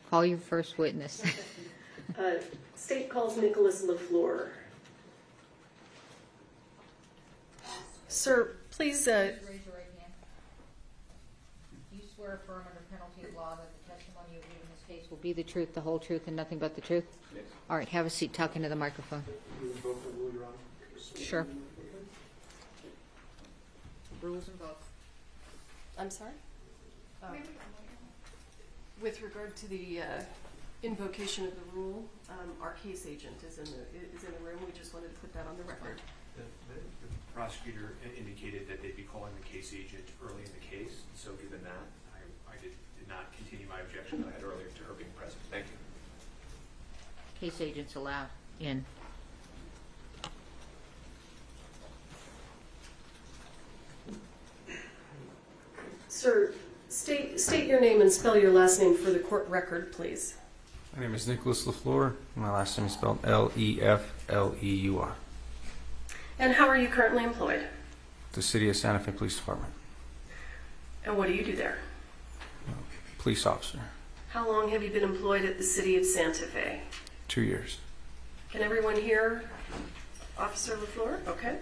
Call your first witness. State calls Nicholas LaFleur. Sir, please. Raise your right hand. Do you swear affirm under penalty of law that the testimony you give in this case will be the truth, the whole truth, and nothing but the truth? Yes. All right, have a seat. Talk into the microphone. You invoke the rule, Your Honor? Sure. Rules and votes. I'm sorry? With regard to the invocation of the rule, our case agent is in the room. We just wanted to put that on the record. The prosecutor indicated that they'd be calling the case agent early in the case, so given that, I did not continue my objection that I had earlier to her being present. Thank you. Case agents allowed in. Sir, state your name and spell your last name for the court record, please. My name is Nicholas LaFleur. My last name is spelled Lefleur. And how are you currently employed? The City of Santa Fe Police Department. And what do you do there? Police officer. How long have you been employed at the City of Santa Fe? 2 years. Can everyone hear Officer LaFleur? Okay.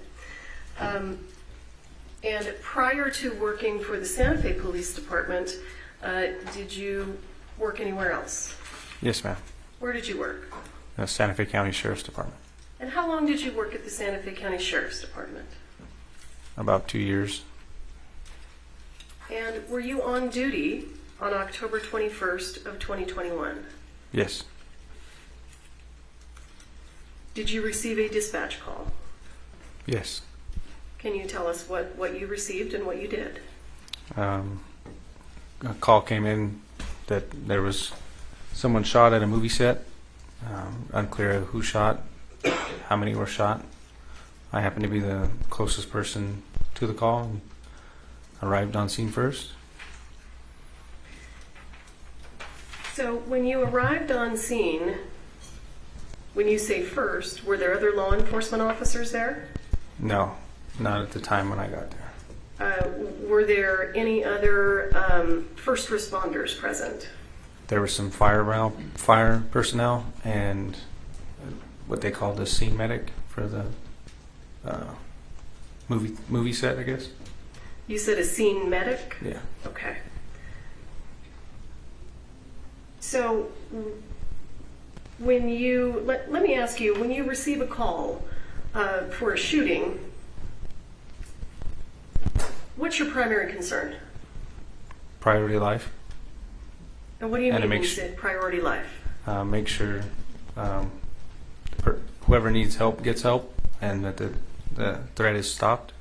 And prior to working for the Santa Fe Police Department, did you work anywhere else? Yes, ma'am. Where did you work? The Santa Fe County Sheriff's Department. And how long did you work at the Santa Fe County Sheriff's Department? About 2 years. And were you on duty on October 21st of 2021? Yes. Did you receive a dispatch call? Yes. Can you tell us what you received and what you did? A call came in that there was someone shot at a movie set. Unclear who shot, how many were shot. I happened to be the closest person to the call and arrived on scene first. So when you arrived on scene, when you say first, were there other law enforcement officers there? No, not at the time when I got there. Were there any other first responders present? There was some fire personnel and what they called a scene medic for the movie set, I guess. You said a scene medic? Yeah. Okay. So when you, let me ask you, when you receive a call for a shooting, what's your primary concern? Priority of life. And what do you And mean to when make you said priority life? Make sure whoever needs help gets help and that the threat is stopped.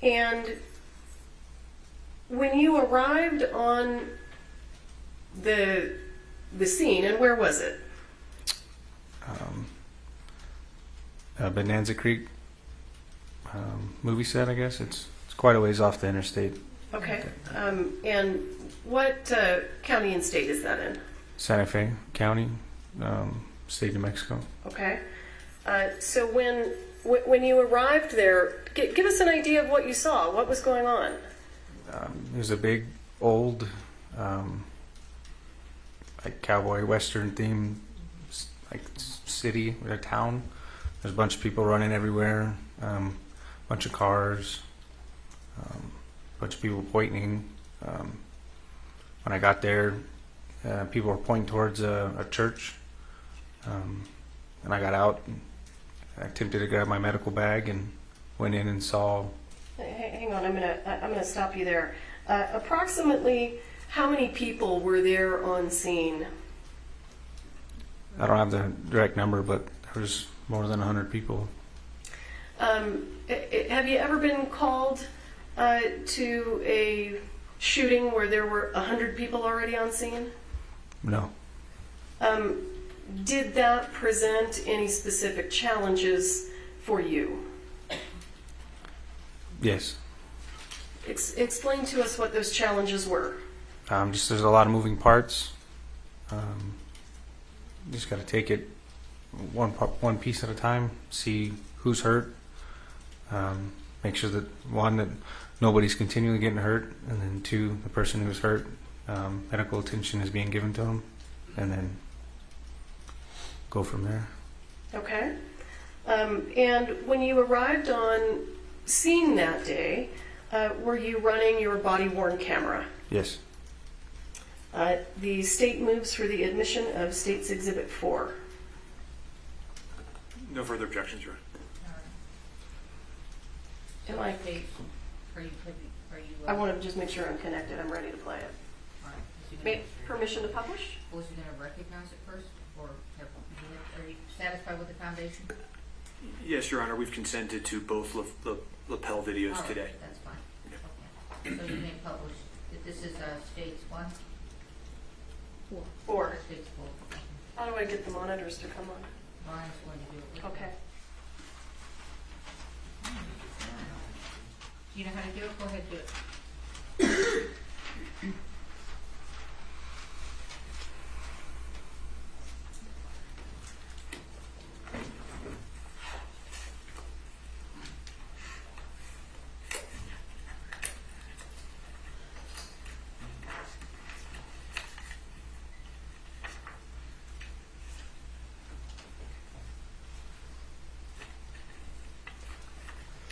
And when you arrived on the scene, and where was it? Bonanza Creek movie set, I guess. It's quite a ways off the interstate. Okay. And what county and state is that in? Santa Fe County, state of Mexico. Okay. So when you arrived there, give us an idea of what you saw. What was going on? It was a big, old, like cowboy western themed, like city or town. There's a bunch of people running everywhere, bunch of cars, bunch of people pointing. When I got there, people were pointing towards a church, and I got out. And I attempted to grab my medical bag and went in and saw. Hang on, I'm gonna stop you there. Approximately how many people were there on scene? I don't have the direct number, but there was more than 100 people. Have you ever been called to a shooting where there were 100 people already on scene? No. Did that present any specific challenges for you? Yes. Explain to us what those challenges were. Just there's a lot of moving parts. You just got to take it one piece at a time. See who's hurt. Make sure that nobody's continually getting hurt, and then 2, the person who's hurt, medical attention is being given to them, and then go from there. Okay. And when you arrived on scene that day, were you running your body-worn camera? Yes. The state moves for the admission of State's Exhibit 4. No further objections, Your Honor. Am I- Are you, I want to just make sure I'm connected. I'm ready to play it. all right. Is he gonna- Permission to publish? Was he going to recognize it first, or are you satisfied with the foundation? Yes, Your Honor, we've consented to both lapel videos All right, today. that's fine. Okay. So you may publish, if this is States 1? 4. States 4. How do I get the monitors to come on? Ryan's going to do it. Okay. You know how to do it? Go ahead, do it.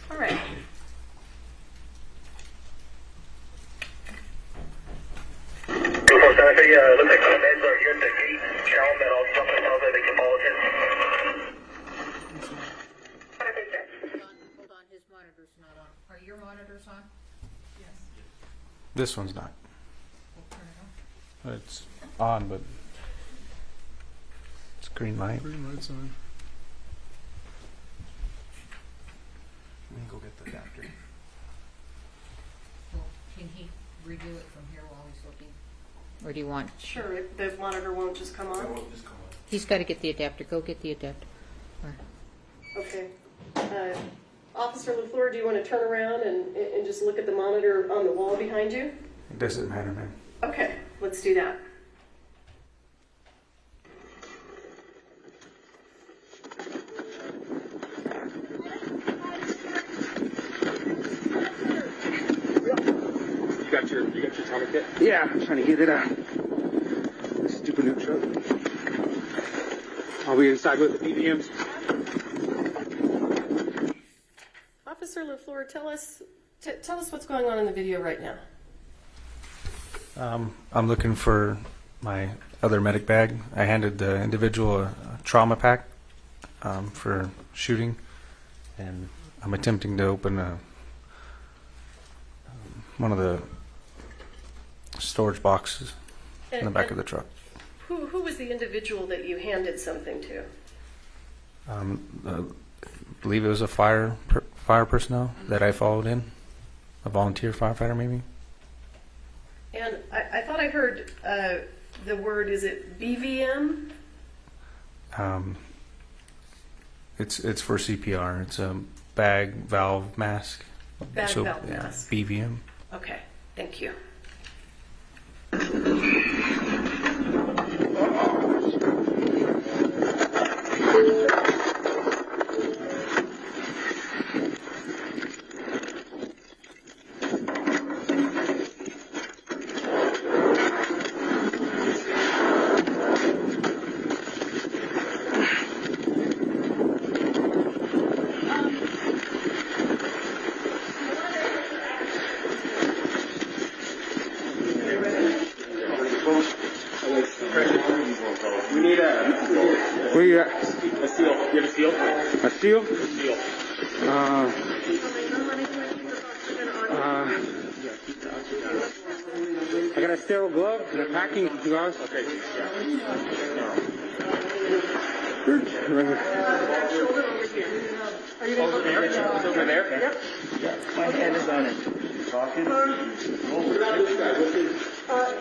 All right. Looks like the meds are here at the gate. Tell them that I'll jump in over the Metropolitan. Hold on, his monitor's not on. Are your monitors on? This one's not. We'll turn it on. It's on, but it's green light. Green light's on. Let me go get the adapter. Well, can he redo it from here while he's looking? Or do you want? Sure, if the monitor won't just come on? He's got to get the adapter. Go get the adapter. Okay. Officer LaFleur, do you want to turn around and just look at the monitor on the wall behind you? It doesn't matter, man. Okay, let's do that. You got your tourniquet? Yeah, I'm trying to get it out. Stupid new truck. Are we inside with the PDMs? Officer LaFleur, tell us what's going on in the video right now. I'm looking for my other medic bag. I handed the individual a trauma pack for shooting, and I'm attempting to open one of the storage boxes in the back of the truck. Who was the individual that you handed something to? I believe it was a fire personnel that I followed in, a volunteer firefighter maybe. And I thought I heard the word, is it BVM? It's for CPR. It's a bag valve mask. Bag valve mask. BVM. Okay, thank you. We need where you at? A seal. You have a seal? A seal? A seal. I got a sterile glove and a packing gauze. Okay. Right here. Over there? It's over there? Yep. My hand is on it. Talking?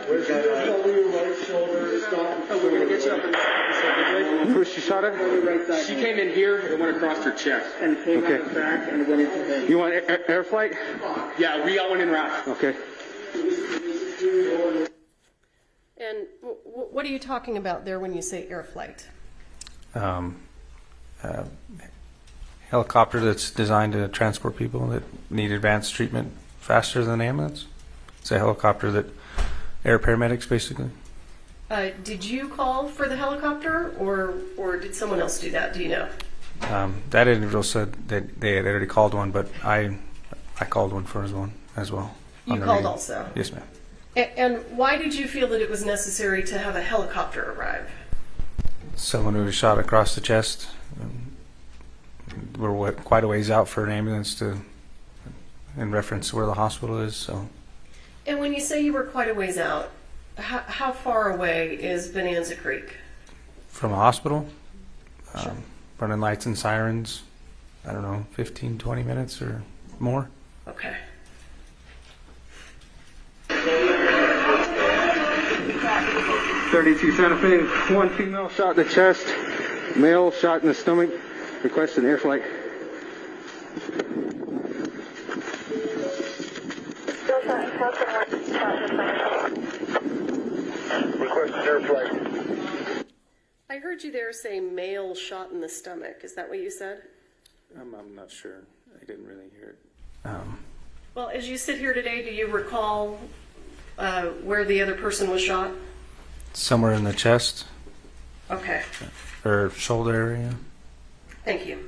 Where's that? Right shoulder, stop. Oh, we're going to get you up in the second. Where she shot her? She came in here and went across her chest. And came out the back and went into the... You want air flight? Yeah, we got one in route. Okay. And what are you talking about there when you say air flight? Helicopter that's designed to transport people that need advanced treatment faster than an ambulance. It's a helicopter that air paramedics basically. Did you call for the helicopter, or did someone else do that? Do you know? That individual said that they had already called one, but I called one for one as well. You called also? Yes, ma'am. And why did you feel that it was necessary to have a helicopter arrive? Someone who was shot across the chest. We're quite a ways out for an ambulance in reference to where the hospital is. So, And when you say you were quite a ways out, how far away is Bonanza Creek? from a hospital, Sure. running lights and sirens, I don't know, 15, 20 minutes or more. Okay. .32 Santa Fe, one female shot in the chest, male shot in the stomach, requesting air flight. Requesting air flight. I heard you there say male shot in the stomach. Is that what you said? I'm not sure. I didn't really hear it. Well, as you sit here today, do you recall where the other person was shot? Somewhere in the chest Okay. or shoulder area. Thank you.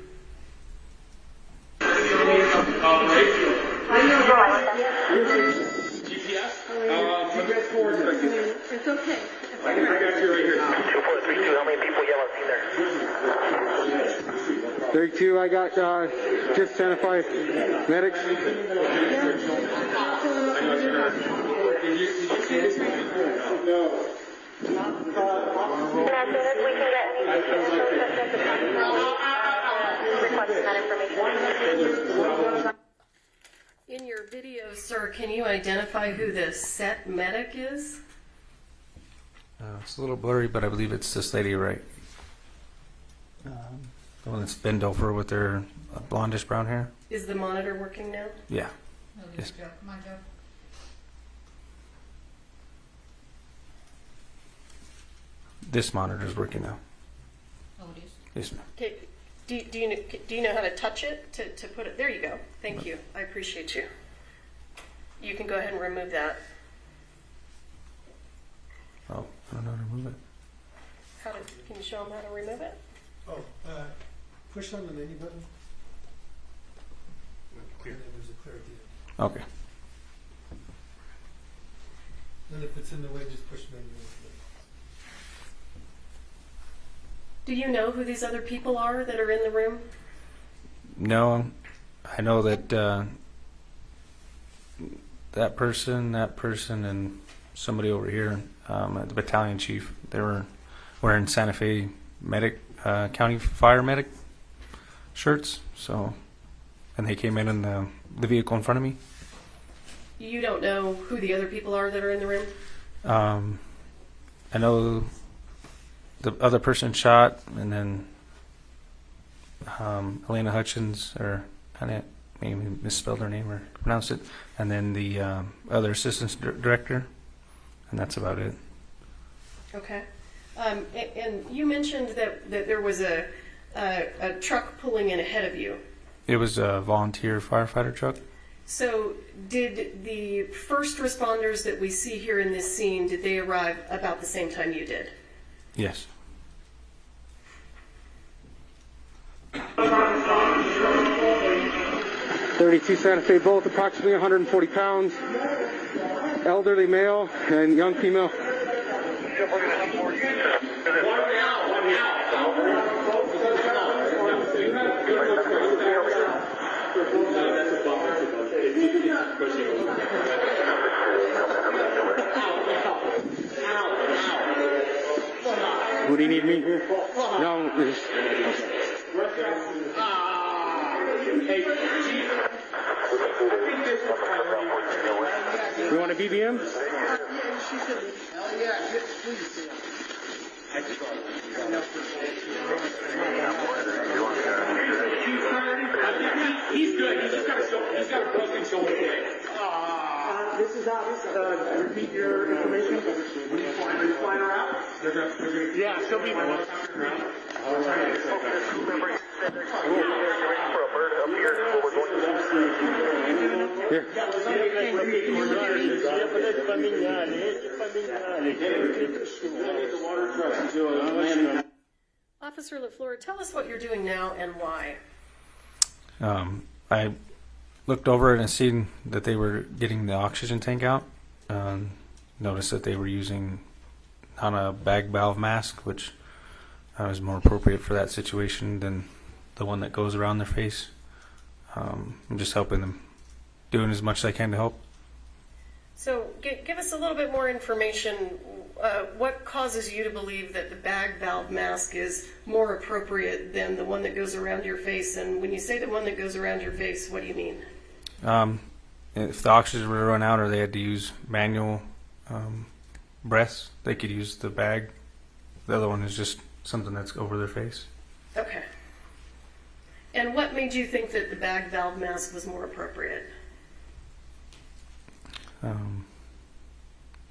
It's okay. I got you right here. 2432, how many people you have seen there? 32, I got just Santa Fe medics. In your video, sir, can you identify who the set medic is? It's a little blurry, but I believe it's this lady right. The one that's bent over with her blondish brown hair. Is the monitor working now? Yeah. No, Yes. Joe. Come on, Joe. This monitor is working now. Oh, it is. Yes, ma'am. Okay. Do you know how to touch it to put it? There you go. Thank you. I appreciate you. You can go ahead and remove that. Oh, I don't know how to move it. Can you show them how to remove it? Oh, push on the menu button. Clear. And then there's a clear at the end. Okay. And if it's in the way, just push menu. Do you know who these other people are that are in the room? No, I know that that person, and somebody over here, the battalion chief, they were wearing Santa Fe medic, county fire medic shirts. So, and they came in the vehicle in front of me. You don't know who the other people are that are in the room? I know the other person shot, and then Halyna Hutchins, or I maybe misspelled her name or pronounced it, and then the other assistant director, and that's about it. Okay. And you mentioned that there was a truck pulling in ahead of you. It was a volunteer firefighter truck. So did the first responders that we see here in this scene, did they arrive about the same time you did? Yes. .32 Santa Fe both approximately 140 pounds, elderly male and young female. What do you need me? No. You want a BBM? He's good. He's got a broken shoulder. This is Alex. Repeat your information. Are you flying her out? Yeah, she'll be there. For a bird up here, what we're going to do. Here. Officer LaFleur, tell us what you're doing now and why. I looked over it and seen that they were getting the oxygen tank out. Noticed that they were using on a bag valve mask, which is more appropriate for that situation than the one that goes around their face. I'm just helping them, doing as much as I can to help. So give us a little bit more information. What causes you to believe that the bag valve mask is more appropriate than the one that goes around your face? And when you say the one that goes around your face, what do you mean? If the oxygen were to run out or they had to use manual breaths, they could use the bag. The other one is just something that's over their face. Okay. And what made you think that the bag valve mask was more appropriate?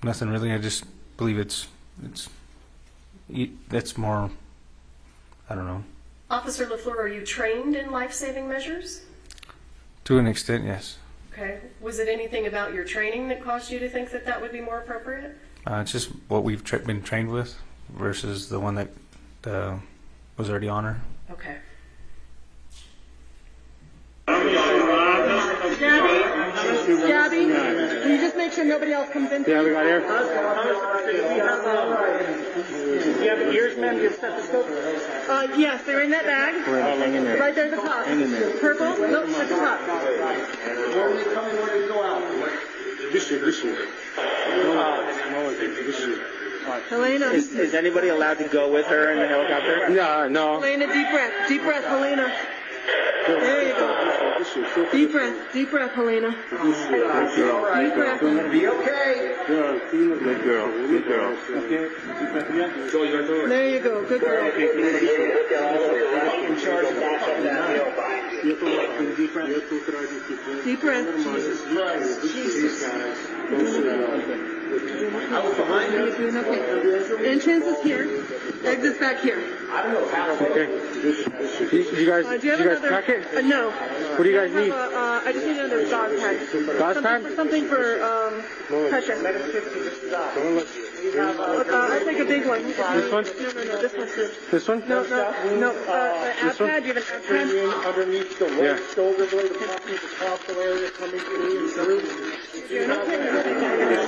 Nothing really. I just believe it's more, I don't know. Officer LaFleur, are you trained in life-saving measures? To an extent, yes. Okay. Was it anything about your training that caused you to think that that would be more appropriate? It's just what we've been trained with versus the one that was already on her. Okay. Gabby, can you just make sure nobody else comes in? Yeah, we got air. Do you have ears, ma'am? Do you have stethoscope? Yes, they're in that bag. Right there at the top. Purple? Nope, at the top. This year. Halyna. Is anybody allowed to go with her in the helicopter? No. Halyna, deep breath, Halyna. There you go. Deep breath, Halyna. Deep breath. Be okay. Good girl. Okay. There you go, good girl. Deep breath. Jesus. I was behind you. You're doing okay. Entrance is here. Exit's back here. Okay. You guys pack it? No. What do you guys need? I just need another dog tag. Gauze tag? Something for pressure. I'll take a big one. This one? No, this one's good. This one? No. Ab pad, do you have an ab pad? Underneath the right shoulder blade, the top area coming through. You're not taking anything.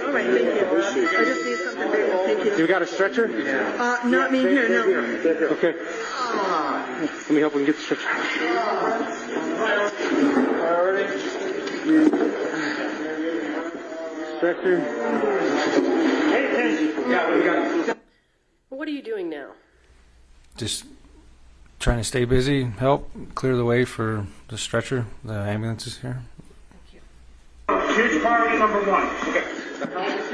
All right, thank you. I just need something big. Thank you. You got a stretcher? Not me here, no. Okay. Let me help him get the stretcher. Stretcher. What are you doing now? Just trying to stay busy, help clear the way for the stretcher. The ambulance is here. Here's priority number 1. Okay.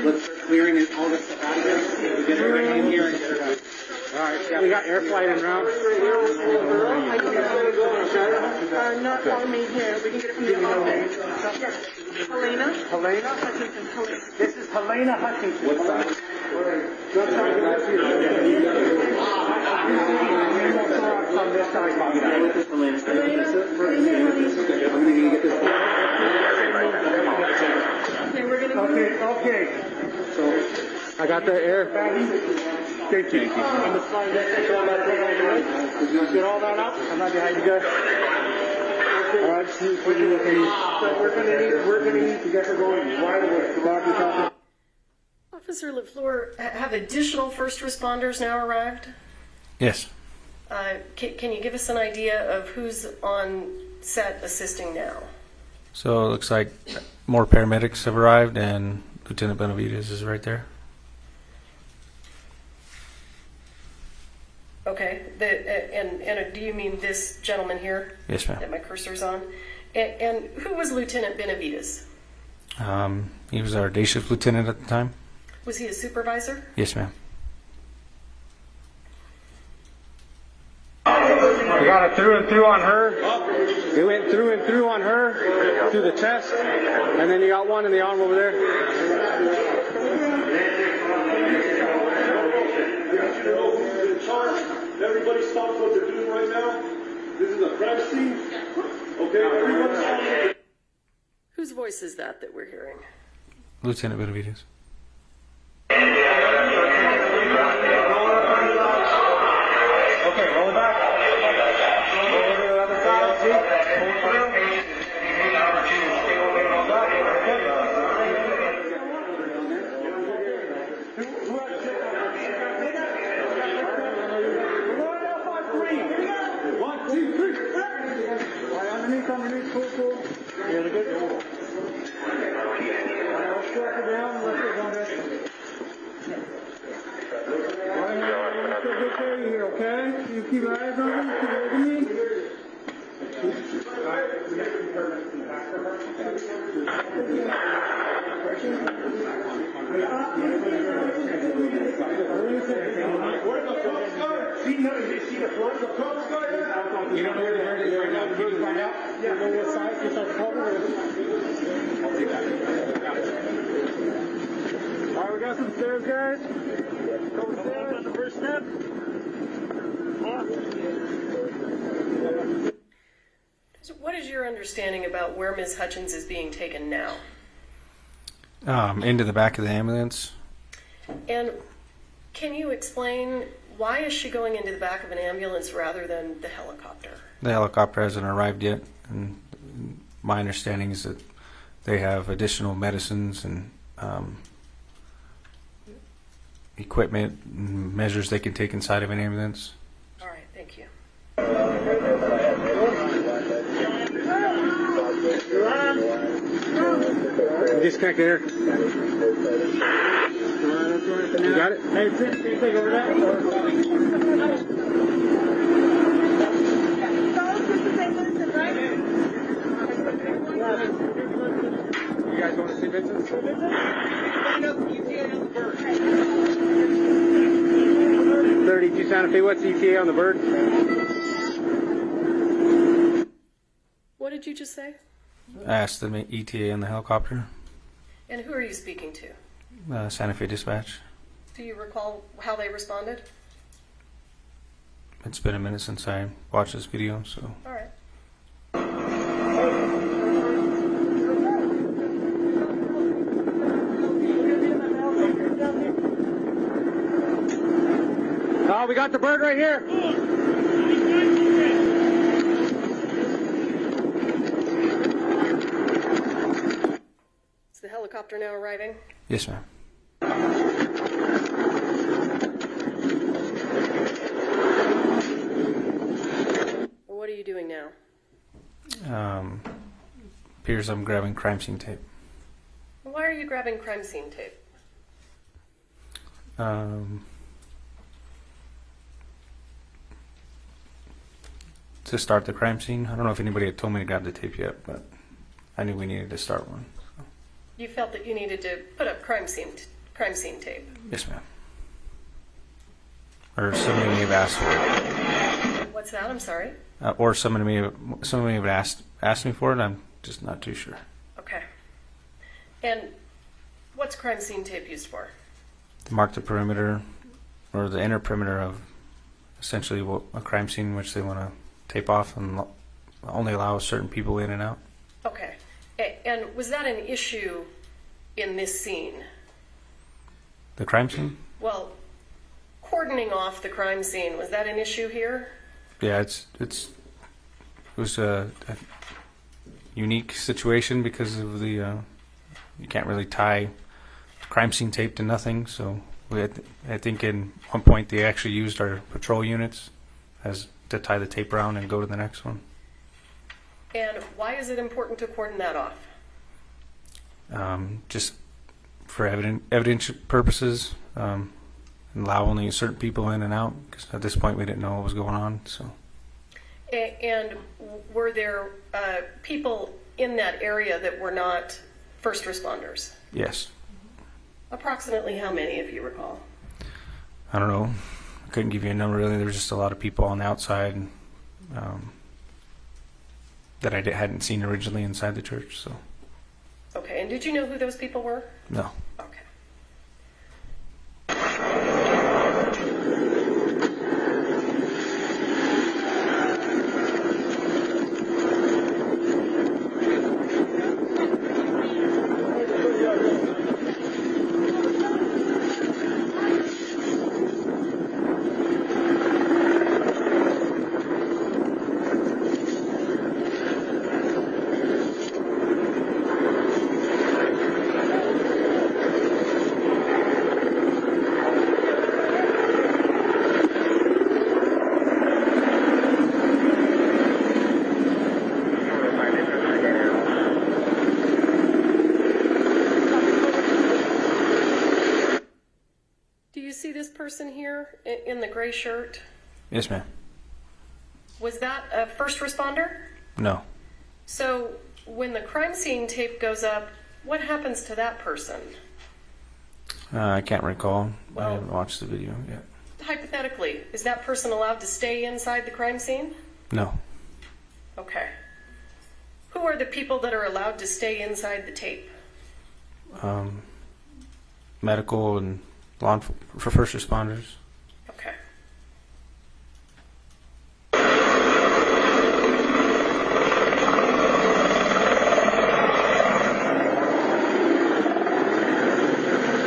Let's start clearing all this stuff out of there. We get everything in here and get it out. All right. We got air flight en route. Not on me here. We can get it from the other. Halyna? This is Halyna Hutchins. What side? On this side. Okay. So I got the air. Thank you. Get all that up. I'm not behind you guys. All right. We're gonna need to get her going right away. Officer LaFleur, have additional first responders now arrived? Yes. Can you give us an idea of who's on set assisting now? So it looks like more paramedics have arrived, and Lieutenant Benavides is right there. Okay. And do you mean this gentleman here? Yes, ma'am. That my cursor's on? And who was Lieutenant Benavides? He was our day shift lieutenant at the time. Was he a supervisor? Yes, ma'am. We got it through and through on her. We went through and through on her, through the chest, and then you got one in the arm over there. Everybody stop what they're doing right now. This is a crime scene. Okay, everybody stop. Whose voice is that we're hearing? Lieutenant Benavides. Okay, roll it back. Roll over to the other side. See? Hold through. One, two, three. Right underneath, cool. Really good. Let's strap it down, let's get on that. Right hand, let's get good carry here, okay? You keep your eyes on me, keep looking at me. Alright, we got some permits in the back of her. Where's the Coast Guard? See the Florida Coast Guard? You don't know where the bird is right now, can you find out? Yeah, know what size, just like cover. I'll take that. Alright, we got some stairs, guys. Go stairs on the first step. So what is your understanding about where Ms. Hutchins is being taken now? Into the back of the ambulance. And can you explain why is she going into the back of an ambulance rather than the helicopter? The helicopter hasn't arrived yet, and my understanding is that they have additional medicines and equipment and measures they can take inside of an ambulance. All right, thank you. Disconnect there. You got it? Hey, can you take over that? You guys want to see Vincent? 32 Santa Fe, what's ETA on the bird? What did you just say? I asked the ETA on the helicopter. And who are you speaking to? Santa Fe Dispatch. Do you recall how they responded? It's been a minute since I watched this video, so. All right. Oh, we got the bird right here. Is the helicopter now arriving? Yes, ma'am. What are you doing now? Appears I'm grabbing crime scene tape. Why are you grabbing crime scene tape? To start the crime scene. I don't know if anybody had told me to grab the tape yet, but I knew we needed to start one. So. You felt that you needed to put up crime scene tape. Yes, ma'am. Or somebody may have asked for it. What's that? I'm sorry. Or somebody may have asked me for it. I'm just not too sure. Okay. And what's crime scene tape used for? To mark the perimeter or the inner perimeter of essentially a crime scene which they want to tape off and only allow certain people in and out. Okay. And was that an issue in this scene? The crime scene? Well, cordoning off the crime scene, was that an issue here? Yeah, it was a unique situation because of the you can't really tie crime scene tape to nothing. So I think in one point they actually used our patrol units as to tie the tape around and go to the next one. And why is it important to cordon that off? Just for evidence purposes, and allow only certain people in and out, because at this point we didn't know what was going on. So. And were there people in that area that were not first responders? Yes. Approximately how many, if you recall? I don't know. I couldn't give you a number really. There was just a lot of people on the outside that I hadn't seen originally inside the church. So. Okay, and did you know who those people were? No. Okay. in the gray shirt, Yes, ma'am. was that a first responder? No. So when the crime scene tape goes up, what happens to that person? I can't recall. I Well- haven't watched the video yet. Hypothetically, is that person allowed to stay inside the crime scene? No. Okay. Who are the people that are allowed to stay inside the tape? Medical and for first responders. Okay.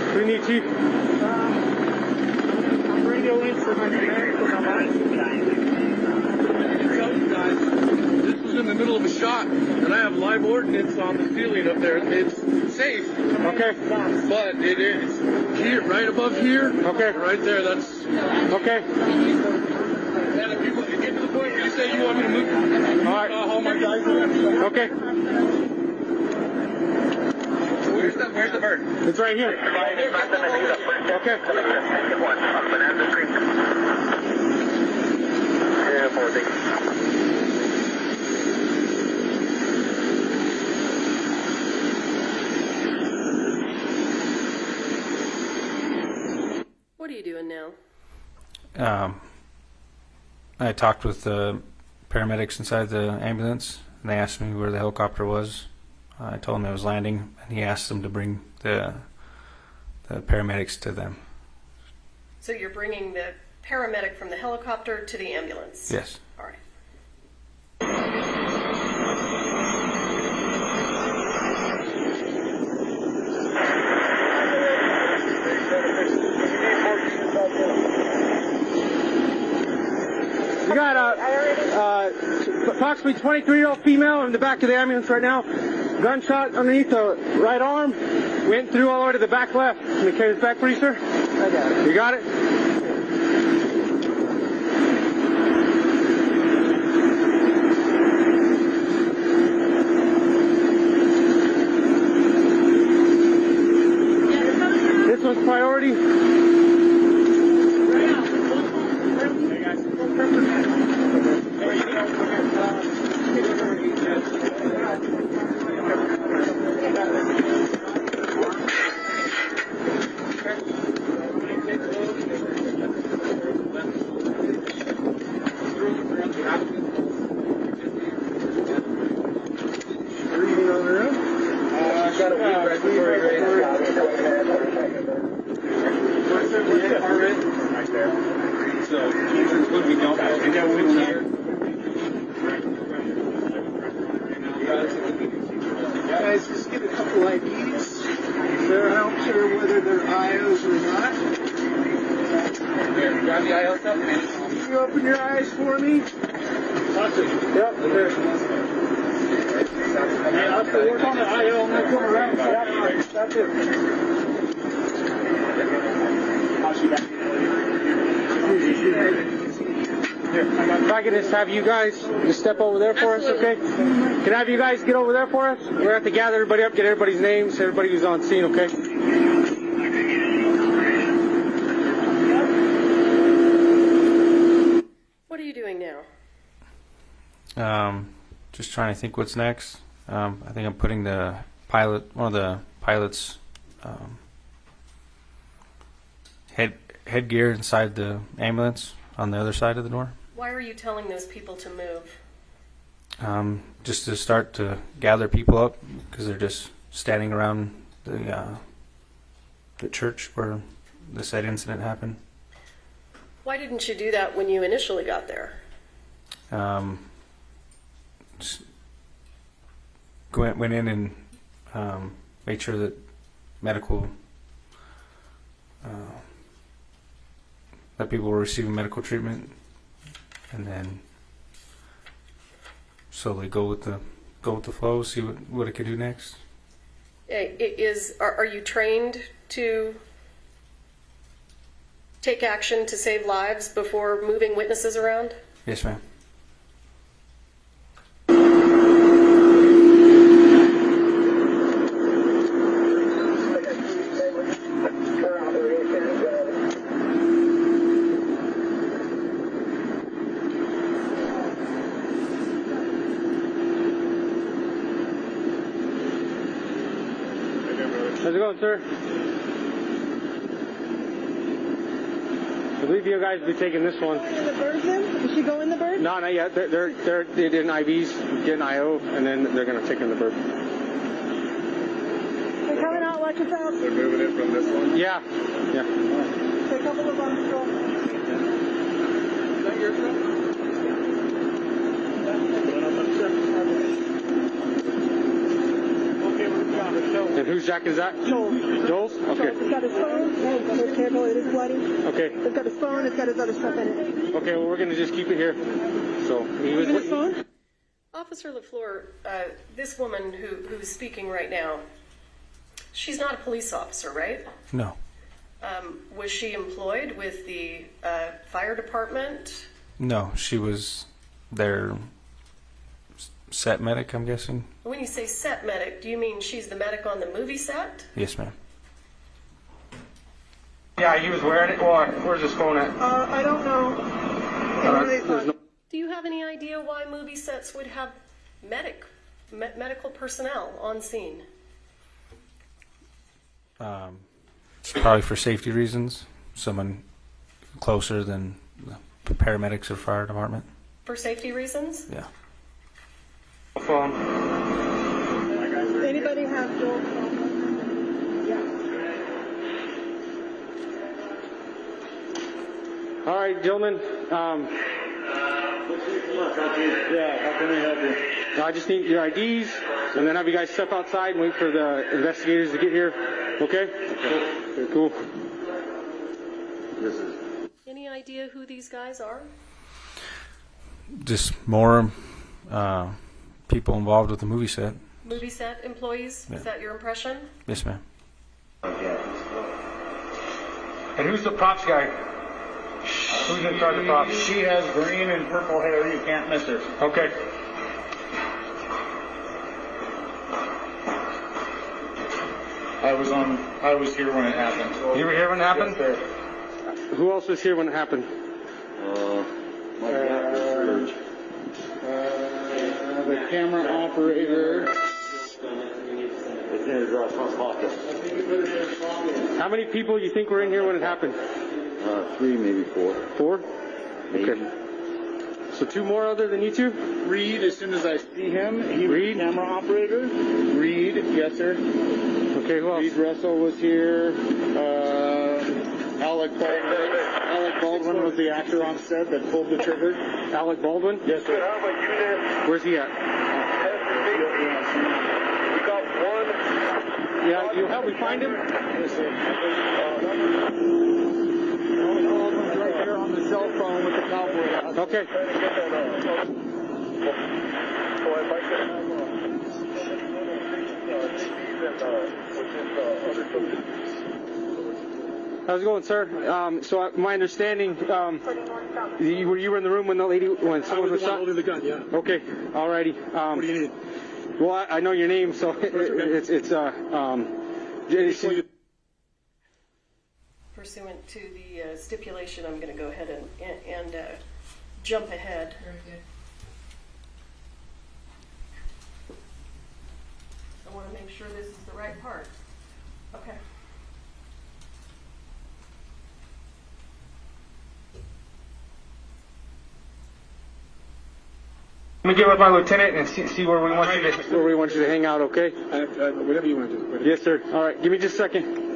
What do you need, Chief? Radio in for my medical This was in the middle of a shot, and I have live ordnance on the ceiling up there. It's safe. Okay. But it is here, right above here. Okay. Right there, that's... Okay. And if you get to the point where you say you want me to move... All right. All my guys... Okay. Where's the bird? It's right here. Okay. What are you doing now? I talked with the paramedics inside the ambulance, and they asked me where the helicopter was. I told him it was landing, and he asked them to bring the paramedics to them. So you're bringing the paramedic from the helicopter to the ambulance? Yes. All right. We got approximately 23-year-old female in the back of the ambulance right now. Gunshot underneath the right arm. Went through all the way to the back left. Can you carry this back for you, sir? I got it. You got it? This one's priority. Guys, just get a couple IDs. They're not sure whether they're IOs or not. Grab the IO stuff. Can you open your eyes for me? Yep. There. I'll have to work on the IO and then come around. That's it. If I could just have you guys just step over there for us, okay? Can I have you guys get over there for us? We're going to have to gather everybody up, get everybody's names, everybody who's on scene, okay? What are you doing now? Just trying to think what's next. I think I'm putting the pilot, one of the pilot's headgear inside the ambulance on the other side of the door. Why are you telling those people to move? Just to start to gather people up, because they're just standing around the church where the said incident happened. Why didn't you do that when you initially got there? Just went in and made sure that medical that people were receiving medical treatment, and then slowly go with the flow, see what it could do next. Are you trained to take action to save lives before moving witnesses around? Yes, ma'am. How's it going, sir? I believe you guys will be taking this one. In the bird then? Does she go in the bird? No, not yet. They're in IVs, getting IO, and then they're going to take in the bird. They're coming out, watch yourself. They're moving it from this one? Yeah. Yeah. There's a couple of them still. Is that your truck? And whose jacket is that? Joel's. Joel's? Okay. It's got his phone. Be careful, it is bloody. Okay. It's got his phone, it's got his other stuff in it. Okay, well, we're going to just keep it here. So, he was... Even his phone? Officer LaFleur, this woman who's speaking right now, she's not a police officer, right? No. Was she employed with the fire department? No, she was their set medic, I'm guessing. When you say set medic, do you mean she's the medic on the movie set? Yes, ma'am. Yeah, he was wearing it. Well, where's his phone at? I don't know. Do you have any idea why movie sets would have medical personnel on scene? Probably for safety reasons. Someone closer than the paramedics or fire department. For safety reasons? Yeah. Phone. Anybody have Joel's phone? Yeah. All right, gentlemen. Yeah, how can we help you? I just need your IDs, and then have you guys step outside and wait for the investigators to get here. Okay? Okay, cool. Any idea who these guys are? Just more people involved with the movie set. Movie set employees? Yeah. Is that your impression? Yes, ma'am. And who's the props guy? Who's in charge of props? She has green and purple hair. You can't miss her. Okay. I was here when it happened. You were here when it happened? Yes, sir. Who else was here when it happened? My the camera operator. It's in his front pocket. How many people you think were in here when it happened? 3, maybe 4. 4? Maybe. Okay. So 2 more other than you two? Reed, as soon as I see him, he Reed? was the camera operator. Reed, yes, sir. Okay, who else? Reed Russell was here. Alec Baldwin. Alec Baldwin was the actor on set that pulled the trigger. Alec Baldwin? Yes, sir. Where's he at? Yeah, you help me find him? Yes, sir. Baldwin's right there on the cell phone with the cowboy hat. Okay. How's it going, sir? So my understanding, you were in the room when someone was shot? holding the gun, yeah. Okay, alrighty. What do you need? Well, I know your name, so it's Pursuant to the stipulation, I'm going to go ahead and jump ahead. Very good. I want to make sure this is the right part. Okay. Let me get with my lieutenant and see where we want you to hang out, okay? Whatever you want to do. Yes, sir. All right, give me just a second.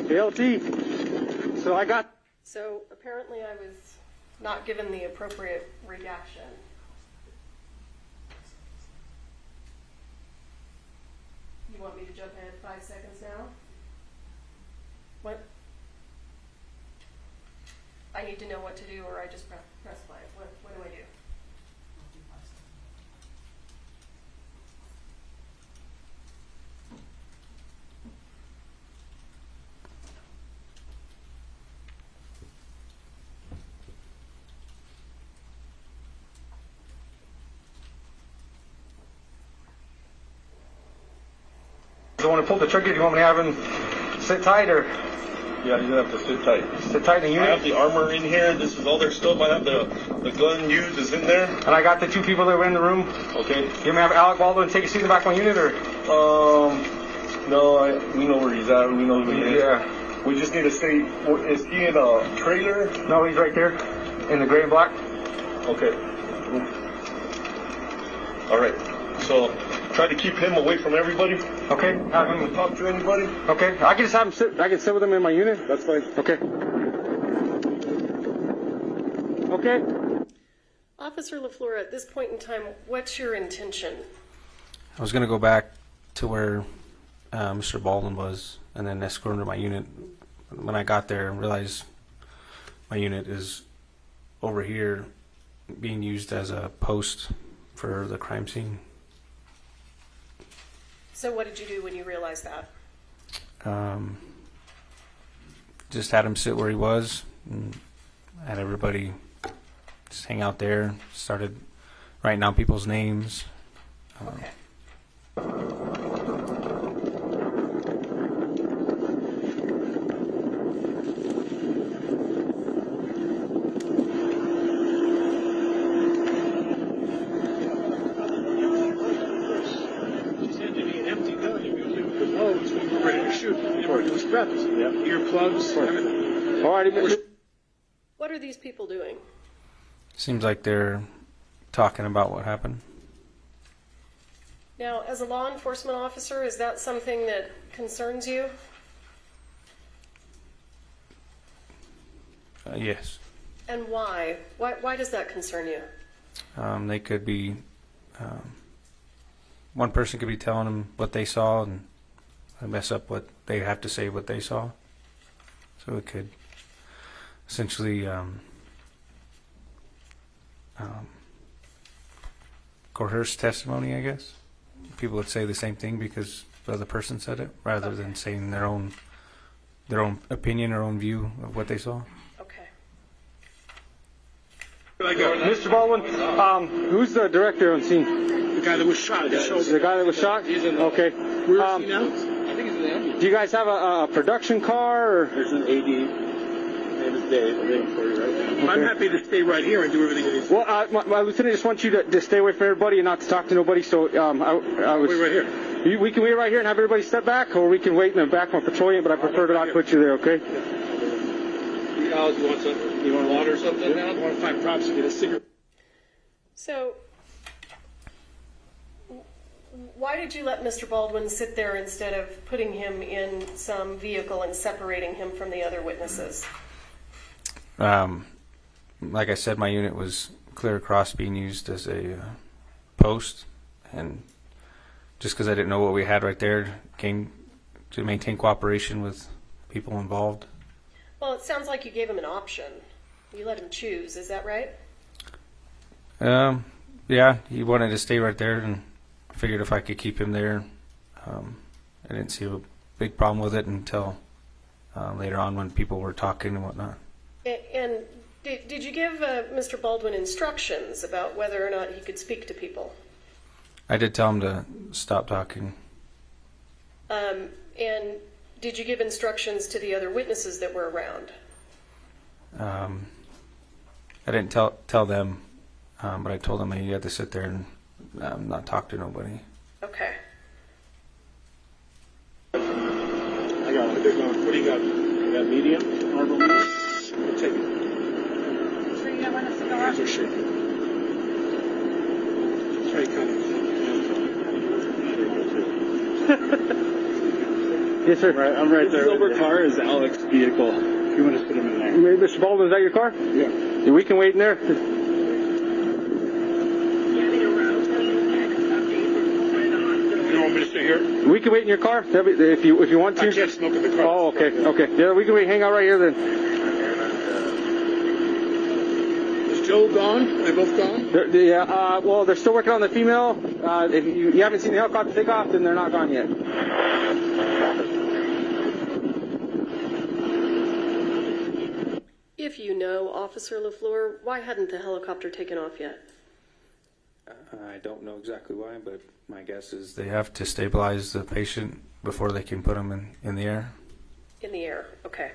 LT. So apparently I was not given the appropriate reaction. You want me to jump ahead 5 seconds now? What? I need to know what to do, or I just press play. What do I do? Do you want to pull the trigger? Do you want me to have him sit tight or? Yeah, you're gonna have to sit tight. Sit tight in the I unit. have the armor in here. This is all their stuff. I have the gun used is in there. And I got the 2 people that were in the room. Okay. You may have Alec Baldwin take a seat in the back of my unit, or? No, we know where he's at. We know who he is. Yeah. We just need to stay. Is he in a trailer? No, he's right there, in the gray and black. Okay. All right. So try to keep him away from everybody. Okay. Have him talk to anybody. Okay. I can just have him sit. I can sit with him in my unit. That's fine. Okay. Okay. Officer LaFleur, at this point in time, what's your intention? I was gonna go back to where Mr. Baldwin was, and then escort him to my unit. When I got there, I realized my unit is over here, being used as a post for the crime scene. So what did you do when you realized that? Just had him sit where he was, and had everybody just hang out there. Started writing down people's names. Okay. Earplugs, everything. All right. What are these people doing? Seems like they're talking about what happened. Now, as a law enforcement officer, is that something that concerns you? Yes. And why? Why does that concern you? They could be, one person could be telling them what they saw, and mess up what they have to say what they saw. So it could essentially coerce testimony, I guess. People would say the same thing because the other person said it, rather than saying their own opinion or own view of what they saw. Okay. Mr. Baldwin, who's the director on scene? The guy that was shot. The guy that was shot? Okay. Where is he now? I think he's in the ambulance. Do you guys have a production car? Or? There's an AD. His name is Dave. I'm waiting for you right now. I'm happy to stay right here and do everything that he's. Well, my lieutenant just wants you to stay away from everybody and not to talk to nobody. So I was. Wait right here. We can wait right here and have everybody step back, or we can wait in the back of a patrol unit. But I prefer to not put you there. Okay. Alex, you want something? You want water or something now? I want to find props to get a cigarette. So, why did you let Mr. Baldwin sit there instead of putting him in some vehicle and separating him from the other witnesses? Like I said, my unit was clear across being used as a post, and just because I didn't know what we had right there, came to maintain cooperation with people involved. Well, it sounds like you gave him an option. You let him choose, is that right? Yeah, he wanted to stay right there, and I figured if I could keep him there, I didn't see a big problem with it until later on when people were talking and whatnot. And did you give Mr. Baldwin instructions about whether or not he could speak to people? I did tell him to stop talking. And did you give instructions to the other witnesses that were around? I didn't tell them, but I told them he had to sit there and not talk to nobody. Okay. I got it. What do you got? You got medium? Marble medium? I'll take it. Sure you don't want a cigar? Hands are shaking. Try cutting. Yes, sir. Right, I'm right there. The silver car is Alex's vehicle. If you want to put him in there. Mr. Baldwin, is that your car? Yeah. We can wait in there. You want me to stay here? We can wait in your car if you want to. I can't smoke in the car. Oh, okay. Yeah, we can wait. Hang out right here then. Is Joe gone? They both gone? Yeah. Well, they're still working on the female. If you haven't seen the helicopter take off, then they're not gone yet. If you know, Officer LaFleur, why hadn't the helicopter taken off yet? I don't know exactly why, but my guess is they have to stabilize the patient before they can put him in the air. In the air, okay.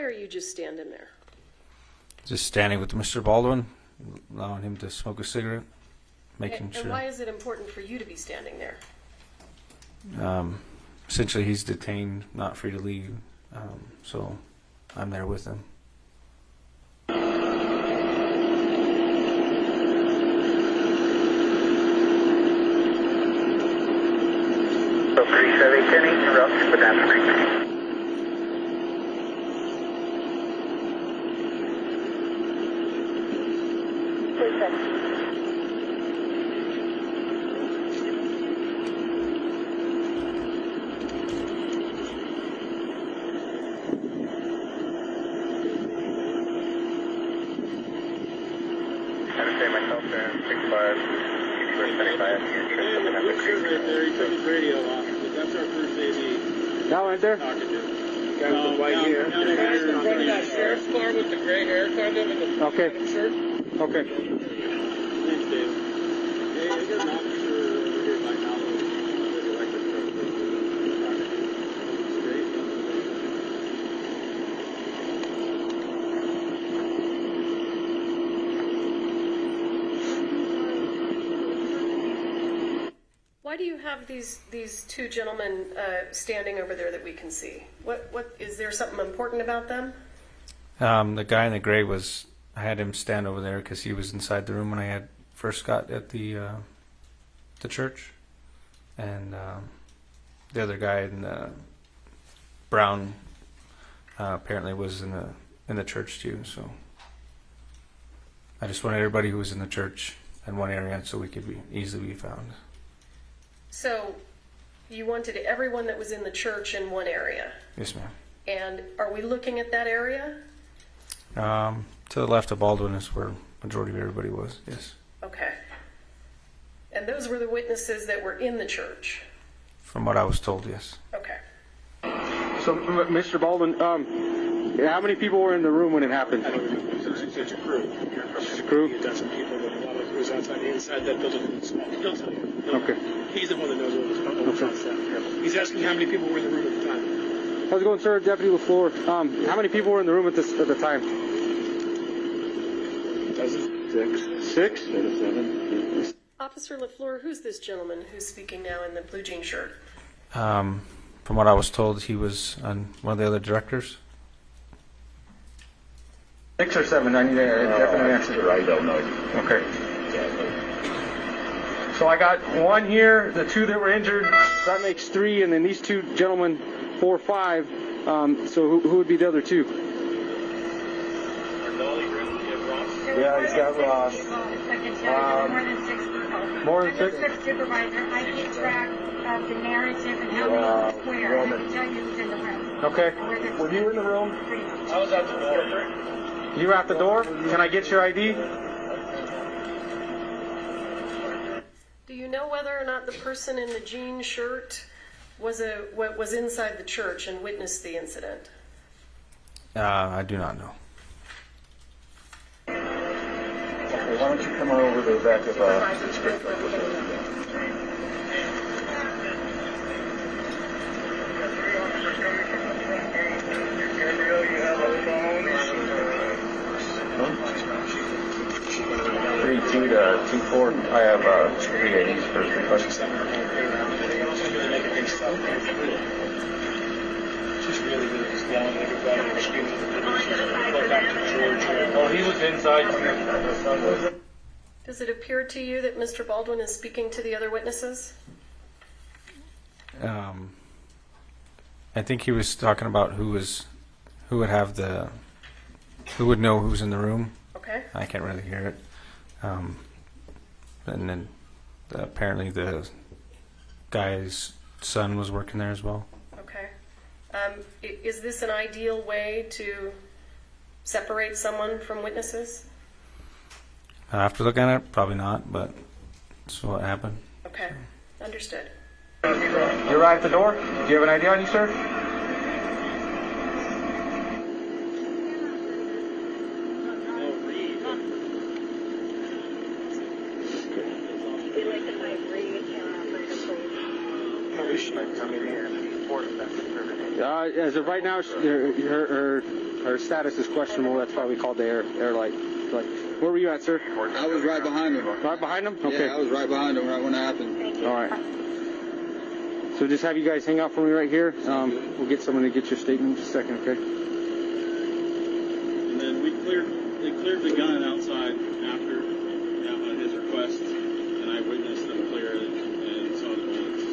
why are you just standing there? Just standing with Mr. Baldwin, allowing him to smoke a cigarette, making And sure. why is it important for you to be standing there? Essentially, he's detained, not free to leave, so I'm there with him. So 3710 interrupt, but that's great. Myself there, 65, 75. Right there, he took his radio off. That's our first AD. Now right there? Talking to him. Guy with the white hair. Now the guy in front of that sheriff's car with the gray hair kind of in the Okay. shirt. Okay. Thanks, Dave. Hey, I got an officer over here by now. Why do you have these two gentlemen standing over there that we can see? What is there something important about them? The guy in the gray I had him stand over there because he was inside the room when I first got at the church, and the other guy in the brown apparently was in the church too. So I just wanted everybody who was in the church in one area so we could easily be found. So you wanted everyone that was in the church in one area. Yes, ma'am. And are we looking at that area? To the left of Baldwin is where majority of everybody was. Yes. Okay. And those were the witnesses that were in the church? From what I was told, yes. Okay. So, Mr. Baldwin, how many people were in the room when it happened? It's a crew. It's a crew? A dozen people, but a lot of crews outside. Inside that building. He'll tell you. Okay. He's the one that knows what was on set. He's asking how many people were in the room at the time. How's it going, sir? Deputy LaFleur. How many people were in the room at the time? Six? Officer LaFleur, who's this gentleman who's speaking now in the blue jean shirt? From what I was told, he was one of the other directors. 6 or 7? I need a definite answer. I don't know. Okay. So I got one here, the two that were injured, that makes 3, and then these two gentlemen, 4, 5. So who would be the other 2? Yeah, he's got Ross. More than 6? I'm the supervisor. I keep track of the narrative and how many where. I can tell you who's in the room. Okay. Were you in the room? I was at the door. You were at the door? Can I get your ID? Do you know whether or not the person in the jean shirt was inside the church and witnessed the incident? I do not know. Okay, why don't you come on over to the back of the script? Three, 2 to 2, 4. I have 3 ADs for 3 questions. She's really just yelling at everybody and screaming at the go back to Georgia. Oh, he was inside. Does it appear to you that Mr. Baldwin is speaking to the other witnesses? I think he was talking about who would know who's in the room. Okay. I can't really hear it. And then apparently the guy's son was working there as well. Okay. Is this an ideal way to separate someone from witnesses? After looking at it, probably not, but that's what happened. Okay. Understood. You arrived at the door? Do you have an ID on you, sir? As of right now, her Her status is questionable. That's why we called the air light. Where were you at, sir? I was right behind him. Right behind him? Okay. Yeah, I was right behind him right when it happened. All right. So just have you guys hang out for me right here. We'll get someone to get your statement in just a second, okay? And then they cleared the gun outside after on his request, and I witnessed them clear it and saw the bullets.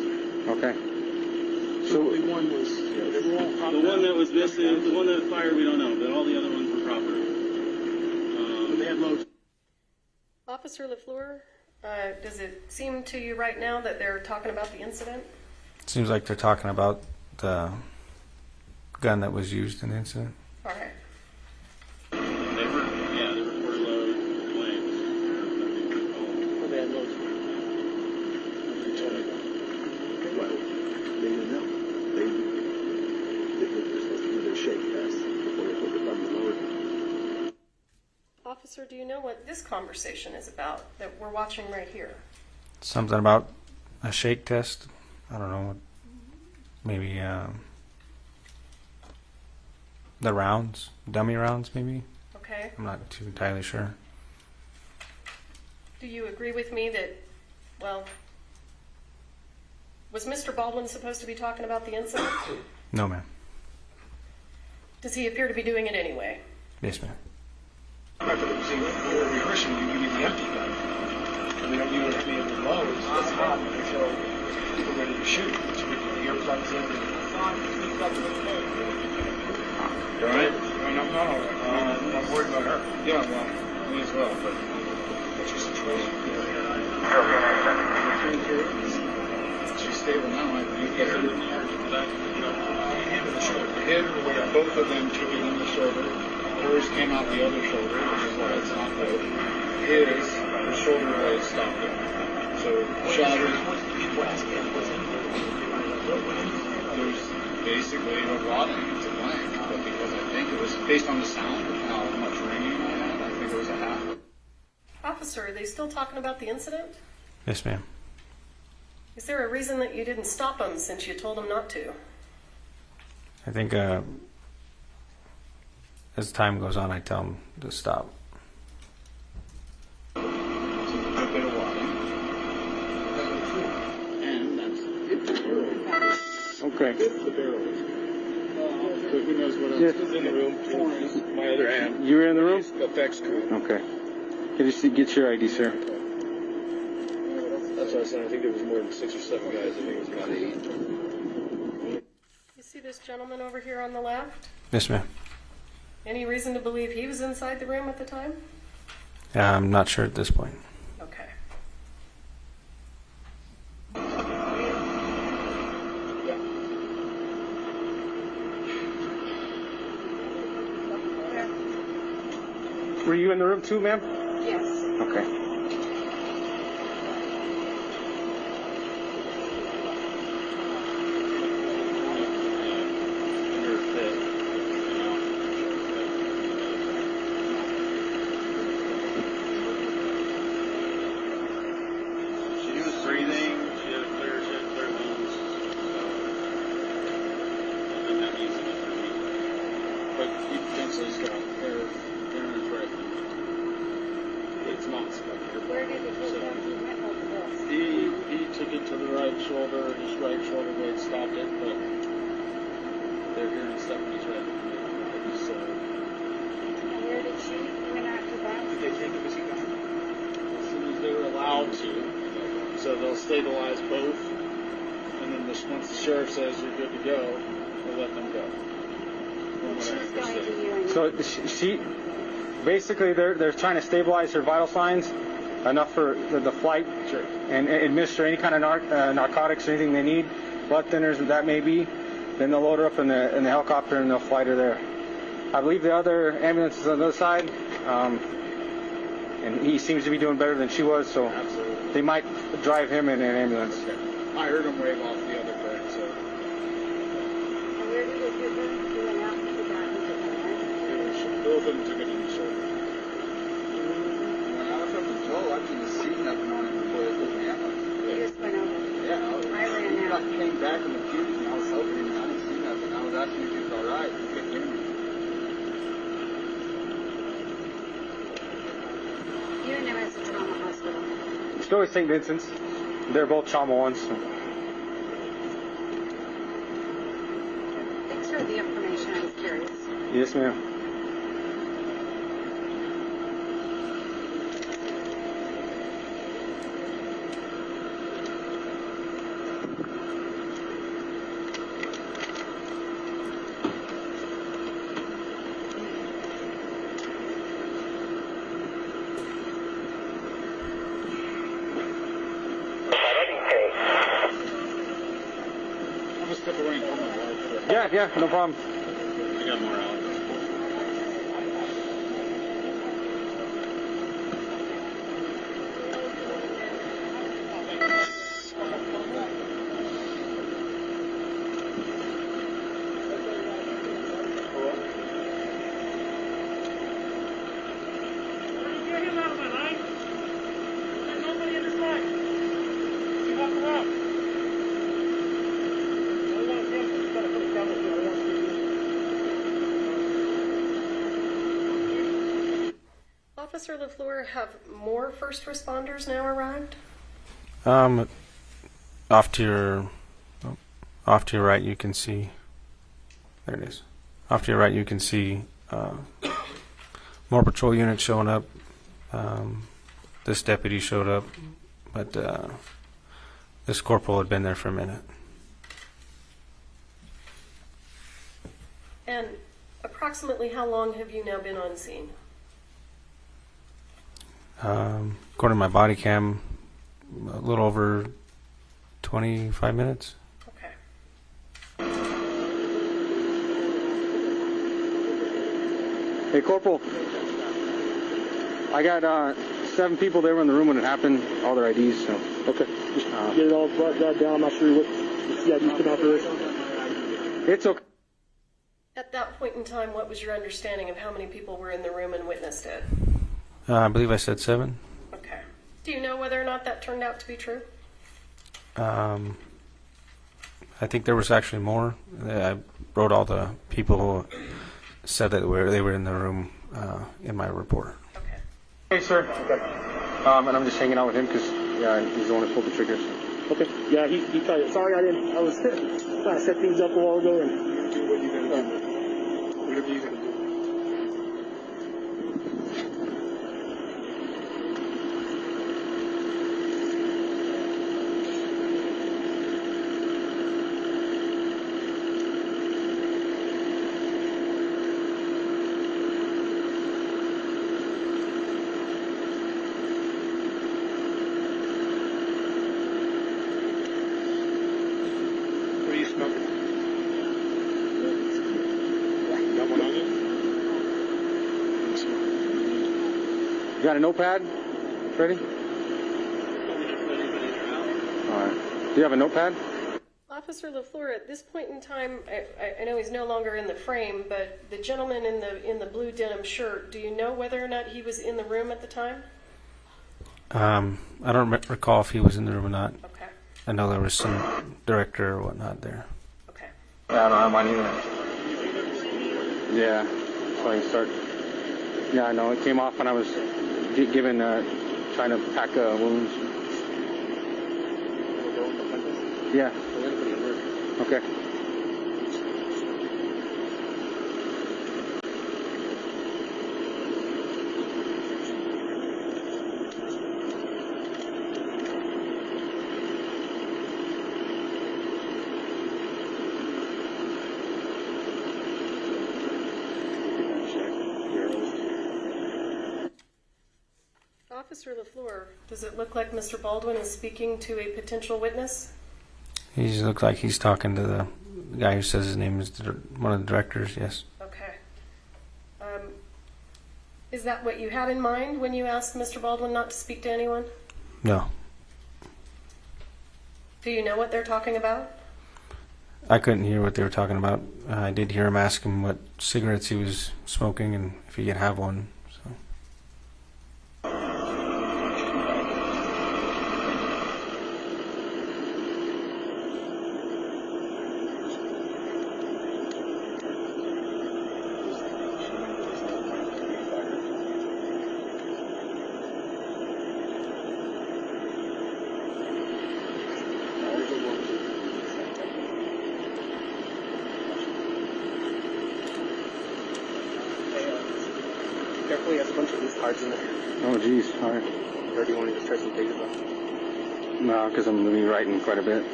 Okay. So the one was the one that was missing, the one that fired, we don't know, but all the other ones were proper. They had loads. Officer LaFleur, does it seem to you right now that they're talking about the incident? Seems like they're talking about the gun that was used in the incident. All right. They reported low flames. They had loads. Well, they didn't know. They were supposed to do their shake test before they put the gun in the load. Officer, do you know what this conversation is about that we're watching right here? Something about a shake test. I don't know. Maybe the rounds, dummy rounds, maybe. Okay. I'm not too entirely sure. Do you agree with me that, well, was Mr. Baldwin supposed to be talking about the incident? No, ma'am. Does he appear to be doing it anyway? Yes, ma'am. Right, but see, when we're rehearsing, you give me the empty gun. And we don't use any of the loads. That's not until we're ready to shoot. So we put the earplugs in. You all right? No, I'm worried about her. Yeah, well, me as well, but what's your situation? She's stable now. You hit her in the arm to the back, hit her in the shoulder. Hit her where both of them took it in the shoulder. Hers came out the other shoulder, which is why it's not good. His, her shoulder blade stopped it. So, shattered. There's basically a rotting. It's a blank. But because I think it was based on the sound and how much ringing I had, I think it was a half. Officer, are they still talking about the incident? Yes, ma'am. Is there a reason that you didn't stop them since you told them not to? I think as time goes on, I tell them to stop. A bit of water. And that's okay. the barrel. So who knows what else is in the room? My other hand. You were in the room? Effects crew. Okay. Get your ID, sir. That's what I said. I think there was more than 6 or 7 guys. I think it was about 8. You see this gentleman over here on the left? Yes, ma'am. Any reason to believe he was inside the room at the time? I'm not sure at this point. Okay. Were you in the room too, ma'am? Yes. Okay. Stabilize both, and then once the sheriff says you're good to go, we'll let them go. So she basically they're trying to stabilize her vital signs enough for the flight, sure, and administer any kind of narcotics or anything they need, blood thinners that may be. Then they'll load her up in the helicopter and they'll fly her there. I believe the other ambulance is on the other side, and he seems to be doing better than she was, so. Absolutely. They might drive him in an ambulance. Okay. I heard him wave off the other car, so. And where did they get her? She went out and she got into the Both of them took it in the shoulder. When I was up in Joel, I didn't see nothing on him before they put me out. He just went over. Yeah, I ran out. I came back in the queue and I was helping him. I didn't see nothing. I was asking if he was all right. He couldn't hear me. Story St. Vincent's. They're both Chama ones. So. Thanks for the information. I was curious. Yes, ma'am. Yeah, no problem. I got more out. Officer LaFleur, have more first responders now arrived? Off to your right, you can see. There it is. Off to your right, you can see more patrol units showing up. This deputy showed up, but this corporal had been there for a minute. And approximately how long have you now been on scene? According to my body cam, a little over 25 minutes. Okay. Hey, Corporal. I got 7 people there in the room when it happened, all their IDs. So. Okay. Just get it all brought down. I'm not sure what the CID came out for this. It's okay. At that point in time, what was your understanding of how many people were in the room and witnessed it? I believe I said 7. Okay. Do you know whether or not that turned out to be true? I think there was actually more. I wrote all the people who said that they were in the room in my report. Okay. Hey, sir. Okay. And I'm just hanging out with him because he's the one who pulled the triggers. Okay. Yeah, he tried it. Sorry, I was trying to set things up a while ago. And do what you're going to do. Whatever you're going to do. You got a notepad ready? All right. Do you have a notepad? Officer LaFleur, at this point in time, I know he's no longer in the frame, but the gentleman in the blue denim shirt, do you know whether or not he was in the room at the time? I don't recall if he was in the room or not. Okay. I know there was some director or whatnot there. Okay. Yeah, I don't have mine either. Yeah, so I can start. Yeah, I know. It came off when I was given, trying to pack wounds. Yeah. Okay. Officer LaFleur, does it look like Mr. Baldwin is speaking to a potential witness? He just looks like he's talking to the guy who says his name is one of the directors, yes. Okay. Is that what you had in mind when you asked Mr. Baldwin not to speak to anyone? No. Do you know what they're talking about? I couldn't hear what they were talking about. I did hear him ask him what cigarettes he was smoking and if he could have one. So. Oh, he has a bunch of loose cards in there. Oh, geez. All right. Or do you want to just try some pages off? No, because I'm going to be writing quite a bit.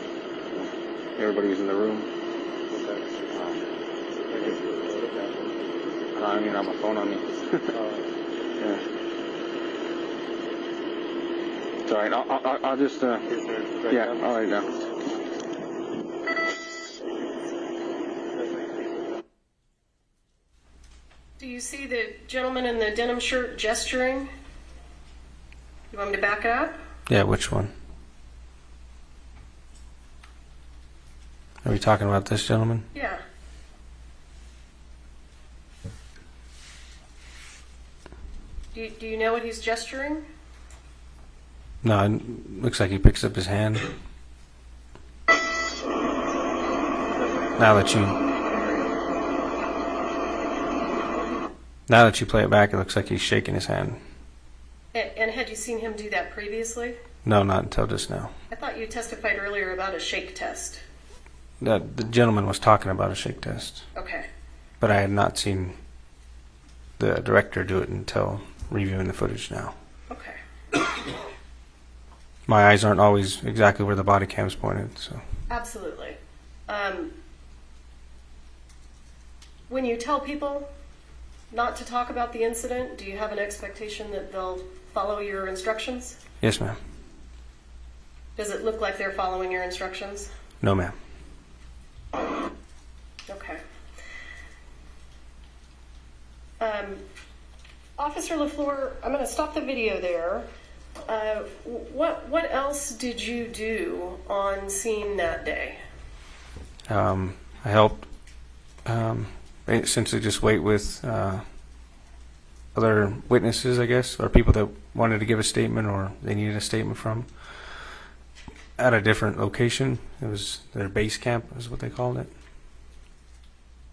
Everybody was in the room. I mean, I have my phone on me. Yeah. It's all right. I'll just, yeah, I'll write it down. Do you see the gentleman in the denim shirt gesturing? You want me to back it up? Yeah, which one? Are we talking about this gentleman? Yeah. Do you know what he's gesturing? No, it looks like he picks up his hand. Now that you play it back, it looks like he's shaking his hand. And had you seen him do that previously? No, not until just now. I thought you testified earlier about a shake test. The gentleman was talking about a shake test. Okay. But I had not seen the director do it until reviewing the footage now. Okay. My eyes aren't always exactly where the body cam's pointed, so. Absolutely. When you tell people not to talk about the incident, do you have an expectation that they'll follow your instructions? Yes, ma'am. Does it look like they're following your instructions? No, ma'am. Okay. Officer LaFleur, I'm going to stop the video there. What else did you do on scene that day? I helped essentially just wait with other witnesses, I guess, or people that wanted to give a statement or they needed a statement from at a different location. It was their base camp is what they called it.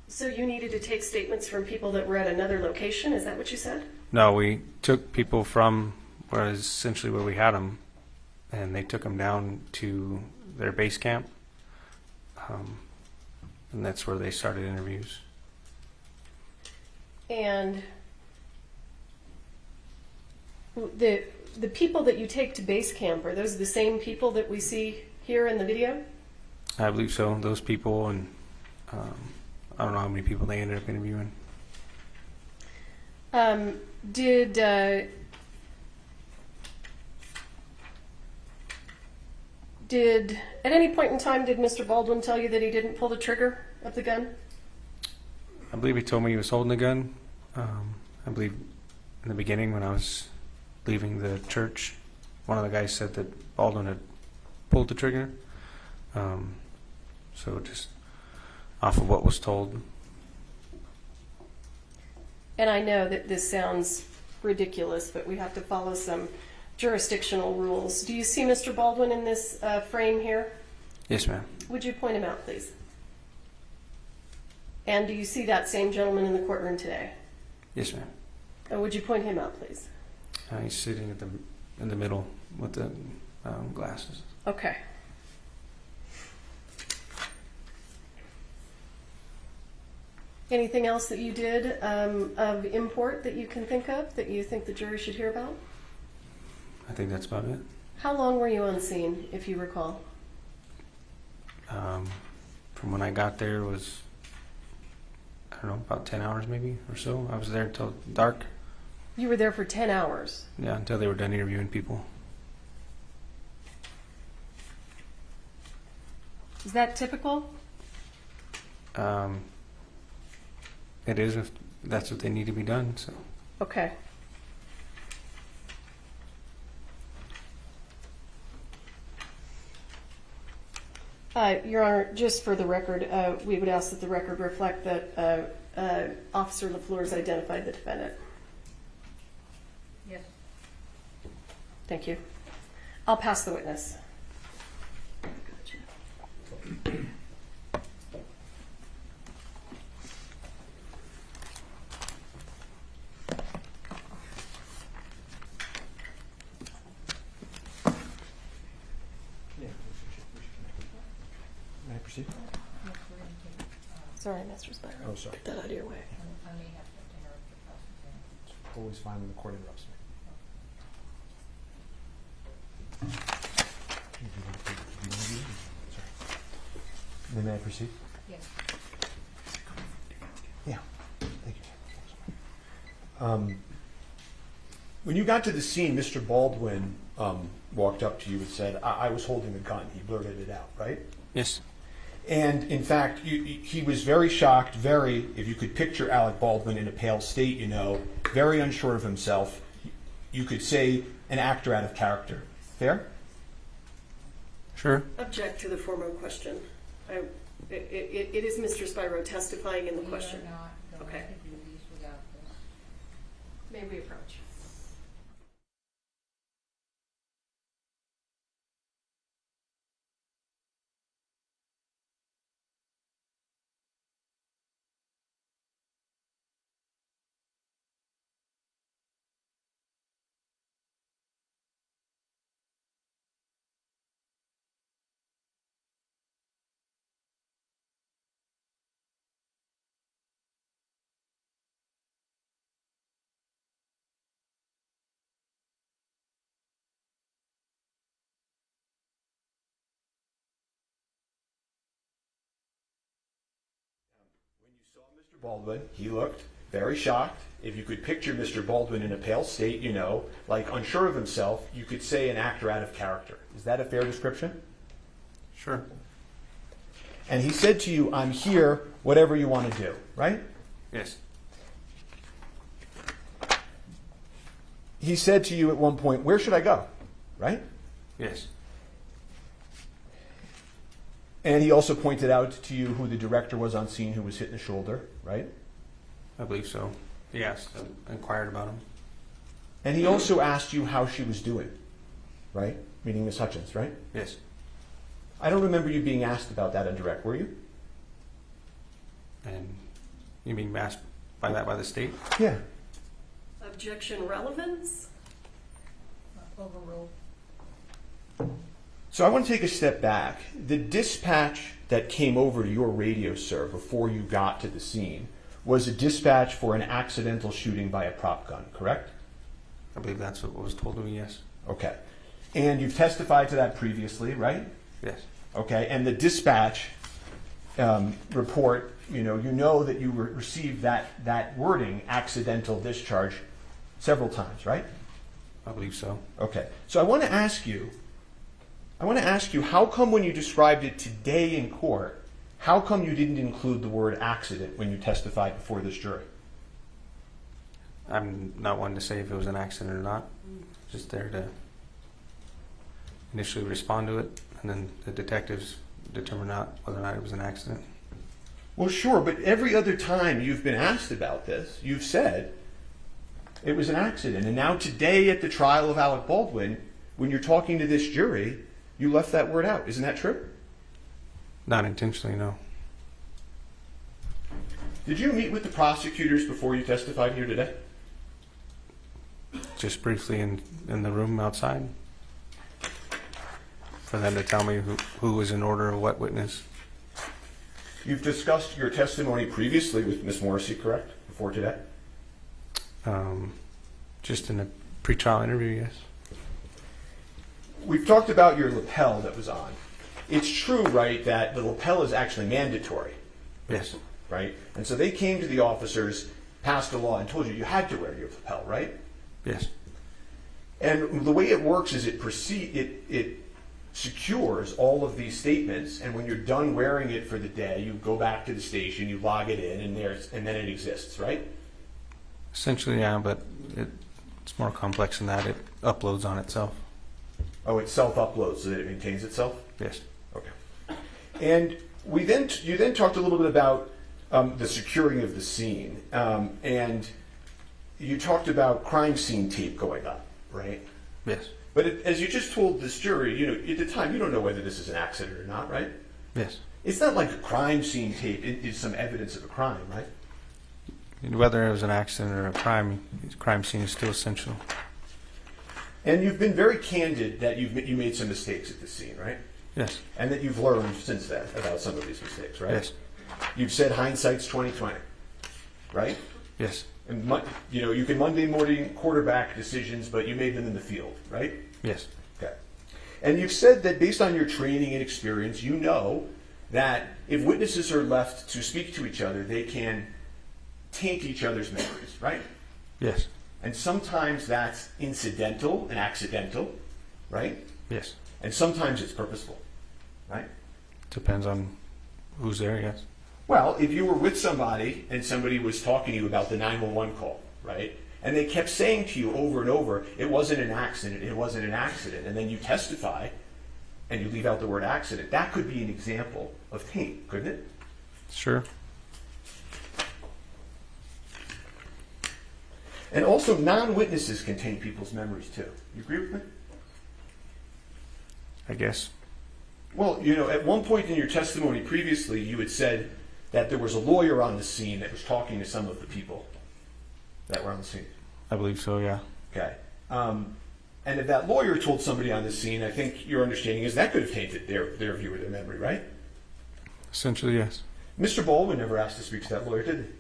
So you needed to take statements from people that were at another location? Is that what you said? No, we took people from essentially where we had them, and they took them down to their base camp, and that's where they started interviews. And the people that you take to base camp, are those the same people that we see here in the video? I believe so. Those people, and I don't know how many people they ended up interviewing. Did at any point in time did Mr. Baldwin tell you that he didn't pull the trigger of the gun? I believe he told me he was holding the gun. I believe in the beginning when I was leaving the church, one of the guys said that Baldwin had pulled the trigger. So just off of what was told. And I know that this sounds ridiculous, but we have to follow some jurisdictional rules. Do you see Mr. Baldwin in this frame here? Yes, ma'am. Would you point him out, please? And do you see that same gentleman in the courtroom today? Yes, ma'am. Would you point him out, please? He's sitting in the middle with the glasses. Okay. Anything else that you did of import that you can think of that you think the jury should hear about? I think that's about it. How long were you on scene, if you recall? From when I got there was, I don't know, about 10 hours maybe or so. I was there until dark. You were there for 10 hours? Yeah, until they were done interviewing people. Is that typical? It is if that's what they need to be done. So. Okay. Your Honor, just for the record, we would ask that the record reflect that Officer LaFleur's identified the defendant. Yes. Thank you. I'll pass the witness. Sorry, Mr. Spire. Oh, sorry. Get that out of your way. I may have to interrupt the process. always fine when the court interrupts me. Sorry. May I proceed? Yes. Yeah. Thank you. When you got to the scene, Mr. Baldwin walked up to you and said, I was holding a gun. He blurted it out, right? Yes. And in fact, he was very shocked, if you could picture Alec Baldwin in a pale state, you know, very unsure of himself. You could say an actor out of character. Fair? Sure. Object to the former question. It is Mr. Spiro testifying in the question. Okay. May we approach? Mr. Baldwin, he looked very shocked. If you could picture Mr. Baldwin in a pale state, you know, like unsure of himself, you could say an actor out of character. Is that a fair description? Sure. And he said to you, I'm here, whatever you want to do, right? Yes. He said to you at one point, where should I go? Right? Yes. And he also pointed out to you who the director was on scene who was hit in the shoulder, right? I believe so. Yes, I inquired about him. And he also asked you how she was doing, right? Meaning Miss Hutchins, right? Yes. I don't remember you being asked about that on direct, were you? And you mean asked by that by the state? Yeah. Objection relevance? Overruled. So I want to take a step back. The dispatch that came over to your radio, sir, before you got to the scene was a dispatch for an accidental shooting by a prop gun, correct? I believe that's what was told to me, yes. Okay. And you've testified to that previously, right? Yes. Okay, and the dispatch report, you know that you received that wording, accidental discharge, several times, right? I believe so. Okay, so I want to ask you, how come when you described it today in court, how come you didn't include the word accident when you testified before this jury? I'm not one to say if it was an accident or not. Just there to initially respond to it, and then the detectives determine whether or not it was an accident. Well, sure, but every other time you've been asked about this, you've said it was an accident. And now today at the trial of Alec Baldwin, when you're talking to this jury, you left that word out. Isn't that true? Not intentionally, no. Did you meet with the prosecutors before you testified here today? Just briefly in the room outside, for them to tell me who was in order of what witness. You've discussed your testimony previously with Ms. Morrissey, correct? Before today? Just in a pretrial interview, yes. We've talked about your lapel that was on. It's true, right, that the lapel is actually mandatory. Yes. Right? And so they came to the officers, passed a law, and told you had to wear your lapel, right? Yes. And the way it works is it secures all of these statements, and when you're done wearing it for the day, you go back to the station, you log it in, and then it exists, right? Essentially, yeah, but it's more complex than that. It uploads on itself. Oh, it self-uploads so that it maintains itself? Yes. Okay. And you then talked a little bit about the securing of the scene, and you talked about crime scene tape going up, right? Yes. But as you just told this jury, at the time, you don't know whether this is an accident or not, right? Yes. It's not like a crime scene tape is some evidence of a crime, right? Whether it was an accident or a crime scene is still essential. And you've been very candid that you made some mistakes at the scene, right? Yes. And that you've learned since then about some of these mistakes, right? Yes. You've said hindsight's 20/20, right? Yes. And you can Monday morning quarterback decisions, but you made them in the field, right? Yes. Okay. And you've said that based on your training and experience, you know that if witnesses are left to speak to each other, they can taint each other's memories, right? Yes. And sometimes that's incidental and accidental, right? Yes. And sometimes it's purposeful, right? Depends on who's there, yes. Well, if you were with somebody and somebody was talking to you about the 911 call, right? And they kept saying to you over and over, it wasn't an accident, it wasn't an accident. And then you testify and you leave out the word accident. That could be an example of taint, couldn't it? Sure. And also, non-witnesses can taint people's memories too. You agree with me? I guess. Well, at one point in your testimony previously, you had said that there was a lawyer on the scene that was talking to some of the people that were on the scene. I believe so, yeah. Okay. And if that lawyer told somebody on the scene, I think your understanding is that could have tainted their view of their memory, right? Essentially, yes. Mr. Baldwin never asked to speak to that lawyer, did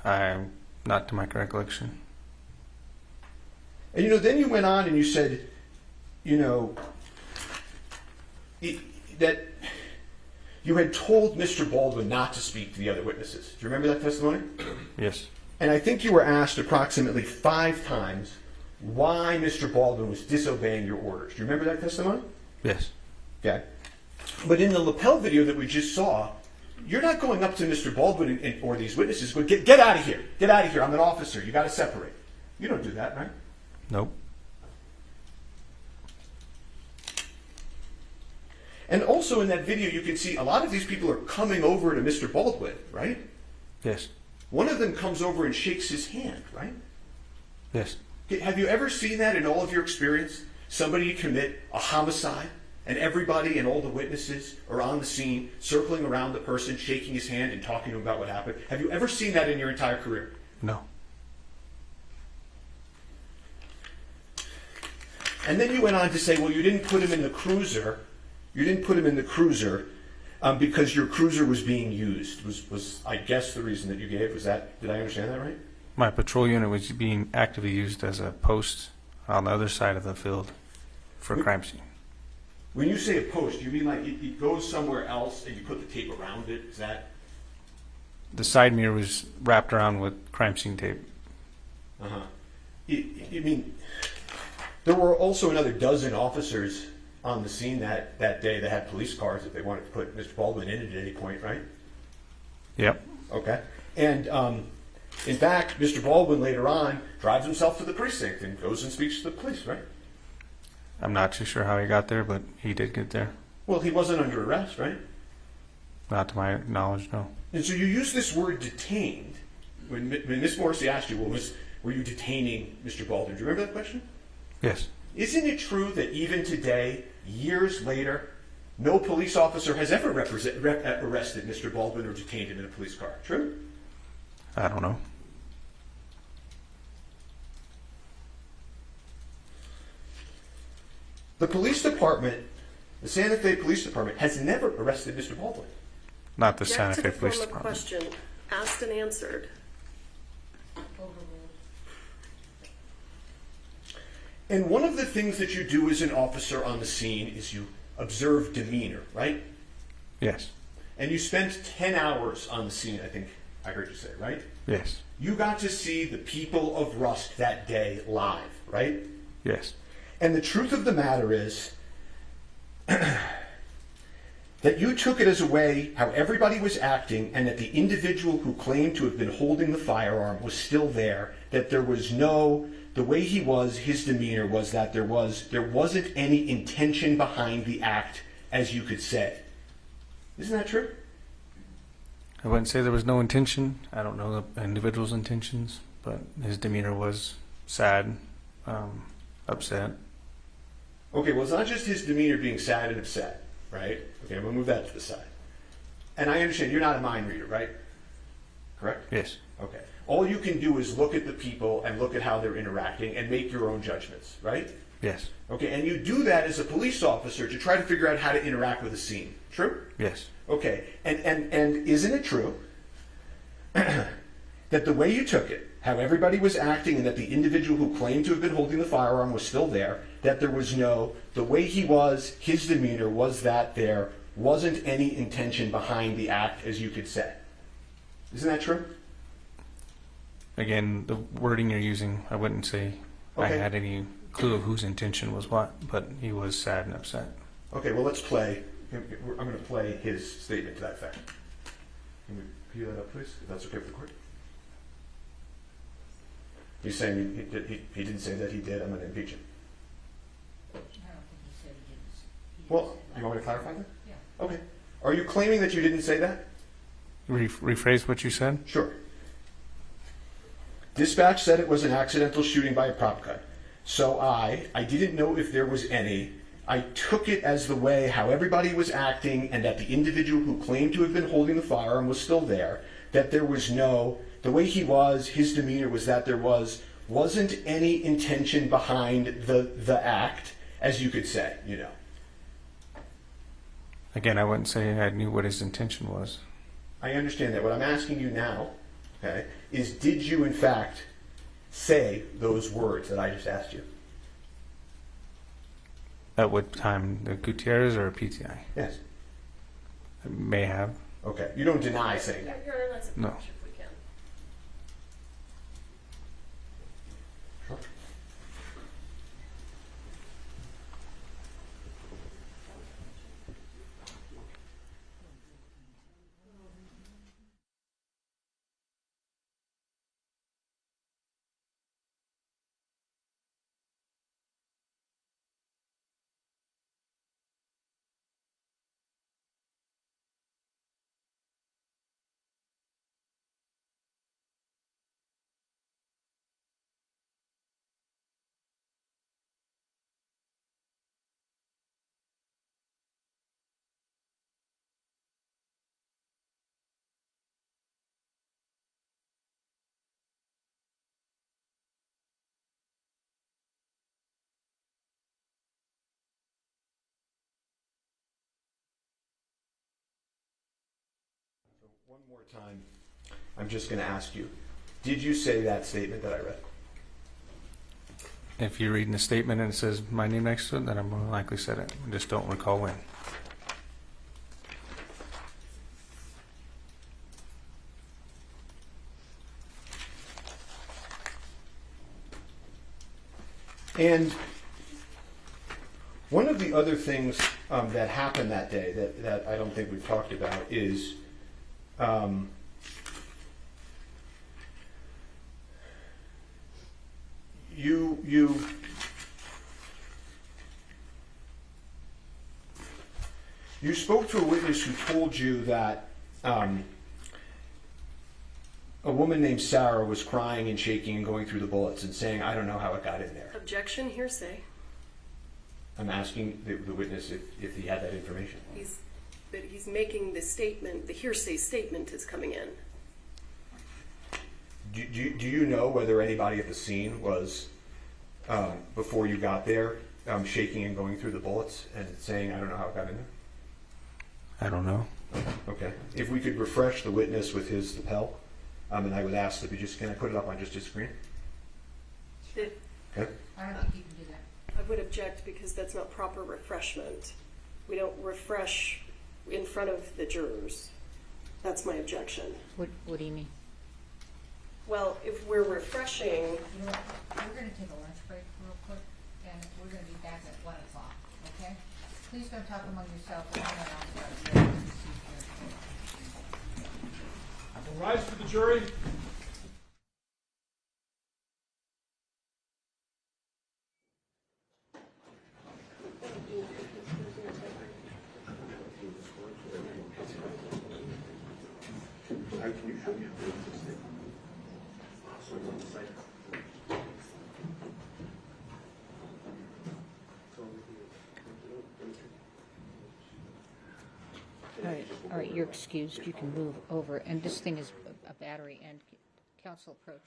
he? Not to my recollection. And then you went on and you said, that you had told Mr. Baldwin not to speak to the other witnesses. Do you remember that testimony? Yes. And I think you were asked approximately 5 times why Mr. Baldwin was disobeying your orders. Do you remember that testimony? Yes. Okay. But in the lapel video that we just saw, you're not going up to Mr. Baldwin or these witnesses going, get out of here. Get out of here. I'm an officer. You got to separate. You don't do that, right? Nope. And also in that video, you can see a lot of these people are coming over to Mr. Baldwin, right? Yes. One of them comes over and shakes his hand, right? Yes. Have you ever seen that in all of your experience? Somebody commit a homicide, and everybody and all the witnesses are on the scene, circling around the person, shaking his hand and talking to him about what happened. Have you ever seen that in your entire career? No. And then you went on to say, well, you didn't put him in the cruiser. You didn't put him in the cruiser because your cruiser was being used. Was I guess the reason that you gave? Was that? Did I understand that right? My patrol unit was being actively used as a post on the other side of the field for a crime scene. When you say a post, do you mean like it goes somewhere else and you put the tape around it? Is that? The side mirror was wrapped around with crime scene tape. Uh-huh. You mean there were also another dozen officers on the scene that day that had police cars if they wanted to put Mr. Baldwin in it at any point, right? Yep. Okay. And in fact, Mr. Baldwin later on drives himself to the precinct and goes and speaks to the police, right? I'm not too sure how he got there, but he did get there. Well, he wasn't under arrest, right? Not to my knowledge, no. And so you use this word detained. When Ms. Morrissey asked you, well, were you detaining Mr. Baldwin? Do you remember that question? Yes. Isn't it true that even today, years later, no police officer has ever arrested Mr. Baldwin or detained him in a police car? True? I don't know. The police department, the Santa Fe Police Department, has never arrested Mr. Baldwin. Not the Santa Fe Police Form of Department. question asked and answered. And one of the things that you do as an officer on the scene is you observe demeanor, right? Yes. And you spent 10 hours on the scene, I think I heard you say, right? Yes. You got to see the people of Rust that day live, right? Yes. And the truth of the matter is that you took it as a way how everybody was acting, and that the individual who claimed to have been holding the firearm was still there, that there was no... The way he was, his demeanor was that there wasn't any intention behind the act, as you could say. Isn't that true? I wouldn't say there was no intention. I don't know the individual's intentions, but his demeanor was sad, upset. Okay, well, it's not just his demeanor being sad and upset, right? Okay, I'm going to move that to the side. And I understand you're not a mind reader, right? Correct? Yes. Okay. All you can do is look at the people and look at how they're interacting and make your own judgments, right? Yes. Okay, and you do that as a police officer to try to figure out how to interact with a scene. True? Yes. Okay, and isn't it true that the way you took it how everybody was acting and that the individual who claimed to have been holding the firearm was still there, that there was the way he was, his demeanor was that there wasn't any intention behind the act, as you could say. Isn't that true? Again, the wording you're using, I wouldn't say I Okay. had any clue of whose intention was what, but he was sad and upset. Okay, well, let's play. I'm going to play his statement to that effect. Can we cue that up, please, if that's okay with the court? He's saying he didn't say that he did. I'm going to impeach him. I don't think he said he didn't. Well, you want me to clarify that? Yeah. Okay. Are you claiming that you didn't say that? Rephrase what you said? Sure. Dispatch said it was an accidental shooting by a prop gun. So I didn't know if there was any. I took it as the way how everybody was acting and that the individual who claimed to have been holding the firearm was still there, that there was the way he was, his demeanor was that there wasn't any intention behind the act, as you could say, Again, I wouldn't say I knew what his intention was. I understand that. What I'm asking you now, okay, is did you in fact say those words that I just asked you? At what time? The Gutierrez or PTI? Yes. I may have. Okay. You don't deny saying that? Your Honor, let's approach No. if we can. Sure. One more time, I'm just going to ask you, did you say that statement that I read? If you're reading a statement and it says my name next to it, then I more likely said it. I just don't recall when. And one of the other things that happened that day that I don't think we've talked about is you spoke to a witness who told you that a woman named Sarah was crying and shaking and going through the bullets and saying, I don't know how it got in there. Objection, hearsay. I'm asking the witness if he had that information. But he's making the statement, the hearsay statement is coming in. Do you know whether anybody at the scene was, before you got there, shaking and going through the bullets and saying, I don't know how it got in there? I don't know. Okay. If we could refresh the witness with his lapel, and I would ask that can I put it up on just his screen? Okay. I don't think you can do that. I would object because that's not proper refreshment. We don't refresh in front of the jurors. That's my objection. What do you mean? Well, if we're refreshing... You know what? We're going to take a lunch break real quick, and we're going to be back at 1 o'clock, okay? Please don't talk among yourselves. Rise for the jury. All right, you're excused. You can move over. And this thing is a battery and counsel approach.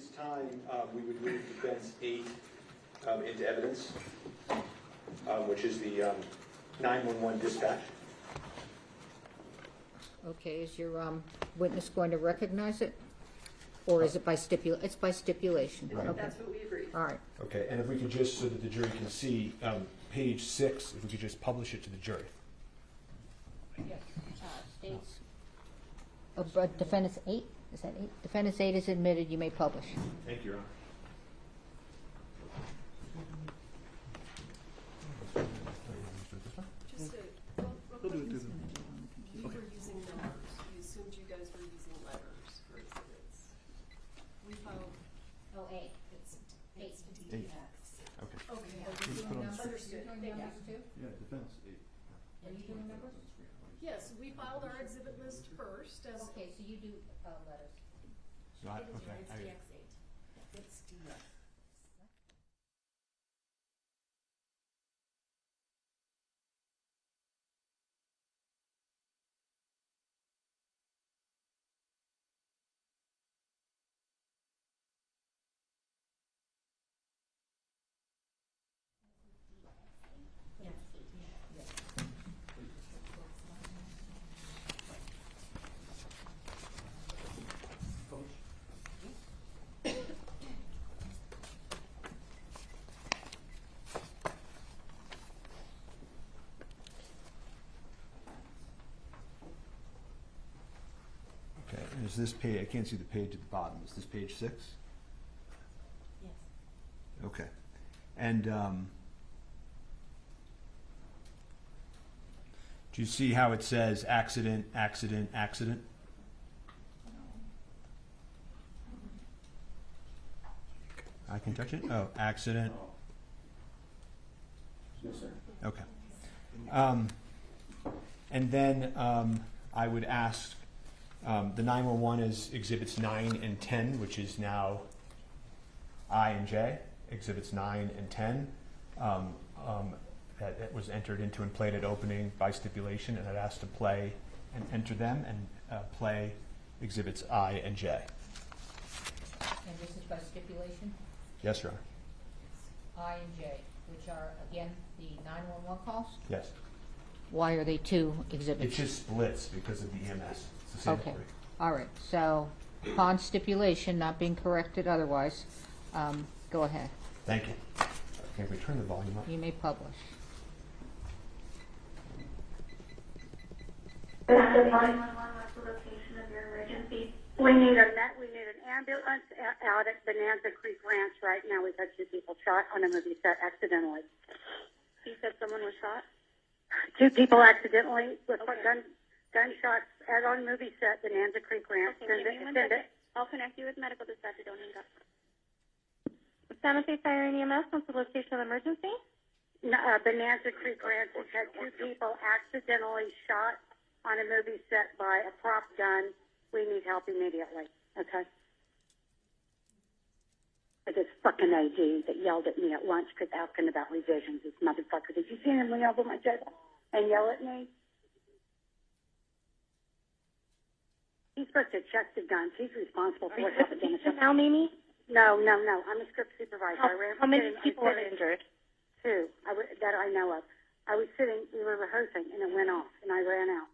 this time, we would move defense 8 into evidence, which is the 911 dispatch. Okay, is your witness going to recognize it? Or is it by it's by stipulation? Right. Okay. That's what we agreed. All right. Okay, and if we could just, so that the jury can see, page 6, if we could just publish it to the jury. Yes. States. Defendants 8? Is that 8? Defendants 8 is admitted. You may publish. Thank you, Your Honor. Just real quick, you were using numbers. We assumed you guys were using letters for exhibits. We filed. Oh, 8. It's 8. DX. Okay. Okay. Are you doing numbers? Understood. You're doing numbers too? Yeah, defense 8. Are you doing numbers? Yes, we filed our exhibit list first as. Okay, so you do letters. Right, It's okay. DX8. It's DX. Okay, and is this page, I can't see the page at the bottom, is this page 6? Yes. Okay. And do you see how it says accident, accident, accident? I can touch it? Oh, accident. Yes, sir. Okay. And then I would ask, the 911 is exhibits 9 and 10, which is now I and J. Exhibits 9 and 10 that was entered into and played at opening by stipulation, and I'd ask to play and enter them and play exhibits I and J. And this is by stipulation? Yes, Your Honor. I and J, which are, again, the 911 calls? Yes. Why are they 2 exhibits? It just splits because of the EMS. It's the same Okay. story. All right. So upon stipulation, not being corrected otherwise, go ahead. Thank you. Can we turn the volume up? You may publish. What's the location of your emergency? We need an ambulance out at Bonanza Creek Ranch right now. We've had 2 people shot on a movie set accidentally. You said someone was shot? 2 people accidentally with gunshots as on movie set, Bonanza Creek Ranch. Okay, give me 1 second. I'll connect you with medical dispatch. Don't hang up. San Jose Fire and EMS, what's the location of the emergency? Bonanza Creek Ranch has had 2 people accidentally shot on a movie set by a prop gun. We need help immediately. Okay? Like this fucking AG that yelled at me at lunch because asking about revisions. This motherfucker. Did you see him lean over my table and yell at me? He's supposed to check the guns. He's responsible for what happened in the now, Mimi? No. I'm a script supervisor. How many people are injured? 2 that I know of. I was sitting, we were rehearsing, and it went off, and I ran out.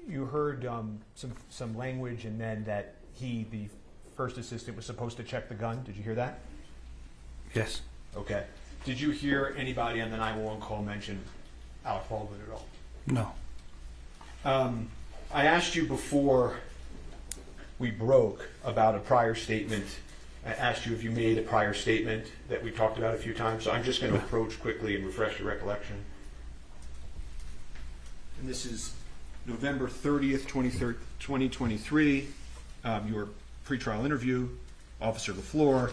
You heard some language, and then that he, the first assistant, was supposed to check the gun. Did you hear that? Yes. Okay. Did you hear anybody on the 911 call mention Alec Baldwin at all? No. I asked you before we broke about a prior statement. I asked you if you made a prior statement that we talked about a few times, so I'm just going to approach quickly and refresh your recollection. And this is November 30th, 2023, your pretrial interview, officer of the floor,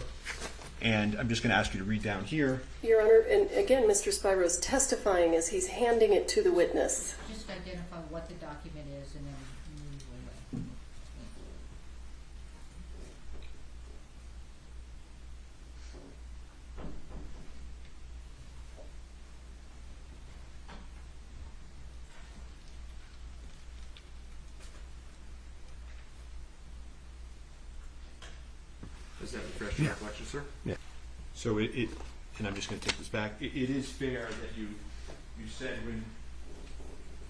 and I'm just going to ask you to read down here. Your Honor, and again, Mr. Spiro is testifying as he's handing it to the witness. Just identify what the document is and then move away. Does that refresh your recollection, sir? Yeah. So it, and I'm just going to take this back. It is fair that you said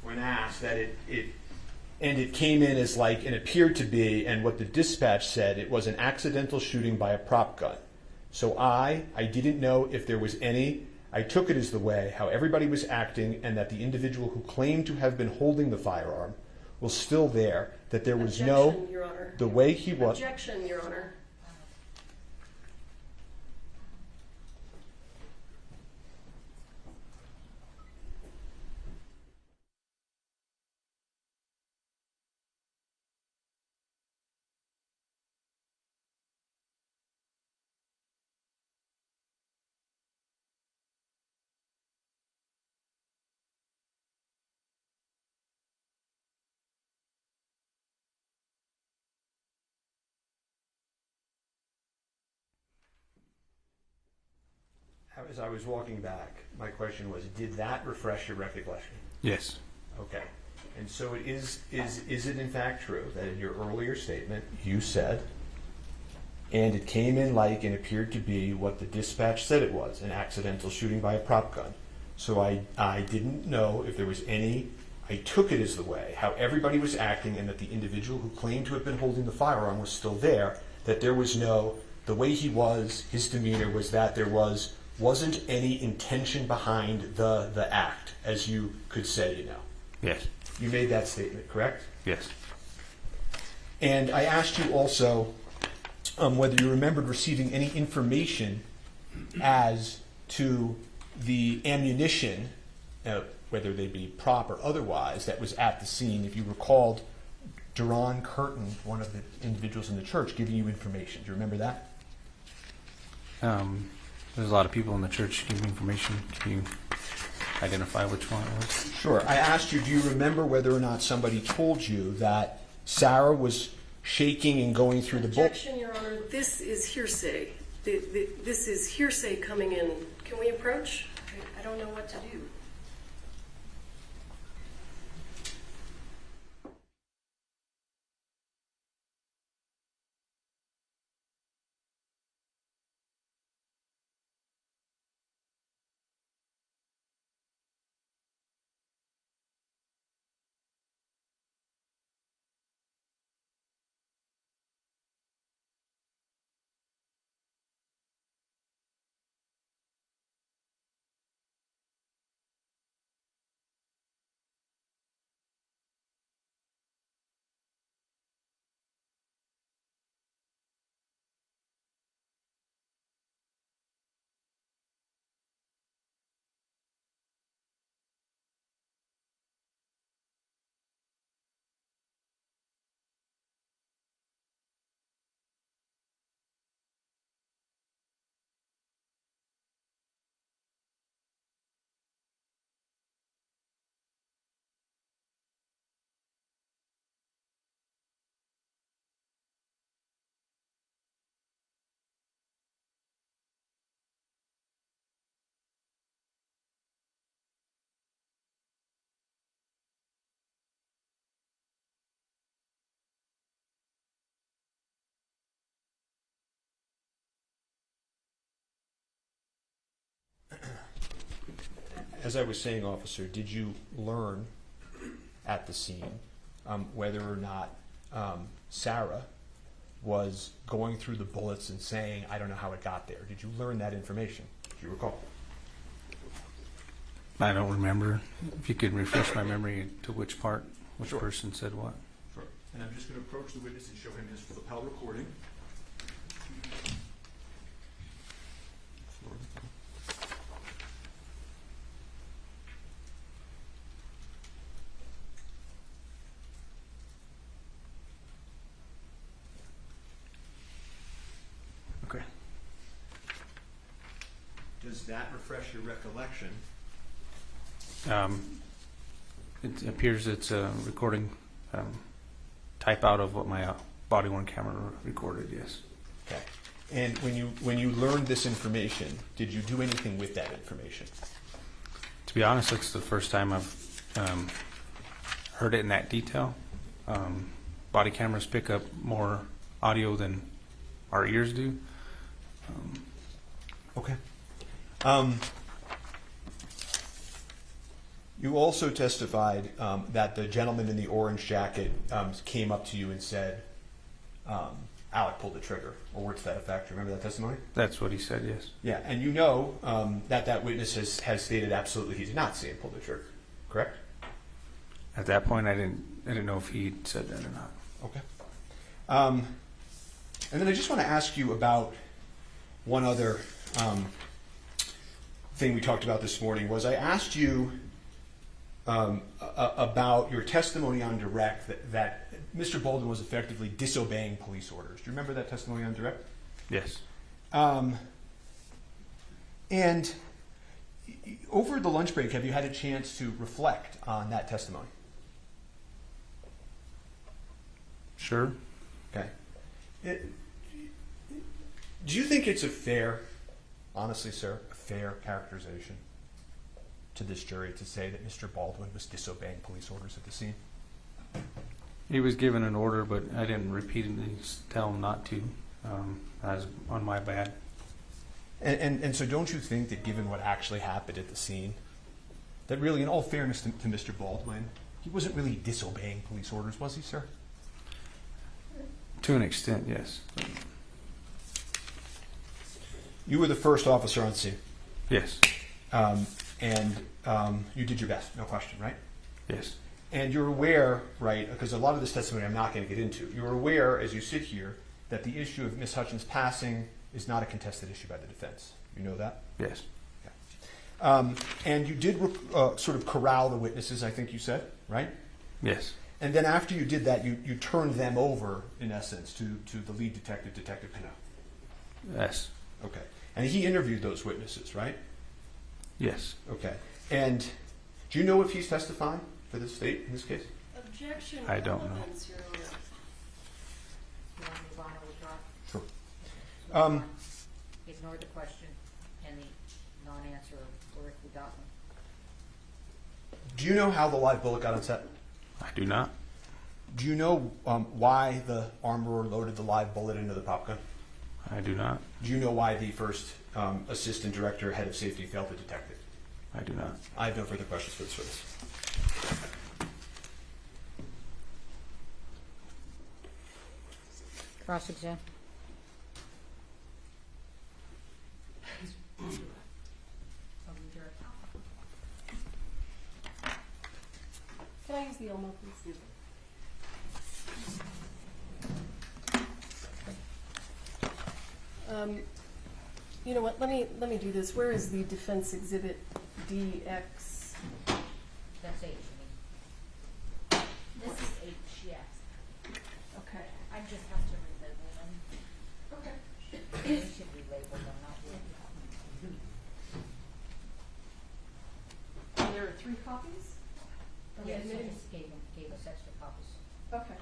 when asked that it came in as like and appeared to be, and what the dispatch said, it was an accidental shooting by a prop gun. So I didn't know if there was any. I took it as the way how everybody was acting, and that the individual who claimed to have been holding the firearm was still there. That there was Objection, Your Honor. the way he was. Objection, Your Honor. As I was walking back, my question was, did that refresh your recollection? Yes. Okay. And so it is it in fact true that in your earlier statement you said, and it came in like and appeared to be what the dispatch said it was, an accidental shooting by a prop gun. So I didn't know if there was any, I took it as the way how everybody was acting, and that the individual who claimed to have been holding the firearm was still there, that there was no, the way he was, his demeanor was that there wasn't any intention behind the act, as you could say, you know. Yes. You made that statement, correct? Yes. And I asked you also whether you remembered receiving any information as to the ammunition, whether they be prop or otherwise, that was at the scene. If you recalled Duran Curtin, one of the individuals in the church, giving you information. Do you remember that? There's a lot of people in the church giving information. Can you identify which one it was? Sure. I asked you, do you remember whether or not somebody told you that Sarah was shaking and going through the book? Objection, Your Honor. This is hearsay. This is hearsay coming in. Can we approach? I don't know what to do. As I was saying, officer, did you learn at the scene whether or not Sarah was going through the bullets and saying, I don't know how it got there? Did you learn that information? Do you recall? I don't remember. If you could refresh my memory to which part, which person said what. Sure. And I'm just going to approach the witness and show him his lapel recording. Okay. Does that refresh your recollection? It appears it's a recording type out of what my body-worn camera recorded, yes. Okay. And when you learned this information, did you do anything with that information? To be honest, it's the first time I've heard it in that detail. Body cameras pick up more audio than our ears do. Okay. You also testified that the gentleman in the orange jacket came up to you and said, Alec pulled the trigger, or words to that effect. Remember that testimony? That's what he said, yes. Yeah, and you know that witness has stated absolutely he did not see him pull the trigger, correct? At that point, I didn't know if he said that or not. Okay. And then I just want to ask you about one other thing we talked about this morning. Was I asked you about your testimony on direct that Mr. Baldwin was effectively disobeying police orders. Do you remember that testimony on direct? Yes. And over the lunch break, have you had a chance to reflect on that testimony? Sure. Okay. Do you think it's a fair, honestly, sir, a fair characterization to this jury to say that Mr. Baldwin was disobeying police orders at the scene? He was given an order, but I didn't repeatedly tell him not to. That was on my bad. And so don't you think that given what actually happened at the scene, that really, in all fairness to Mr. Baldwin, he wasn't really disobeying police orders, was he, sir? To an extent, yes. You were the first officer on scene. Yes. And you did your best, no question, right? Yes. And you're aware, right, because a lot of this testimony I'm not going to get into, you're aware as you sit here that the issue of Ms. Hutchins passing is not a contested issue by the defense. You know that? Yes. Okay. And you did sort of corral the witnesses, I think you said, right? Yes. And then after you did that, you turned them over, in essence, to the lead detective, Detective Pinot. Yes. Okay. And he interviewed those witnesses, right? Yes. Okay. And do you know if he's testifying for the state in this case? Objection. I don't know. Sure. Ignore the question and the non-answer or if we got one. Do you know how the live bullet got on set? I do not. Do you know why the armorer loaded the live bullet into the pop gun? I do not. Do you know why the first assistant director, head of safety, failed to detect it? I do not. I have no further questions for this witness. Cross-exam. Can I use the Elmo, please? You know what? Let me do this. Where is the defense exhibit DX? That's H, you mean. This is H, yes. Okay. I just have to relabel them. Okay. They should relabel them, not we. And there are 3 copies? Yes, I just gave us extra copies. Okay.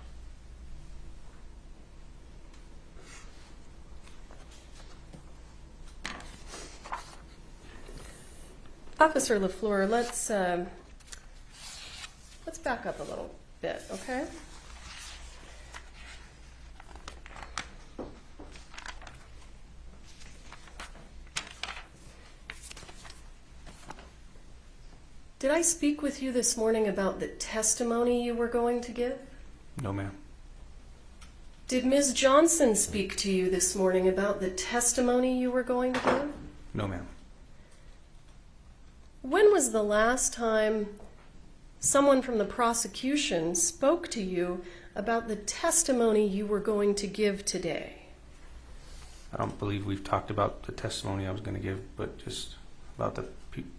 Officer LaFleur, let's back up a little bit, okay? Did I speak with you this morning about the testimony you were going to give? No, ma'am. Did Ms. Johnson speak to you this morning about the testimony you were going to give? No, ma'am. When was the last time someone from the prosecution spoke to you about the testimony you were going to give today? I don't believe we've talked about the testimony I was going to give, but just about the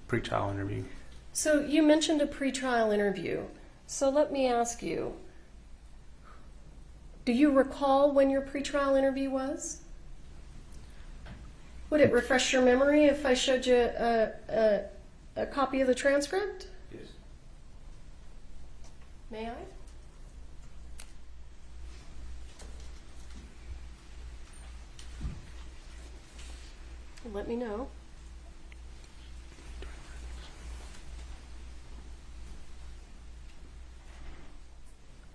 pre-trial interview. So you mentioned a pretrial interview. So let me ask you, do you recall when your pretrial interview was? Would it refresh your memory if I showed you a copy of the transcript? Yes. May I? Let me know.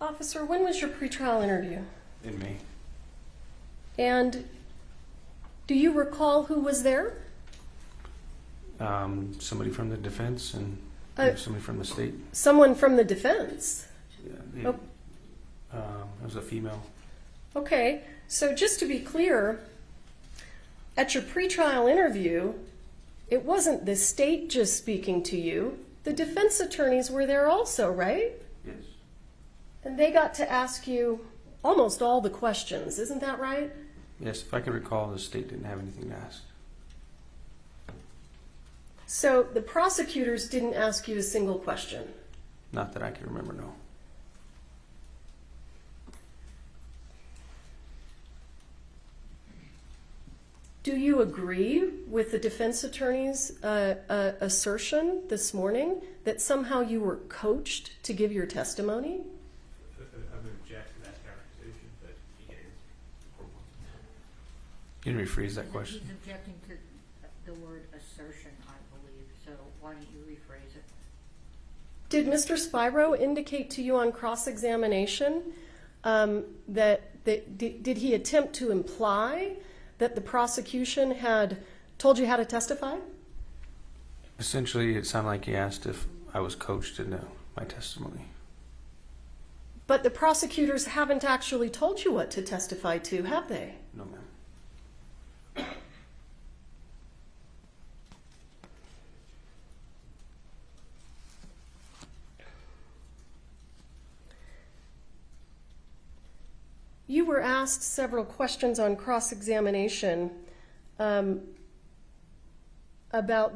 Officer, when was your pretrial interview? In May. And Do you recall who was there? Somebody from the defense and somebody from the state. Someone from the defense? Yeah, it was a female. Okay, so just to be clear, at your pretrial interview, it wasn't the state just speaking to you. The defense attorneys were there also, right? Yes. And they got to ask you almost all the questions, isn't that right? Yes, if I can recall, the state didn't have anything to ask. So the prosecutors didn't ask you a single question? Not that I can remember, no. Do you agree with the defense attorney's assertion this morning that somehow you were coached to give your testimony? I would object to that characterization, but he is. Can you rephrase that question? He's objecting to the word assertion, I believe, so why don't you rephrase it? Did Mr. Spiro indicate to you on cross-examination did he attempt to imply that the prosecution had told you how to testify? Essentially, it sounded like he asked if I was coached in my testimony. But the prosecutors haven't actually told you what to testify to, have they? No, ma'am. You were asked several questions on cross-examination about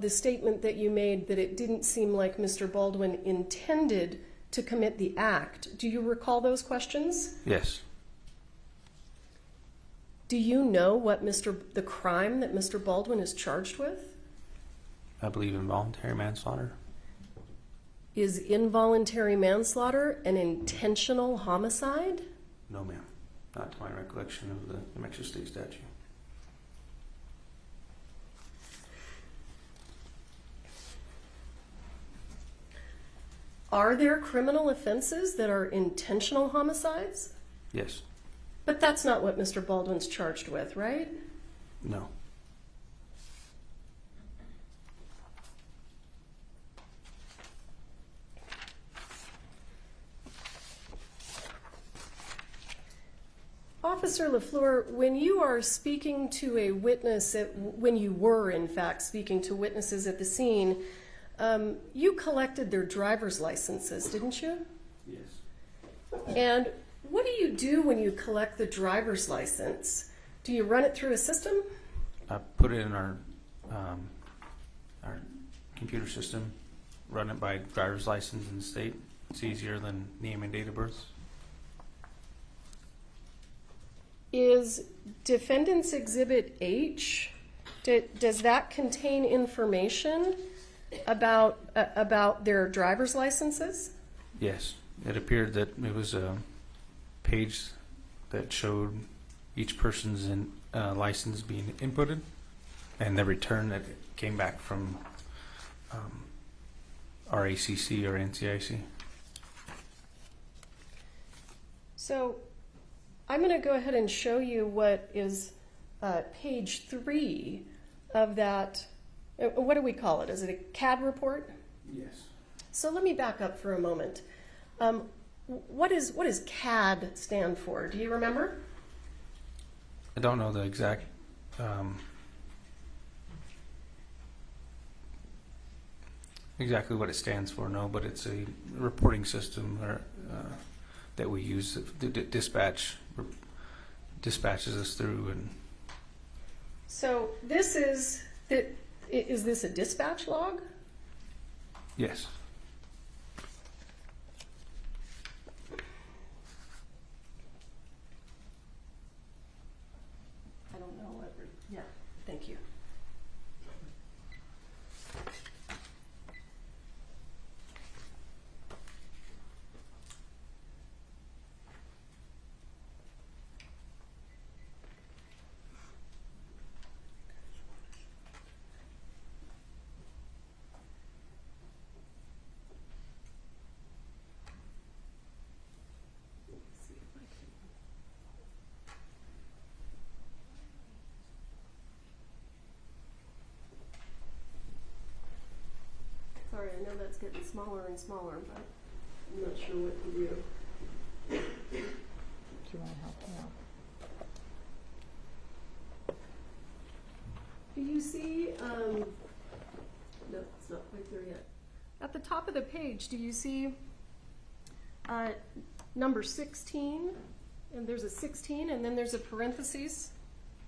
the statement that you made that it didn't seem like Mr. Baldwin intended to commit the act. Do you recall those questions? Yes. Do you know what the crime that Mr. Baldwin is charged with? I believe involuntary manslaughter. Is involuntary manslaughter an intentional homicide? No, ma'am. Not to my recollection of the New Mexico State statute. Are there criminal offenses that are intentional homicides? Yes. But that's not what Mr. Baldwin's charged with, right? No. Officer LaFleur, when you are speaking to a witness, when you were in fact speaking to witnesses at the scene, you collected their driver's licenses, didn't you? Yes. And what do you do when you collect the driver's license? Do you run it through a system? I put it in our computer system, run it by driver's license in the state. It's easier than name and date of birth. Is Defendant's Exhibit H, does that contain information about their driver's licenses? Yes. It appeared that it was a page that showed each person's license being inputted and the return that came back from RACC or NCIC. So I'm going to go ahead and show you what is page 3 of that. What do we call it? Is it a CAD report? Yes. So let me back up for a moment. What does CAD stand for? Do you remember? I don't know the exact exactly what it stands for, no, but it's a reporting system that we use. The dispatches us through. And so this is this a dispatch log? Yes. I don't know what. Yeah, thank you. that's getting smaller and smaller, but I'm not sure what to do. Do you want to help me out? Do you see, no, it's not quite there yet. At the top of the page, do you see number 16? And there's a 16, and then there's a parentheses.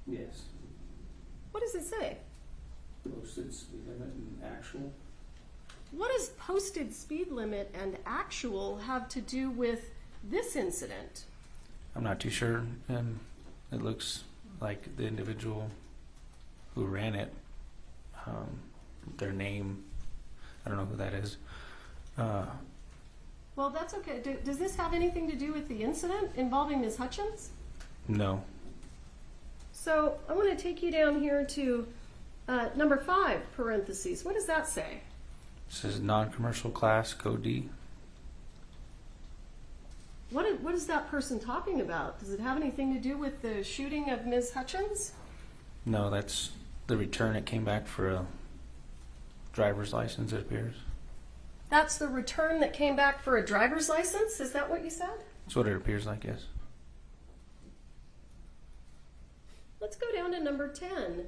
Yes. What does it say? Posted speed limit and actual. What does posted speed limit and actual have to do with this incident? I'm not too sure. It looks like the individual who ran it, their name, I don't know who that is. Well, that's okay. Does this have anything to do with the incident involving Ms. Hutchins? No. So I want to take you down here to number 5, parentheses. What does that say? It says non-commercial class, code D. What is that person talking about? Does it have anything to do with the shooting of Ms. Hutchins? No, that's the return. It came back for a driver's license, it appears. That's the return that came back for a driver's license? Is that what you said? That's what it appears like, yes. Let's go down to number 10.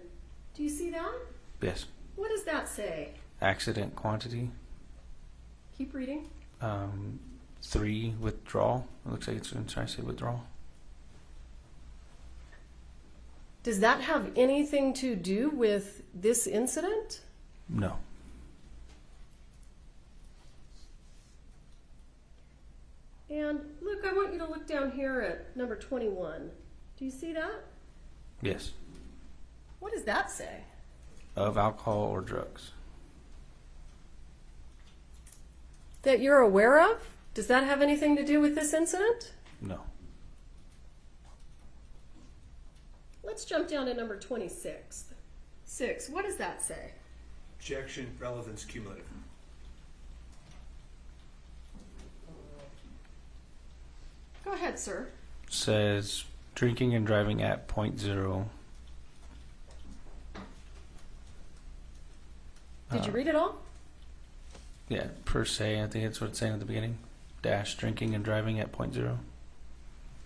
Do you see that? Yes. What does that say? Accident quantity. Keep reading. 3, withdrawal. It looks like it's going to try to say withdrawal. Does that have anything to do with this incident? No. And look, I want you to look down here at number 21. Do you see that? Yes. What does that say? Of alcohol or drugs. That you're aware of? Does that have anything to do with this incident? No. Let's jump down to number 26. 6. What does that say? Objection, relevance, cumulative. Go ahead, sir. Says drinking and driving at 0.0. Did you read it all? Yeah, per se, I think that's what it's saying at the beginning. Dash drinking and driving at 0.0.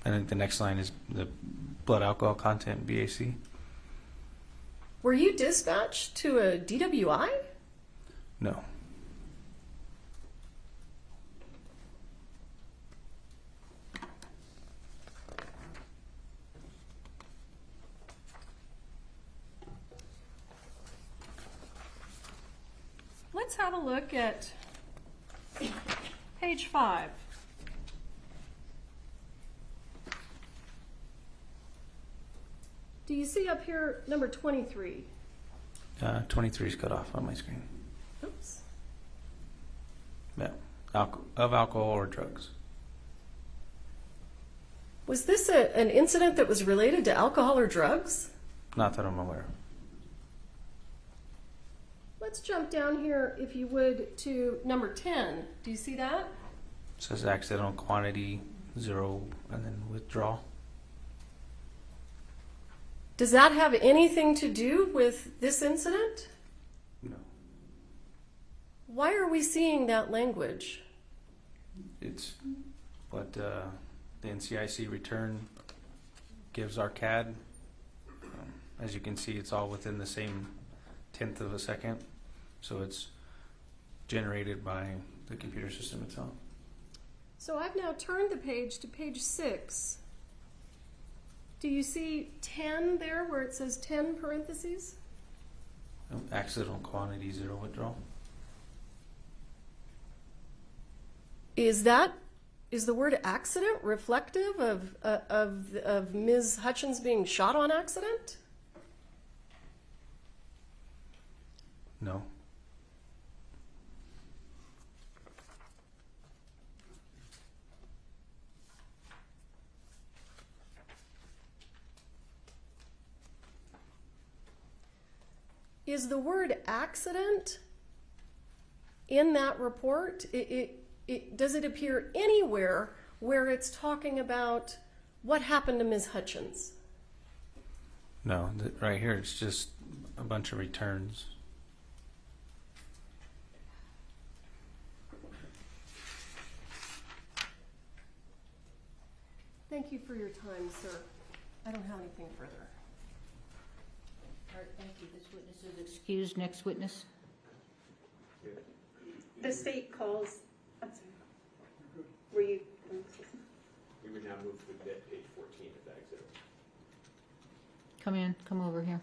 I think the next line is the blood alcohol content, BAC. Were you dispatched to a DWI? No. Let's have a look at page 5. Do you see up here number 23? 23 is cut off on my screen. Oops. Yeah. Of alcohol or drugs. Was this an incident that was related to alcohol or drugs? Not that I'm aware of. Let's jump down here, if you would, to number 10. Do you see that? It says accidental quantity 0 and then withdrawal. Does that have anything to do with this incident? No. Why are we seeing that language? It's what the NCIC return gives our CAD. As you can see, it's all within the same 1/10 of a second. So it's generated by the computer system itself. So I've now turned the page to page 6. Do you see 10 there where it says 10 parentheses? Accidental quantity 0 withdrawal. Is the word accident reflective of Ms. Hutchins being shot on accident? No. Is the word accident in that report? Does it appear anywhere where it's talking about what happened to Ms. Hutchins? No, right here it's just a bunch of returns. Thank you for your time, sir. I don't have anything further. All right, thank you. This witness is excused. Next witness. The state calls, I'm sorry, were you? We would now move to page 14 of that exhibit. Come in. Come over here.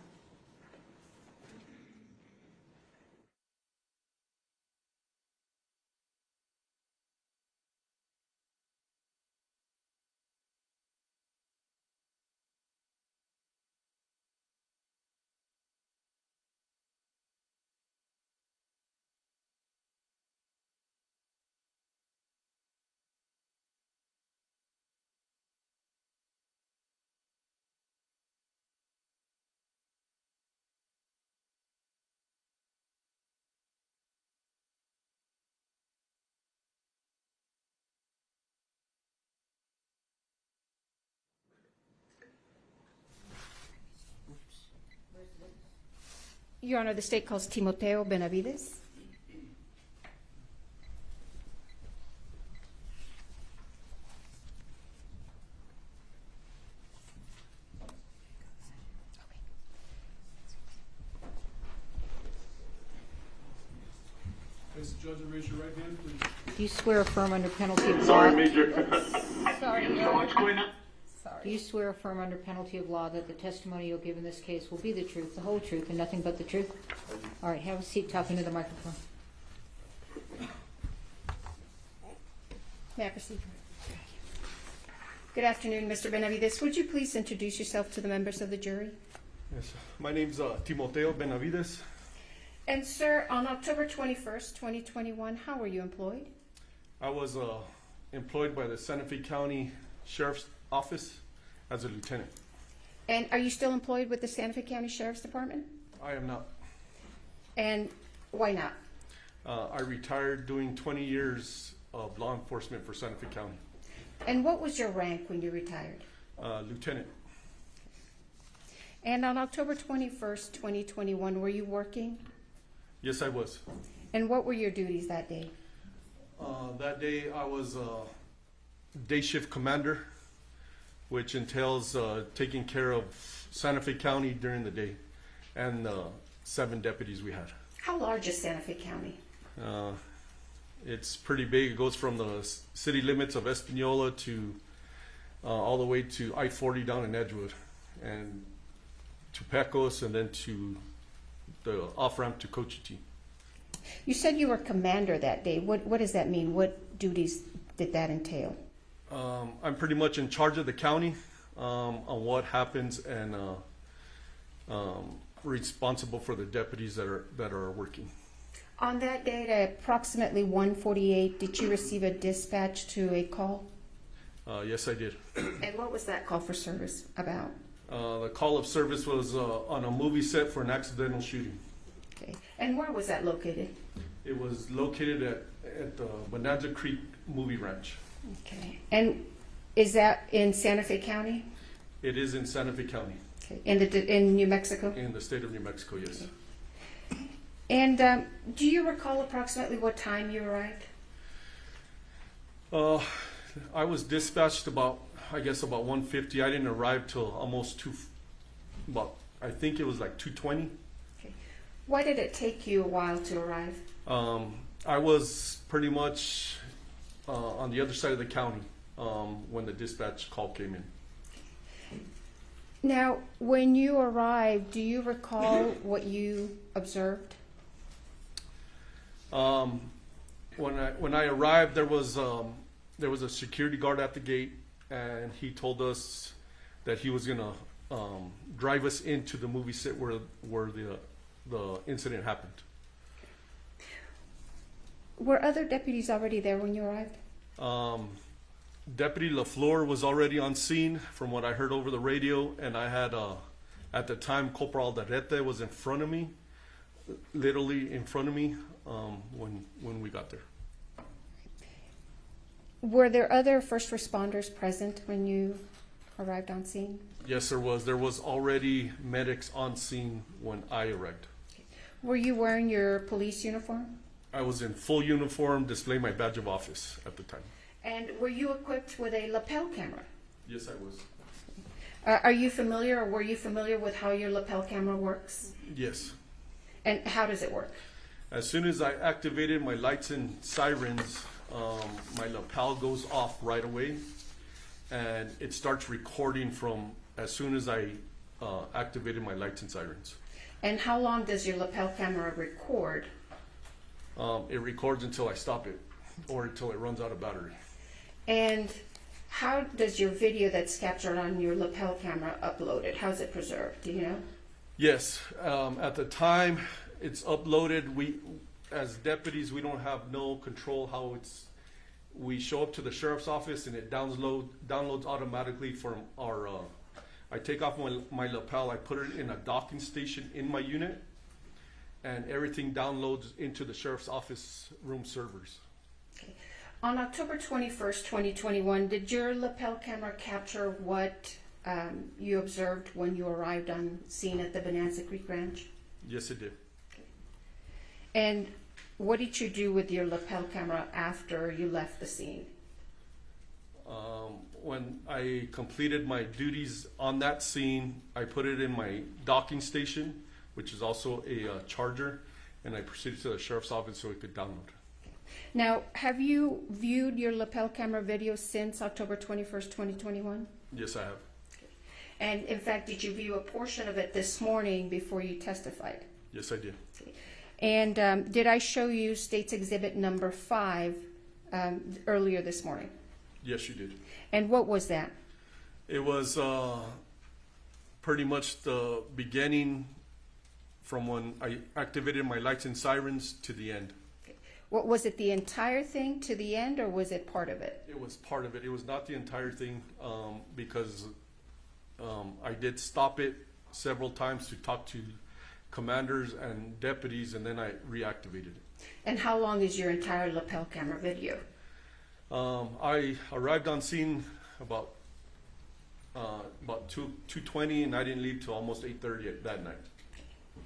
Your Honor, the state calls Timoteo Benavides. Mr. Judge, raise your right hand, please. Do you swear affirm under penalty of law? Sorry, Major. Sorry, So what's going on? Do you swear affirm under penalty of law that the testimony you'll give in this case will be the truth, the whole truth, and nothing but the truth? All right, have a seat, talk into the microphone. May I proceed? Good afternoon, Mr. Benavides. Would you please introduce yourself to the members of the jury? Yes, my name's Timoteo Benavides. And sir, on October 21st, 2021, how were you employed? I was employed by the Santa Fe County Sheriff's Office as a lieutenant. And are you still employed with the Santa Fe County Sheriff's Department? I am not. And why not? I retired doing 20 years of law enforcement for Santa Fe County. And what was your rank when you retired? Lieutenant. And on October 21st, 2021, were you working? Yes, I was. And what were your duties that day? That day I was day shift commander, which entails taking care of Santa Fe County during the day, and 7 deputies we had. How large is Santa Fe County? It's pretty big. It goes from the city limits of Espanola to all the way to I-40 down in Edgewood, and to Pecos, and then to the off-ramp to Cochiti. You said you were commander that day. What does that mean? What duties did that entail? I'm pretty much in charge of the county on what happens, and responsible for the deputies that are working. On that day at approximately 1:48, did you receive a dispatch to a call? Yes, I did. And what was that call for service about? The call of service was on a movie set for an accidental shooting. Okay. And where was that located? It was located at the Bonanza Creek Movie Ranch. Okay. And is that in Santa Fe County? It is in Santa Fe County. Okay. In New Mexico? In the state of New Mexico, yes. Okay. And do you recall approximately what time you arrived? I was dispatched about 1:50. I didn't arrive till almost I think it was like 2:20. Okay. Why did it take you a while to arrive? I was pretty much on the other side of the county when the dispatch call came in. Now, when you arrived, do you recall what you observed? When I arrived, there was a security guard at the gate, and he told us that he was gonna drive us into the movie set where the incident happened. Were other deputies already there when you arrived? Deputy LaFleur was already on scene from what I heard over the radio, and I had at the time Corporal Direte was in front of me, literally in front of me when we got there. Were there other first responders present when you arrived on scene? Yes, there was. There was already medics on scene when I arrived. Were you wearing your police uniform? I was in full uniform, displaying my badge of office at the time. And were you equipped with a lapel camera? Yes, I was. Are you familiar, or were you familiar with how your lapel camera works? Yes. And how does it work? As soon as I activated my lights and sirens, my lapel goes off right away, and it starts recording from as soon as I activated my lights and sirens. And how long does your lapel camera record? It records until I stop it, or until it runs out of battery. And how does your video that's captured on your lapel camera uploaded? How's it preserved? Do you know? Yes, at the time it's uploaded, we, as deputies, we don't have no control how it's, we show up to the sheriff's office and it downloads automatically from our, I take off my lapel, I put it in a docking station in my unit, and everything downloads into the sheriff's office room servers. Okay. On October 21st, 2021, did your lapel camera capture what you observed when you arrived on scene at the Bonanza Creek Ranch? Yes, it did. Okay. And what did you do with your lapel camera after you left the scene? When I completed my duties on that scene, I put it in my docking station, which is also a charger, and I proceeded to the sheriff's office so it could download. Now, have you viewed your lapel camera video since October 21st, 2021? Yes, I have. And in fact, did you view a portion of it this morning before you testified? Yes, I did. And did I show you State's Exhibit number 5 earlier this morning? Yes, you did. And what was that? It was pretty much the beginning from when I activated my lights and sirens to the end. What was it, the entire thing to the end, or was it part of it? It was part of it. It was not the entire thing, because I did stop it several times to talk to commanders and deputies, and then I reactivated it. And how long is your entire lapel camera video? I arrived on scene about 2:20, and I didn't leave till almost 8:30 that night.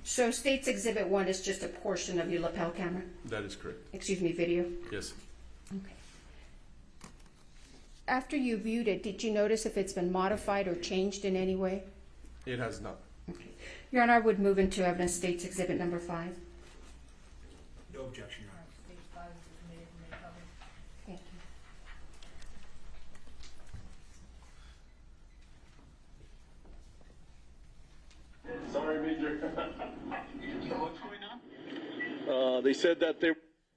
So State's Exhibit 1 is just a portion of your lapel camera? That is correct. Excuse me, video? Yes. Okay. After you viewed it, did you notice if it's been modified or changed in any way? It has not. Okay. Your Honor, I would move into evidence State's Exhibit number 5. No objection, Your Honor. Thank you. Sorry, Major. What's going on? They said that they...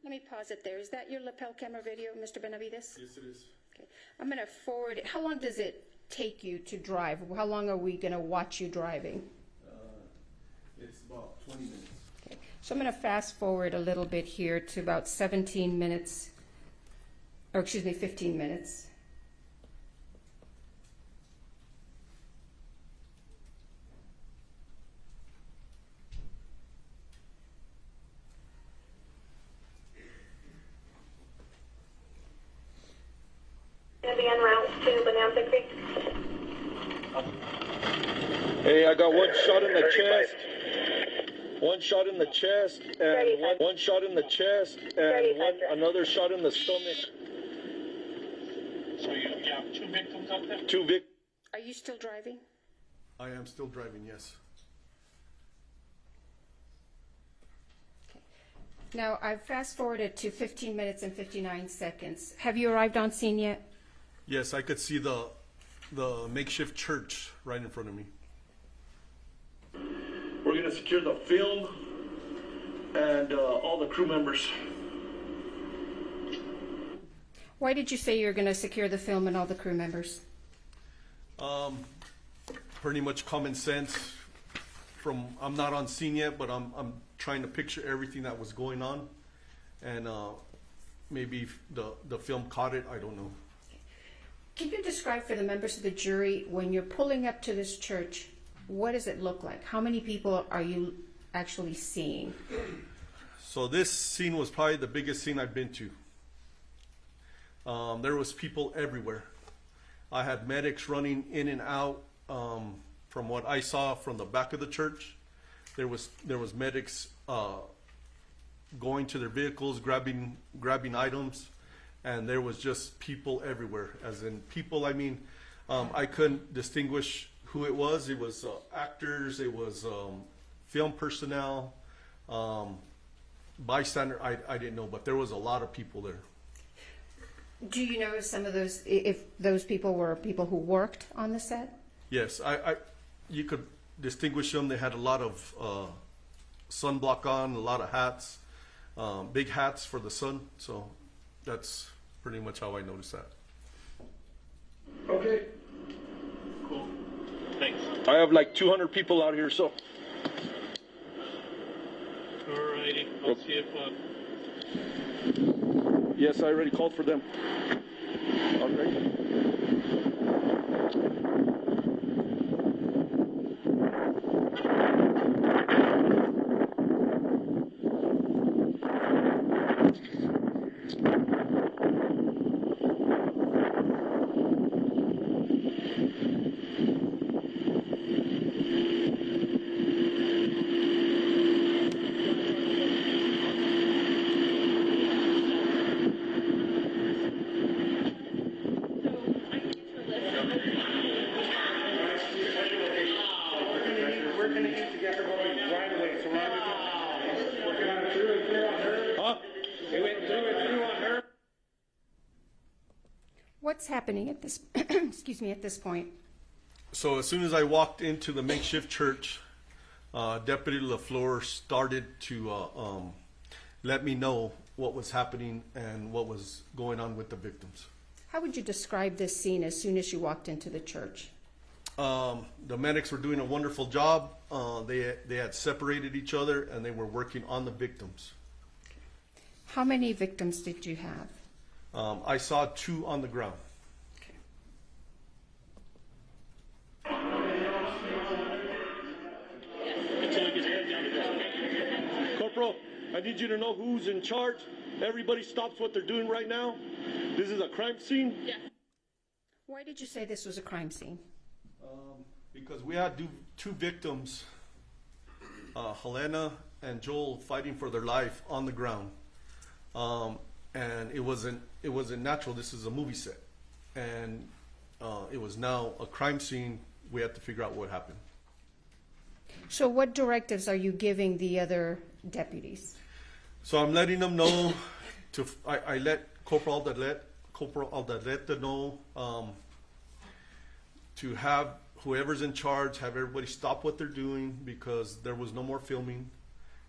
Let me pause it there. Is that your lapel camera video, Mr. Benavides? Yes, it is. Okay. I'm going to forward it. How long does it take you to drive? How long are we going to watch you driving? It's about 20 minutes. Okay. So I'm going to fast forward a little bit here to about 17 minutes, or excuse me, 15 minutes. Going to be en route to Bonanza Creek. Hey, I got one shot in the chest. One shot in the chest, and one shot in the chest, and another shot in the stomach. So you have 2 victims up there? 2 victims. Are you still driving? I am still driving, yes. Now, I've fast forwarded to 15 minutes and 59 seconds. Have you arrived on scene yet? Yes, I could see the makeshift church right in front of me. We're going to secure the film and all the crew members. Why did you say you're going to secure the film and all the crew members? Pretty much common sense. I'm not on scene yet, but I'm trying to picture everything that was going on, and maybe the film caught it. I don't know. Can you describe for the members of the jury, when you're pulling up to this church, what does it look like? How many people are you actually seeing? So this scene was probably the biggest scene I've been to. There was people everywhere. I had medics running in and out. From what I saw from the back of the church, there was medics going to their vehicles, grabbing items, and there was just people everywhere. As in people, I mean, I couldn't distinguish who it was. It was actors, it was film personnel, bystander. I didn't know, but there was a lot of people there. Do you know some of those, if those people were people who worked on the set? Yes, you could distinguish them. They had a lot of sunblock on, a lot of hats, big hats for the sun. So that's pretty much how I noticed that. Okay. Cool. Thanks. I have like 200 people out here, so. Alrighty. I'll see if. Yes, I already called for them. All right. What's happening at this, excuse me, at this point? So as soon as I walked into the makeshift church, Deputy LaFleur started to let me know what was happening and what was going on with the victims. How would you describe this scene as soon as you walked into the church? The medics were doing a wonderful job. They had separated each other and they were working on the victims. How many victims did you have? I saw 2 on the ground. Corporal, I need you to know who's in charge. Everybody stops what they're doing right now. This is a crime scene. Yeah. Why did you say this was a crime scene? Because we had 2 victims, Halyna and Joel, fighting for their life on the ground. And it wasn't natural. This is a movie set. And it was now a crime scene. We had to figure out what happened. So what directives are you giving the other deputies? So I'm letting them know I let Corporal Aldaleta know to have whoever's in charge, have everybody stop what they're doing because there was no more filming.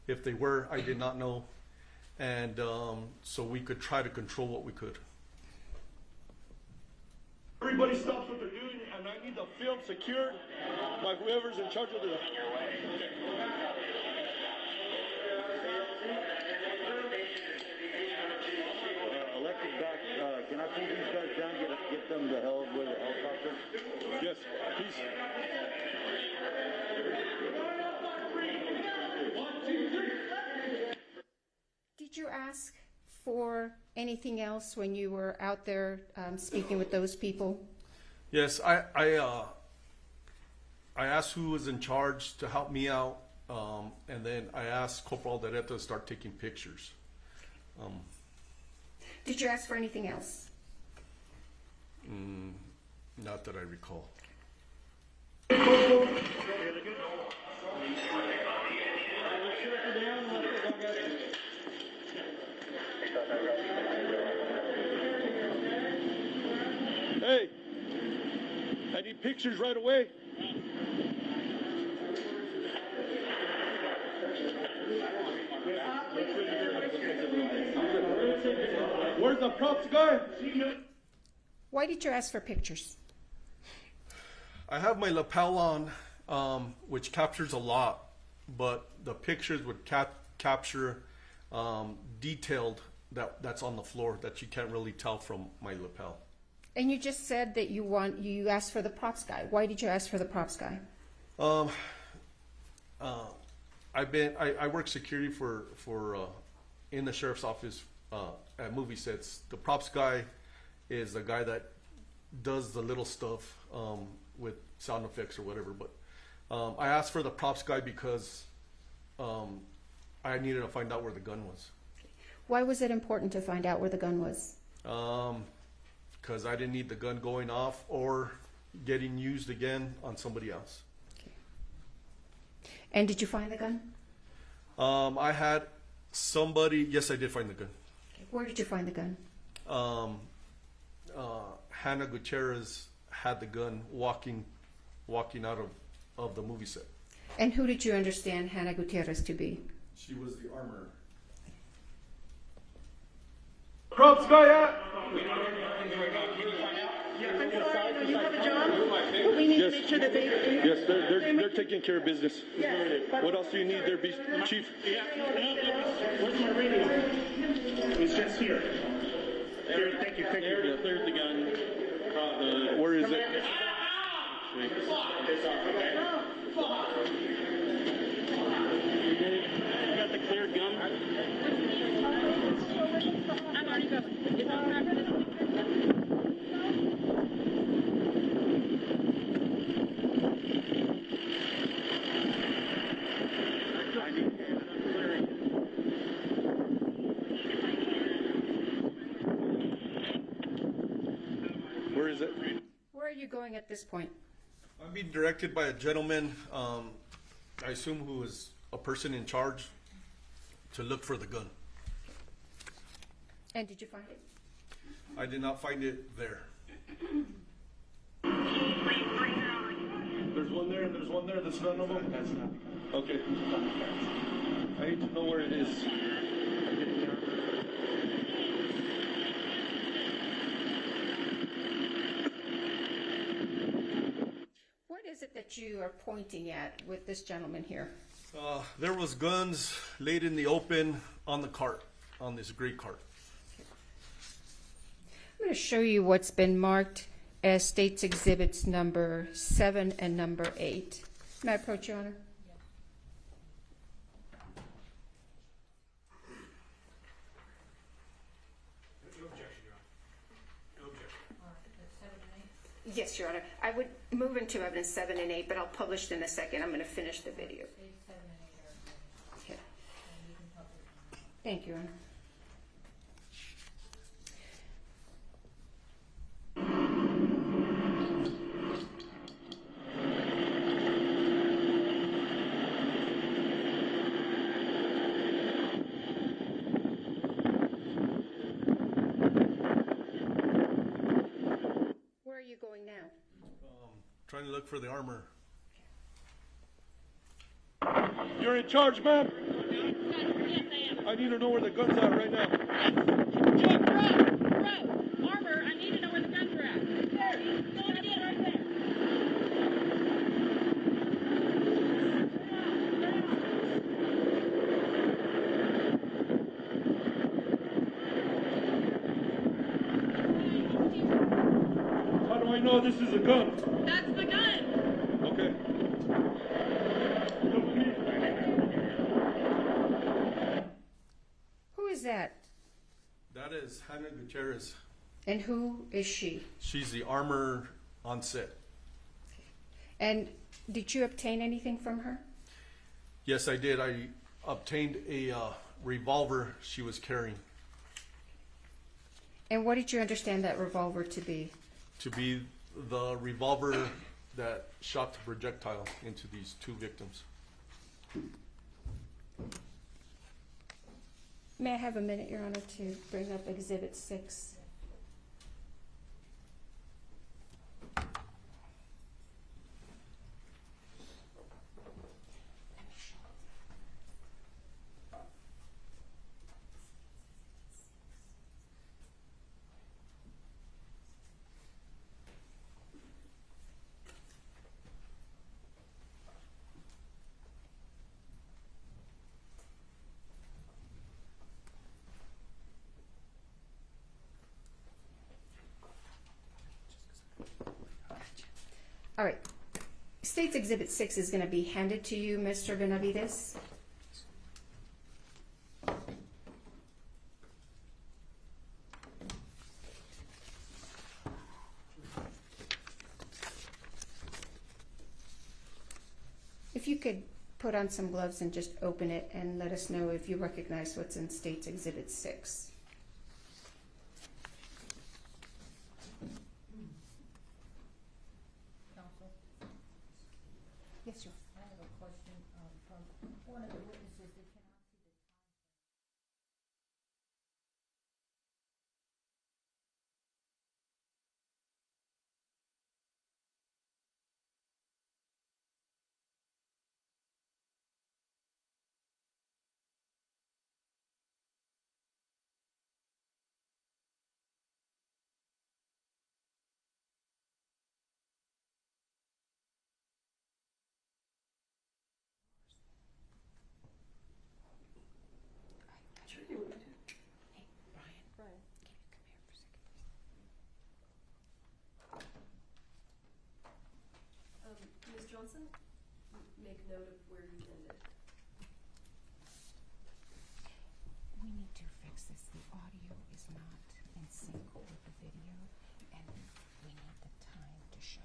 If they were, I did not know. And so we could try to control what we could. Everybody stops what they're doing, and I need the film secured by whoever's in charge of the. Electric back. Can I pull these guys down? Get them the hell with a helicopter. Yes, please. Did you ask for anything else when you were out there speaking with those people? Yes, I asked who was in charge to help me out, and then I asked Corporal Aldaleta to start taking pictures. Did you ask for anything else? Not that I recall. Hey, I need pictures right away. Where's the props guy? Why did you ask for pictures? I have my lapel on, which captures a lot, but the pictures would capture detailed that's on the floor that you can't really tell from my lapel. And you just said that you asked for the props guy. Why did you ask for the props guy? I work security for in the sheriff's office at movie sets. The props guy is the guy that does the little stuff with sound effects or whatever. But I asked for the props guy because I needed to find out where the gun was. Why was it important to find out where the gun was? Because I didn't need the gun going off or getting used again on somebody else. And did you find the gun? I had somebody, yes, I did find the gun. Where did you find the gun? Hannah Gutierrez had the gun walking out of the movie set. And who did you understand Hannah Gutierrez to be? She was the armorer. Kropskaya! You have a job? We need to make sure that they... Yes, they're taking care of business. Yes. What else do you need there, Chief? Where's my radio? It's just here. Here, thank you. They cleared the gun. Where is it? You got the cleared gun? I'm already going. It's on record. Where is it? Where are you going at this point? I'm being directed by a gentleman, I assume who is a person in charge, to look for the gun. And did you find it? I did not find it there. There's one there and there's one there. That's none of them? That's not. Okay. I need to know where it is. What is it that you are pointing at with this gentleman here? There was guns laid in the open on the cart, on this gray cart. I'm going to show you what's been marked as States Exhibits number 7 and number 8. May I approach, Your Honor? Yes, Your Honor. I would move into evidence 7 and 8, but I'll publish in a second. I'm going to finish the video. Okay. Thank you, Your Honor. Where are you going now? Trying to look for the armor. You're in charge, ma'am? I need to know where the gun's at right now. Bro, armor, I need to know where the guns are at. There, go and get it right there. How do I know this is a gun? That's the gun. Okay. Who is that? That is Hannah Gutierrez. And who is she? She's the armor on set. And did you obtain anything from her? Yes, I did. I obtained a revolver she was carrying. And what did you understand that revolver to be? To be the revolver that shot the projectile into these two victims. May I have a minute, Your Honor, to bring up Exhibit 6? All right. State's Exhibit 6 is going to be handed to you, Mr. Benavides. If you could put on some gloves and just open it and let us know if you recognize what's in State's Exhibit 6. one of the witnesses that cannot see the time. Sure, you want me to? Hey, Brian. Brian. Can you come here for a second, please? Ms. Johnson, make note of where you ended. We need to fix this. The audio is not in sync with the video, and we need the time to show.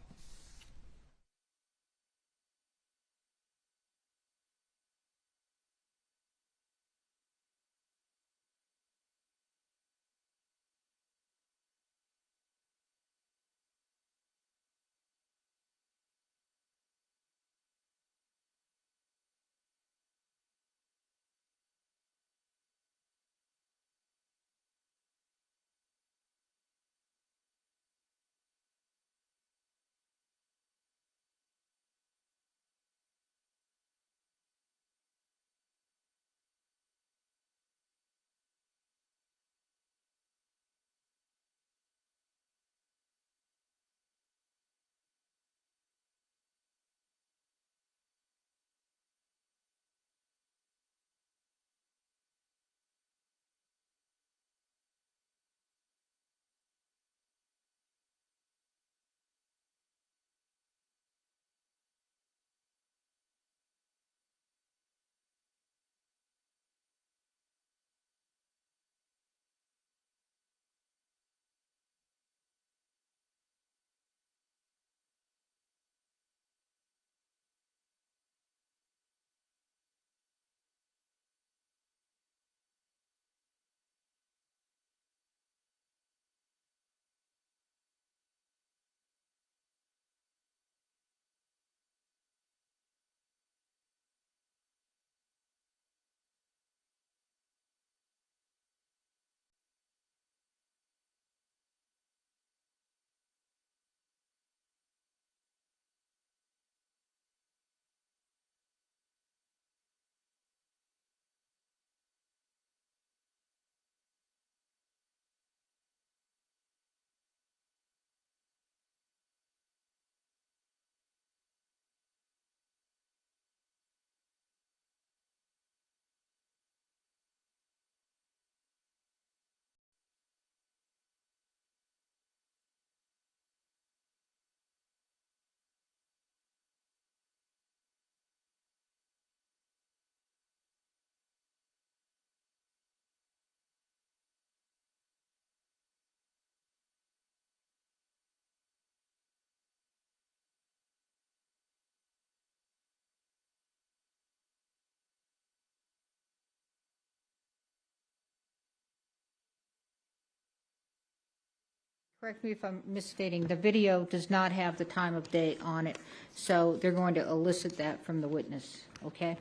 Correct me if I'm misstating, the video does not have the time of day on it, so they're going to elicit that from the witness, okay?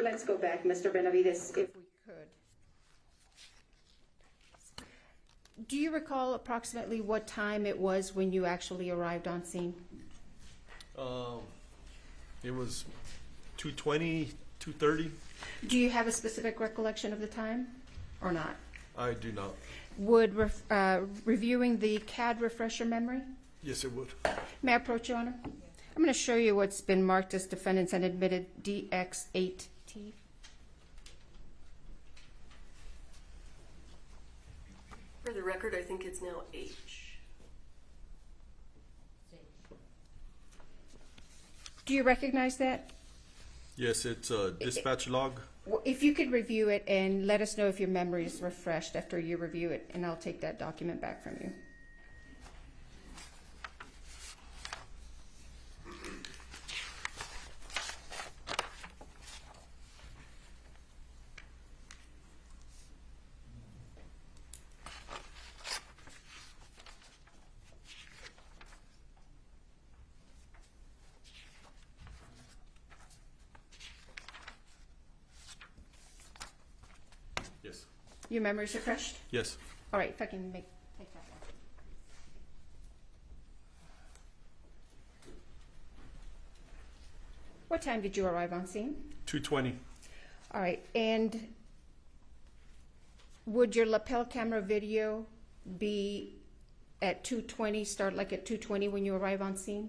Let's go back, Mr. Benavides, if we could. Do you recall approximately what time it was when you actually arrived on scene? It was 2:20, 2:30. Do you have a specific recollection of the time or not? I do not. Would reviewing the CAD refresh your memory? Yes, it would. May I approach you, Honor? I'm going to show you what's been marked as defendants and admitted DX8T. For the record, I think it's now H. Do you recognize that? Yes, it's a dispatch log. If you could review it and let us know if your memory is refreshed after you review it, and I'll take that document back from you. Yes. Your memory's refreshed? Yes. All right, if I can take that one. What time did you arrive on scene? 2:20. All right, and would your lapel camera video be at 2:20, start like at 2:20 when you arrive on scene?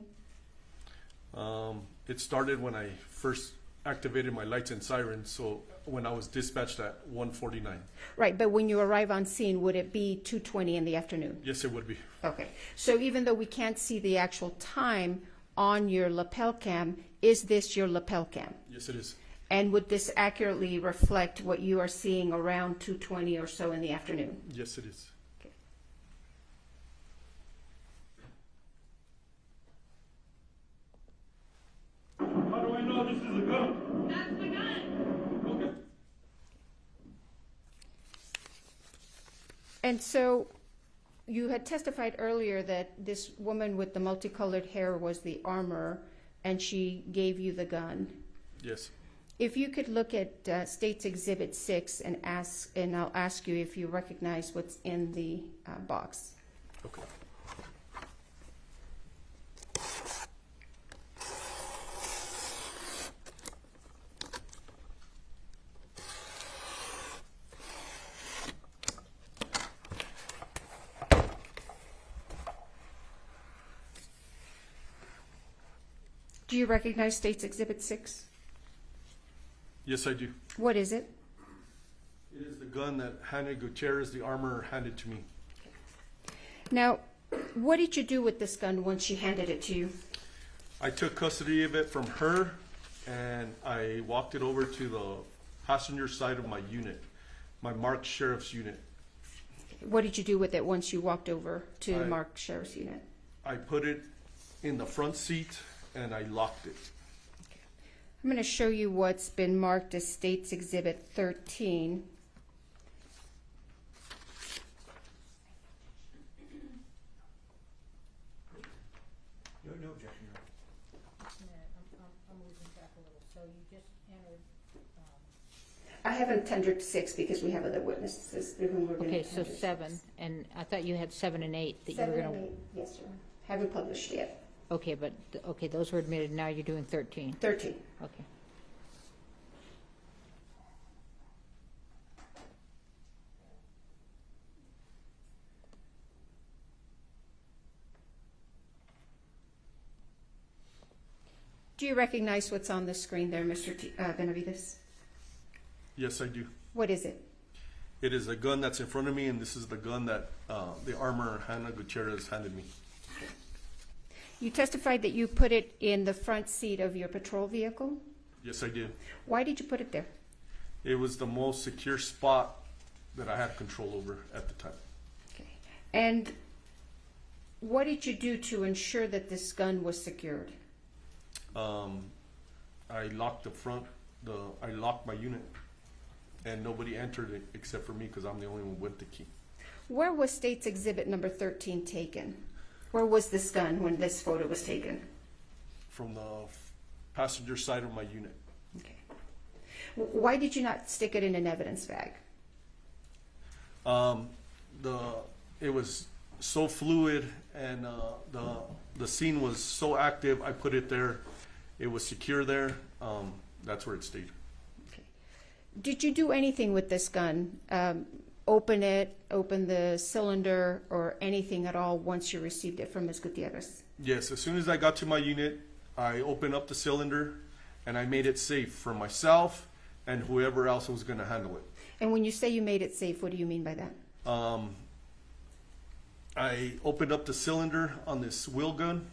It started when I first activated my lights and sirens, so when I was dispatched at 1:49. Right, but when you arrive on scene, would it be 2:20 in the afternoon? Yes, it would be. Okay, so even though we can't see the actual time on your lapel cam, is this your lapel cam? Yes, it is. And would this accurately reflect what you are seeing around 2:20 or so in the afternoon? Yes, it is. How do I know this is a gun? That's the gun. Okay. And so you had testified earlier that this woman with the multicolored hair was the armorer, and she gave you the gun. Yes. If you could look at State's Exhibit 6 and I'll ask you if you recognize what's in the box. Okay. Do you recognize State's Exhibit 6? Yes, I do. What is it? It is the gun that Halyna Gutierrez, the armorer, handed to me. Now, what did you do with this gun once she handed it to you? I took custody of it from her, and I walked it over to the passenger side of my unit, my marked sheriff's unit. What did you do with it once you walked over to the marked sheriff's unit? I put it in the front seat, and I locked it. I'm going to show you what's been marked as State's Exhibit 13. No objection. I'm losing track a little. So you just entered. I haven't tendered 6 because we have other witnesses through whom we're going to Okay, so 7, and I thought you had 7 and 8 that you 7 were going and to. 8, yes, sir. Haven't published yet. Okay, but okay, those were admitted. Now you're doing 13. 13. Okay. Do you recognize what's on the screen there, Mr. Benavides? Yes, I do. What is it? It is a gun that's in front of me, and this is the gun that the armorer Halyna Gutierrez handed me. You testified that you put it in the front seat of your patrol vehicle? Yes, I did. Why did you put it there? It was the most secure spot that I had control over at the time. Okay. And what did you do to ensure that this gun was secured? I locked the front, I locked my unit, and nobody entered it except for me because I'm the only one with the key. Where was State's Exhibit number 13 taken? Where was this gun when this photo was taken? From the passenger side of my unit. Okay. Why did you not stick it in an evidence bag? It was so fluid, and the scene was so active. I put it there. It was secure there. That's where it stayed. Okay. Did you do anything with this gun? Open it, open the cylinder, or anything at all once you received it from Ms. Gutierrez? Yes, as soon as I got to my unit, I opened up the cylinder, and I made it safe for myself and whoever else was going to handle it. And when you say you made it safe, what do you mean by that? I opened up the cylinder on this wheel gun,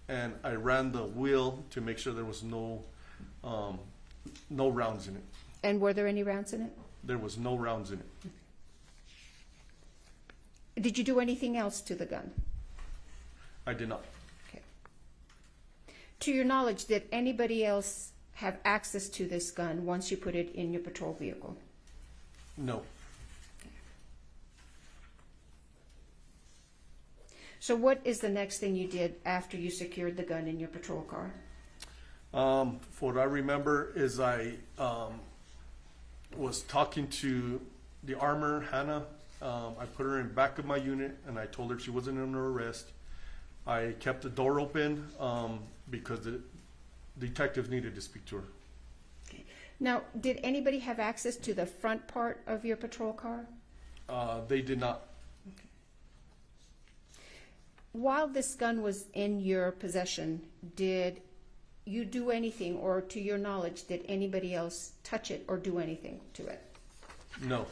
and I ran the wheel to make sure there was no rounds in it. And were there any rounds in it? There was no rounds in it. Did you do anything else to the gun? I did not. Okay. To your knowledge, did anybody else have access to this gun once you put it in your patrol vehicle? No. So what is the next thing you did after you secured the gun in your patrol car? What I remember is I was talking to the armor, Hannah. I put her in back of my unit, and I told her she wasn't under arrest. I kept the door open because the detectives needed to speak to her. Now, did anybody have access to the front part of your patrol car? They did not. Okay. While this gun was in your possession, did you do anything, or to your knowledge, did anybody else touch it or do anything to it? No.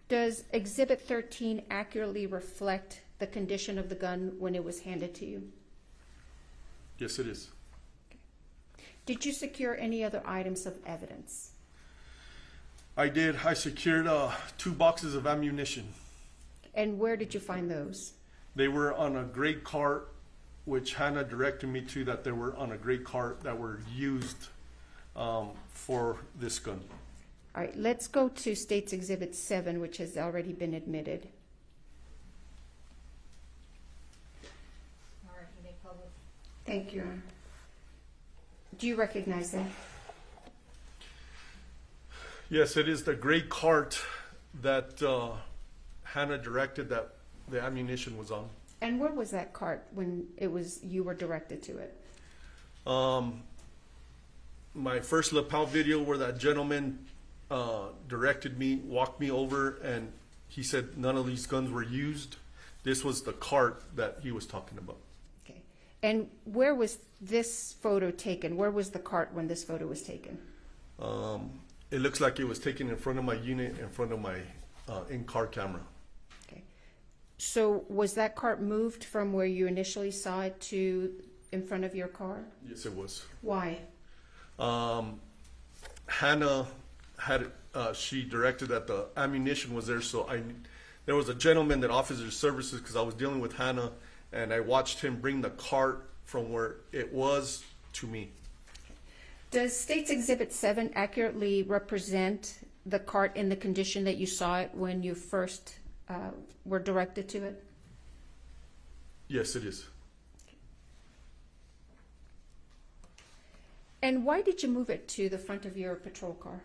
Does Exhibit 13 accurately reflect the condition of the gun when it was handed to you? Yes, it is. Did you secure any other items of evidence? I did. I secured 2 boxes of ammunition. And where did you find those? They were on a gray cart, which Hannah directed me to, that they were on a gray cart that were used for this gun. All right, let's go to State's Exhibit 7, which has already been admitted. All right, you may publish. Thank you, Your Honor. Do you recognize that? Yes, it is the gray cart that Hannah directed that the ammunition was on. And where was that cart when you were directed to it? My first lapel video where that gentleman directed me, walked me over, and he said none of these guns were used. This was the cart that he was talking about. Okay. And where was this photo taken? Where was the cart when this photo was taken? It looks like it was taken in front of my unit, in front of my in-car camera. Okay. So was that cart moved from where you initially saw it to in front of your car? Yes, it was. Why? Hannah had she directed that the ammunition was there, so there was a gentleman that offers his services because I was dealing with Hannah, and I watched him bring the cart from where it was to me. Does State's Exhibit 7 accurately represent the cart in the condition that you saw it when you first were directed to it? Yes, it is. And why did you move it to the front of your patrol car?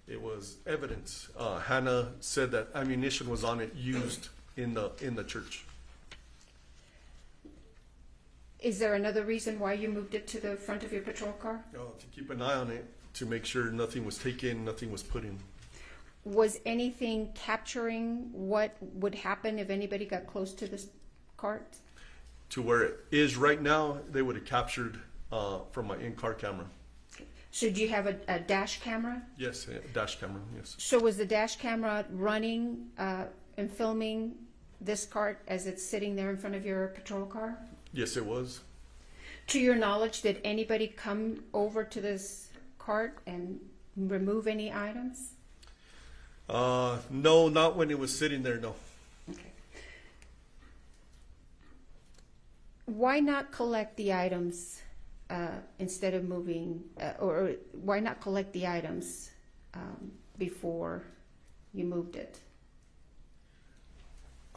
It was evidence. Hannah said that ammunition was on it used in the church. Is there another reason why you moved it to the front of your patrol car? To keep an eye on it, to make sure nothing was taken, nothing was put in. Was anything capturing what would happen if anybody got close to this cart? To where it is right now, they would have captured from my in-car camera. So do you have a dash camera? Yes, a dash camera, yes. So was the dash camera running and filming this cart as it's sitting there in front of your patrol car? Yes, it was. To your knowledge, did anybody come over to this cart and remove any items? No, not when it was sitting there, no. Okay. Why not collect the items instead of moving, or why not collect the items before you moved it?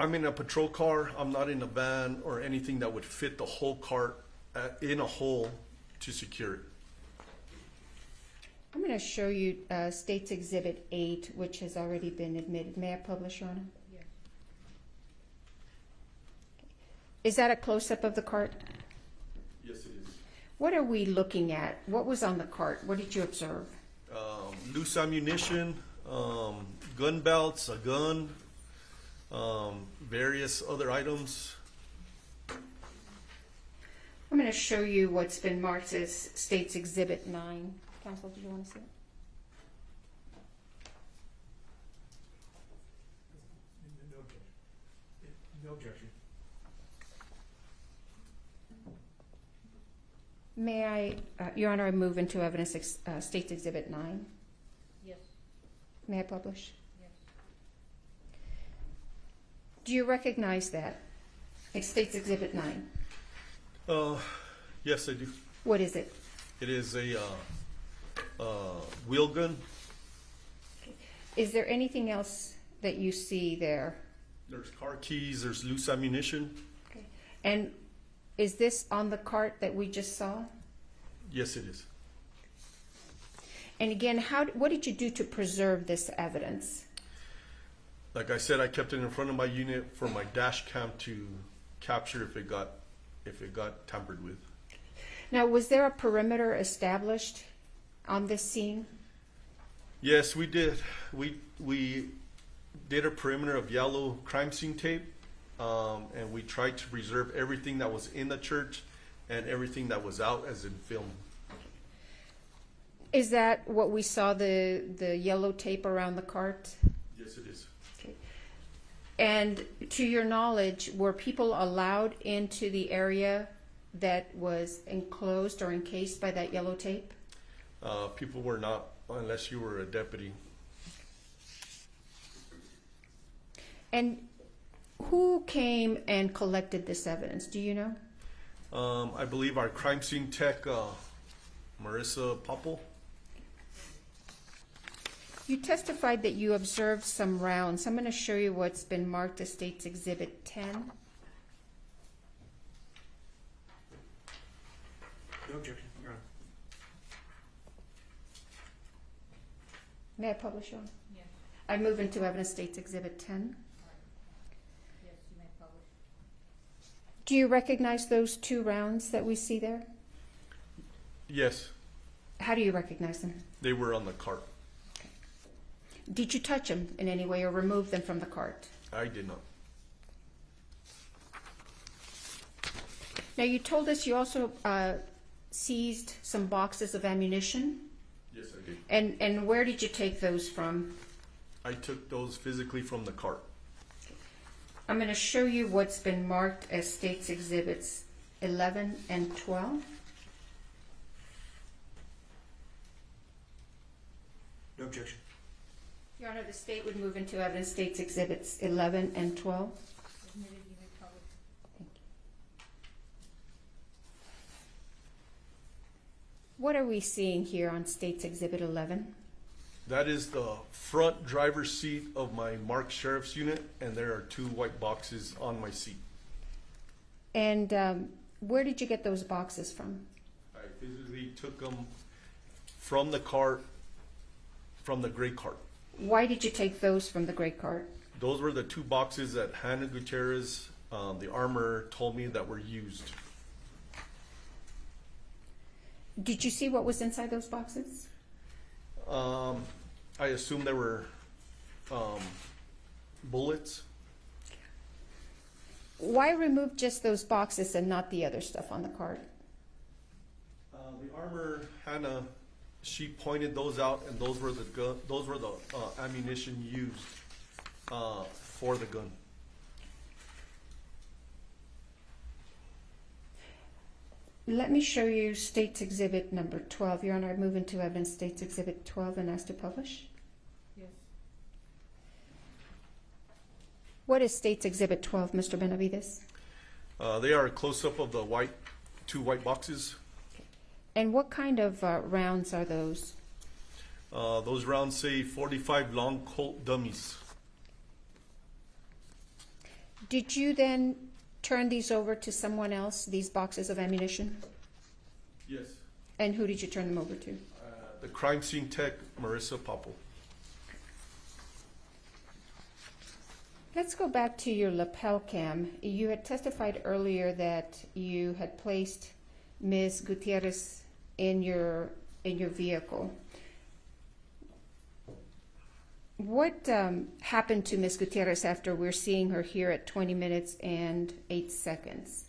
I'm in a patrol car. I'm not in a van or anything that would fit the whole cart in a hole to secure it. I'm going to show you State's Exhibit 8, which has already been admitted. May I publish, Your Honor? Yes. Is that a close-up of the cart? Yes, it is. What are we looking at? What was on the cart? What did you observe? Loose ammunition, gun belts, a gun, various other items. I'm going to show you what's been marked as State's Exhibit 9. Counsel, do you want to see it? No objection. May I, Your Honor, I move into evidence State's Exhibit 9. Yes. May I publish? Yes. Do you recognize that? It's State's Exhibit 9. Yes, I do. What is it? It is a wheel gun. Is there anything else that you see there? There's car keys, there's loose ammunition. Okay. And is this on the cart that we just saw? Yes, it is. And again, what did you do to preserve this evidence? Like I said, I kept it in front of my unit for my dash cam to capture if it got tampered with. Now, was there a perimeter established on this scene? Yes, we did. We did a perimeter of yellow crime scene tape, and we tried to preserve everything that was in the church and everything that was out, as in film. Is that what we saw, the yellow tape around the cart? Yes, it is. Okay. And to your knowledge, were people allowed into the area that was enclosed or encased by that yellow tape? People were not, unless you were a deputy. And who came and collected this evidence? Do you know? I believe our crime scene tech, Marissa Popple. You testified that you observed some rounds. I'm going to show you what's been marked as State's Exhibit 10. No objection, Your Honor. May I publish, Your Honor? Yes. I move into evidence State's Exhibit 10. Yes, you may publish. Do you recognize those two rounds that we see there? Yes. How do you recognize them? They were on the cart. Did you touch them in any way or remove them from the cart? I did not. Now, you told us you also seized some boxes of ammunition. Yes, I did. And where did you take those from? I took those physically from the cart. I'm going to show you what's been marked as State's Exhibits 11 and 12. No objection. Your Honor, the State would move into evidence State's Exhibits 11 and 12. Admitted, you may publish. Thank you. What are we seeing here on State's Exhibit 11? That is the front driver's seat of my marked sheriff's unit, and there are two white boxes on my seat. And where did you get those boxes from? I physically took them from the cart, from the gray cart. Why did you take those from the gray cart? Those were the two boxes that Halyna Gutierrez, the armorer, told me that were used. Did you see what was inside those boxes? I assume there were bullets. Why remove just those boxes and not the other stuff on the cart? The armorer, Hannah, she pointed those out, and those were the ammunition used for the gun. Let me show you State's Exhibit number 12. Your Honor, I move into evidence State's Exhibit 12 and ask to publish. Yes. What is State's Exhibit 12, Mr. Benavides? They are a close-up of the two white boxes. And what kind of rounds are those? Those rounds say 45 long Colt dummies. Did you then turn these over to someone else, these boxes of ammunition? Yes. And who did you turn them over to? The crime scene tech, Marissa Popple. Let's go back to your lapel cam. You had testified earlier that you had placed Ms. Gutierrez in your vehicle. What happened to Ms. Gutierrez after we're seeing her here at 20 minutes and 8 seconds?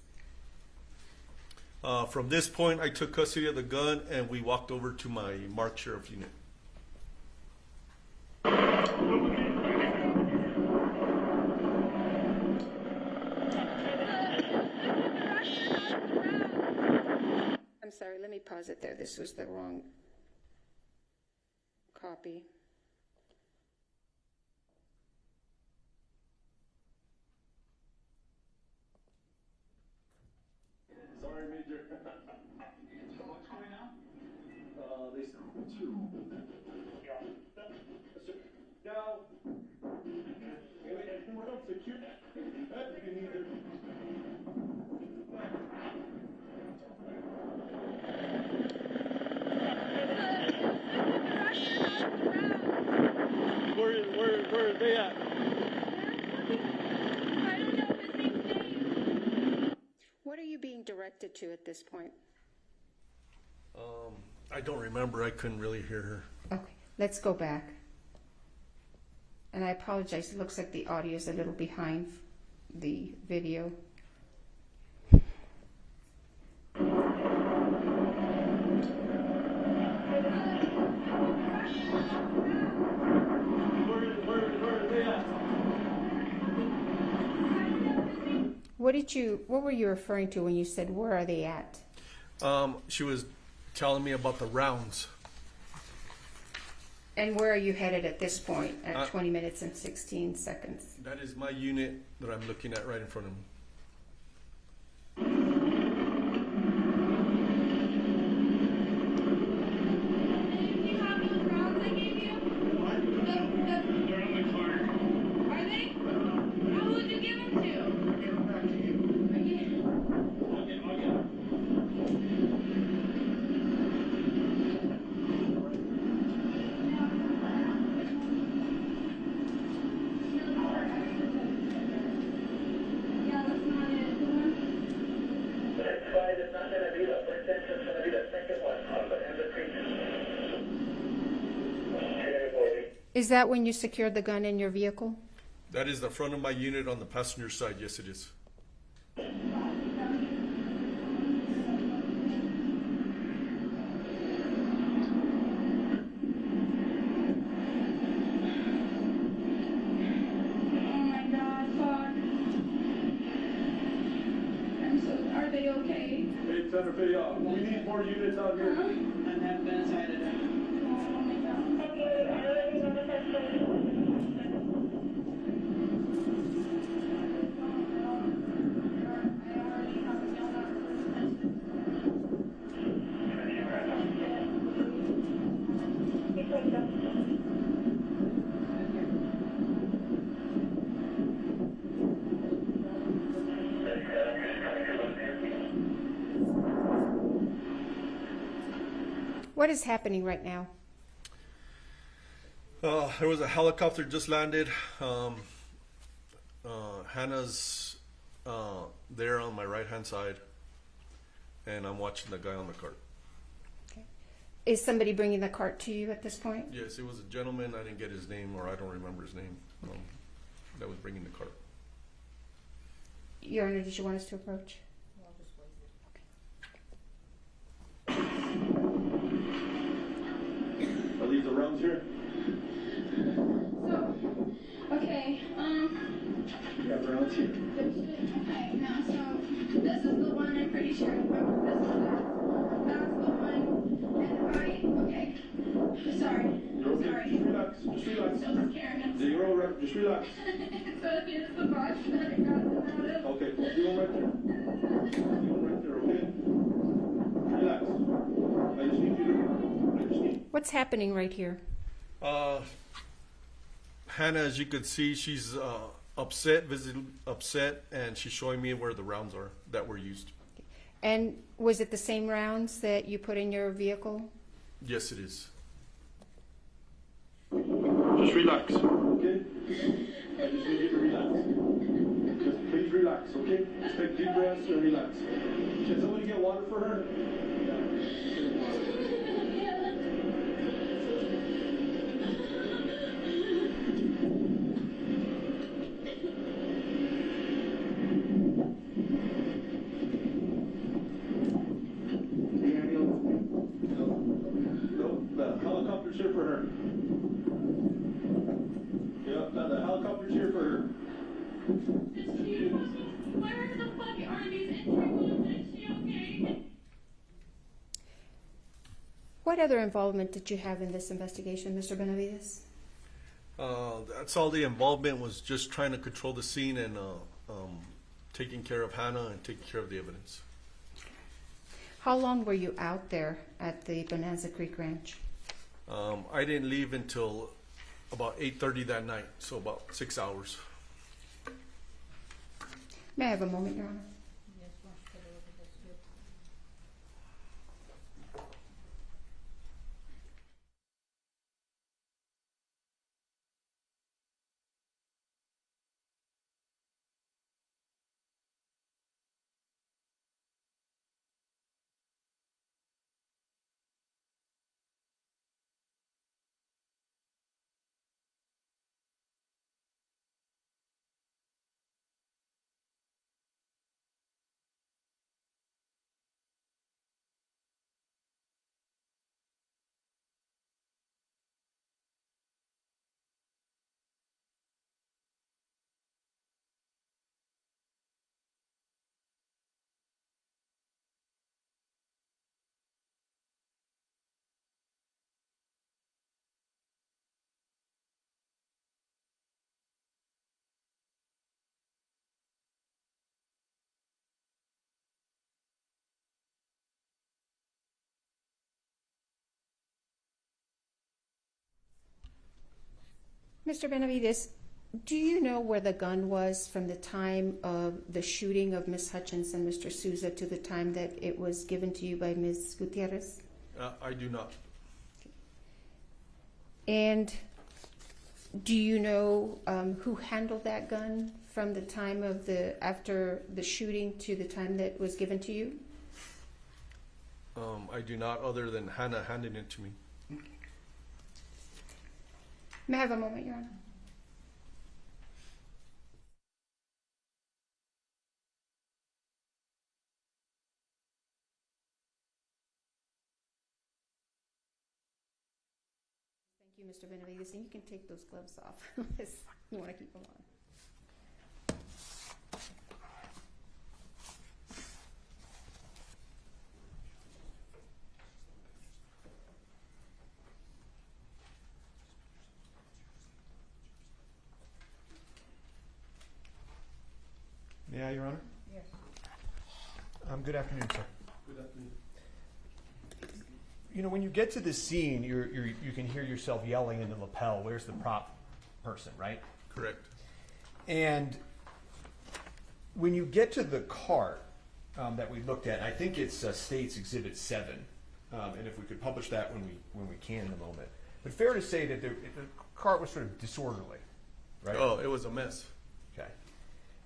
From this point, I took custody of the gun and we walked over to my marked sheriff unit. I'm sorry, let me pause it there. This was the wrong copy. Sorry, Major. What's going on? They said two. Now, what else? Secure. That you need to. are they at? What are you being directed to at this point? I don't remember. I couldn't really hear her. Okay, let's go back. And I apologize. It looks like the audio is a little behind the video. What were you referring to when you said, where are they at? She was telling me about the rounds. And where are you headed at this point at 20 minutes and 16 seconds? That is my unit that I'm looking at right in front of me. Is that when you secured the gun in your vehicle? That is the front of my unit on the passenger side. Yes, it is. Are they okay? Hey, Santa Fe, we need more units out here. And have been cited. Oh my God. What is happening right now? There was a helicopter just landed. Hannah's there on my right-hand side, and I'm watching the guy on the cart. Okay. Is somebody bringing the cart to you at this point? Yes, it was a gentleman. I didn't get his name, or I don't remember his name. That was bringing the cart. Your Honor, did you want us to approach? Are these the rounds here? So, okay, You have rounds here. okay, now, so, this is the one I'm pretty sure I remember. This is that's the one, and okay. Sorry. You're okay. Sorry. Just relax. Just relax. Still scared me. You're all right. Just relax. So here's the box that I got them out of. Okay, you go right there. You go right there, okay? Relax. I just need you to... What's happening right here? Hannah, as you could see, she's upset, visibly upset, and she's showing me where the rounds are that were used. And was it the same rounds that you put in your vehicle? Yes, it is. Just relax, okay? I just need you to relax. Just please relax, okay? Just take deep breaths and relax. Can somebody get water for her? No, the helicopter's here for her. Yep, the helicopter's here for her. Where the fuck are these injury wounds? Is she okay? What other involvement did you have in this investigation, Mr. Benavides? That's all the involvement was, just trying to control the scene and taking care of Hannah and taking care of the evidence. How long were you out there at the Bonanza Creek Ranch? I didn't leave until about 8:30 that night, so about 6 hours. May I have a moment, Your Honor? Mr. Benavides, do you know where the gun was from the time of the shooting of Ms. Hutchins and Mr. Souza to the time that it was given to you by Ms. Gutierrez? I do not. And do you know who handled that gun from the time of after the shooting to the time that it was given to you? I do not, other than Hannah handing it to me. May I have a moment, Your Honor? Thank you, Mr. Benavides, and you can take those gloves off unless you want to keep them on. May I, Your Honor? Yes. Good afternoon, sir. Good afternoon. You know, when you get to this scene, you can hear yourself yelling in the lapel, "Where's the prop person?" Right? Correct. And when you get to the cart that we looked at, I think it's State's Exhibit 7, and if we could publish that when we can in a moment. But fair to say that the cart was sort of disorderly, right? Oh, it was a mess. Okay.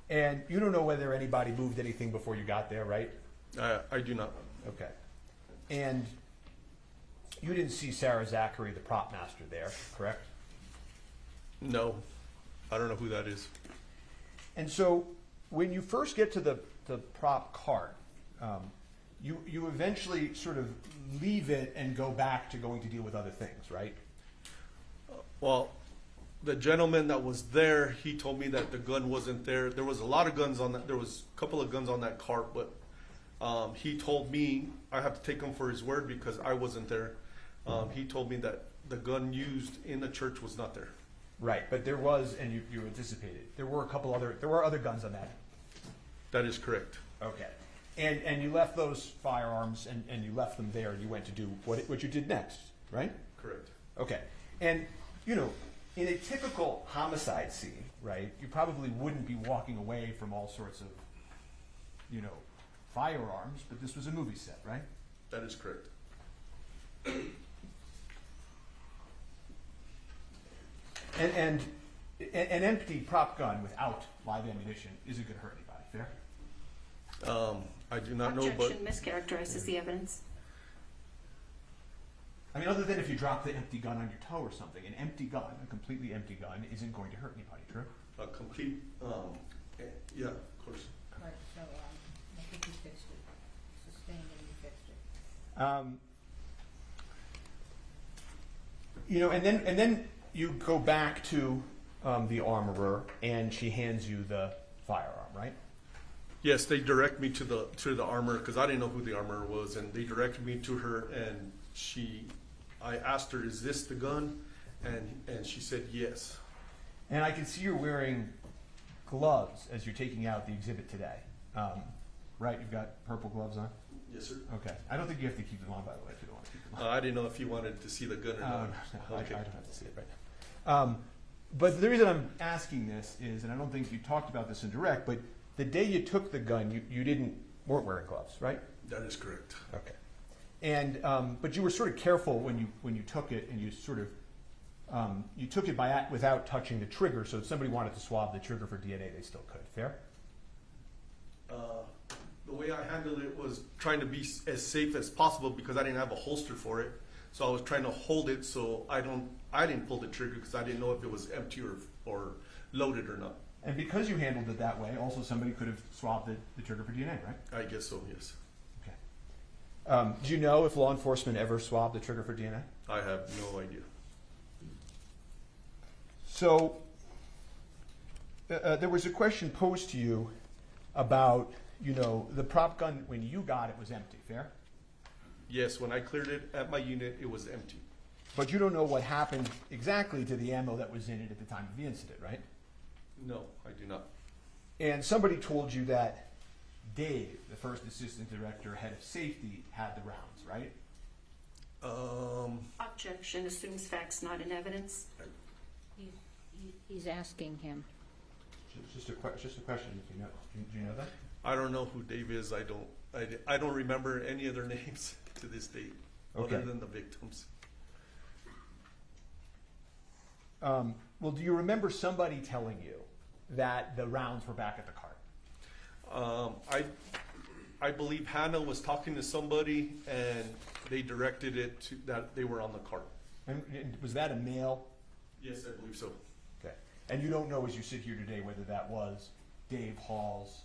And you don't know whether anybody moved anything before you got there, right? I do not. Okay. And you didn't see Sarah Zachary, the prop master, there, correct? No. I don't know who that is. And so when you first get to the prop cart, you eventually sort of leave it and go back to going to deal with other things, right? Well, the gentleman that was there, he told me that the gun wasn't there. There was a lot of guns on that. There was a couple of guns on that cart, but he told me, I have to take him for his word because I wasn't there. He told me that the gun used in the church was not there. Right, but there was, and you anticipated, there were other guns on that. That is correct. Okay. And you left those firearms and you left them there and you went to do what you did next, right? Correct. Okay. And, you know, in a typical homicide scene, right, you probably wouldn't be walking away from all sorts of, you know, firearms, but this was a movie set, right? That is correct. And an empty prop gun without live ammunition isn't going to hurt anybody, fair? I do not know, but... Objection mischaracterizes the evidence. I mean, other than if you drop the empty gun on your toe or something, an empty gun, a completely empty gun, isn't going to hurt anybody, true? A complete, yeah, of course. Right, so I think you fixed it. Sustained and you fixed it. You know, and then you go back to the armorer, and she hands you the firearm, right? Yes, they direct me to the armorer because I didn't know who the armorer was, and they directed me to her, and I asked her, "Is this the gun?" And she said yes. And I can see you're wearing gloves as you're taking out the exhibit today, right? You've got purple gloves on. Yes, sir. Okay. I don't think you have to keep them on, by the way, if you don't want to keep them on. I didn't know if you wanted to see the gun or not. No, Okay. I don't have to see it right now. But the reason I'm asking this is, and I don't think you talked about this in direct, but the day you took the gun, you weren't wearing gloves, right? That is correct. Okay. And but you were sort of careful when you took it, and you sort of you took it without touching the trigger. So if somebody wanted to swab the trigger for DNA, they still could. Fair? The way I handled it was trying to be as safe as possible because I didn't have a holster for it. So I was trying to hold it so I didn't pull the trigger because I didn't know if it was empty or loaded or not. And because you handled it that way, also somebody could have swabbed the trigger for DNA, right? I guess so, yes. Okay. Do you know if law enforcement ever swabbed the trigger for DNA? I have no idea. So there was a question posed to you about, you know, the prop gun, when you got it, was empty, fair? Yes, when I cleared it at my unit, it was empty. But you don't know what happened exactly to the ammo that was in it at the time of the incident, right? No, I do not. And somebody told you that Dave, the first assistant director, head of safety, had the rounds, right? Objection assumes facts not in evidence. He's He's asking him. Just a question, if you know. Do you know that? I don't know who Dave is. I don't remember any of their names to this date, Okay. other than the victims. Well, do you remember somebody telling you that the rounds were back at the cart? I believe Hannah was talking to somebody, and they directed it to that they were on the cart. And was that a male? Yes, I believe so. Okay. And you don't know, as you sit here today, whether that was Dave Hall's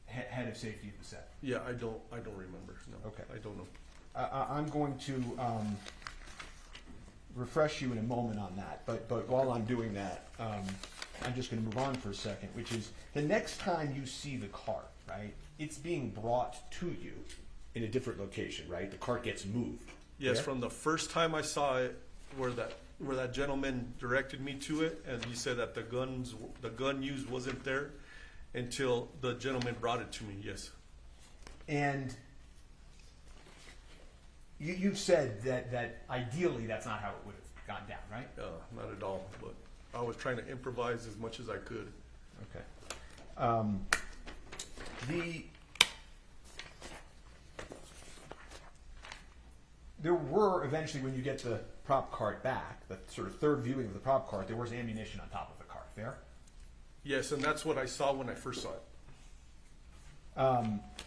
head of safety at the set? Yeah, I don't remember. No. Okay. I don't know. I'm going to refresh you in a moment on that, but while I'm doing that, I'm just going to move on for a second, which is the next time you see the cart, right? It's being brought to you in a different location, right? The cart gets moved. Yes, yeah? from the first time I saw it, where that gentleman directed me to it, and he said that the gun used wasn't there until the gentleman brought it to me. Yes. And you've said that ideally that's not how it would have gone down, right? Not at all. But I was trying to improvise as much as I could. Okay. There were eventually, when you get the prop cart back, the sort of third viewing of the prop cart, there was ammunition on top of the cart. Fair? Yes, and that's what I saw when I first saw it.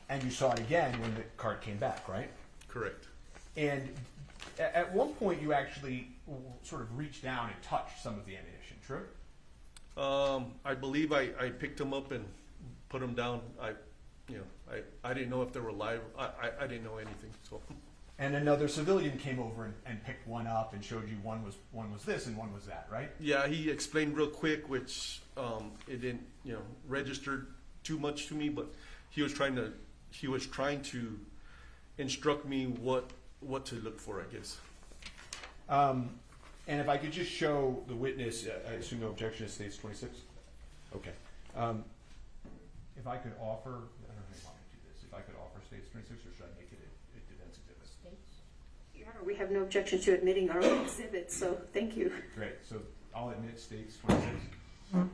And you saw it again when the cart came back, right? Correct. And at one point, you actually sort of reached down and touched some of the ammunition. True? I believe I picked them up and put them down. I didn't know if they were live. I didn't know anything. So. And another civilian came over and picked one up and showed you one was this and one was that, right? Yeah, he explained real quick, which it didn't register too much to me, but he was trying to instruct me what to look for, I guess. And if I could just show the witness, I assume no objection to States 26? Okay. If I could offer, I don't know how you want me to do this, if I could offer States 26, or should I make it a defense exhibit? Your Honor, we have no objection to admitting our own exhibit, so thank you. Great. So I'll admit States 26.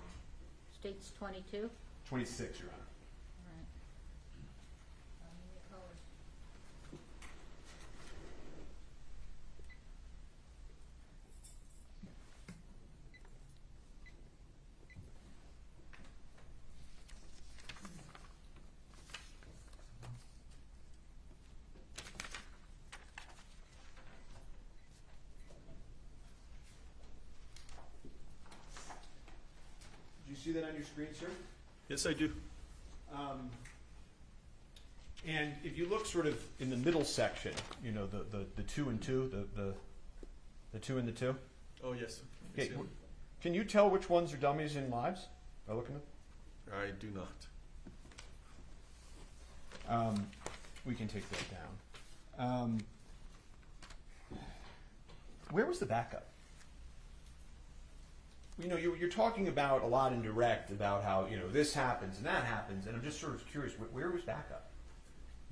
States 22? 26, Your Honor. See that on your screen, sir? Yes, I do. And if you look sort of in the middle section, the 2 and 2, the 2 and the 2. Oh yes. Okay. Can you tell which ones are dummies and lives by looking at them? I do not. We can take that down. Where was the backup? You're talking about a lot in direct about how this happens and that happens, and I'm just sort of curious, where was backup?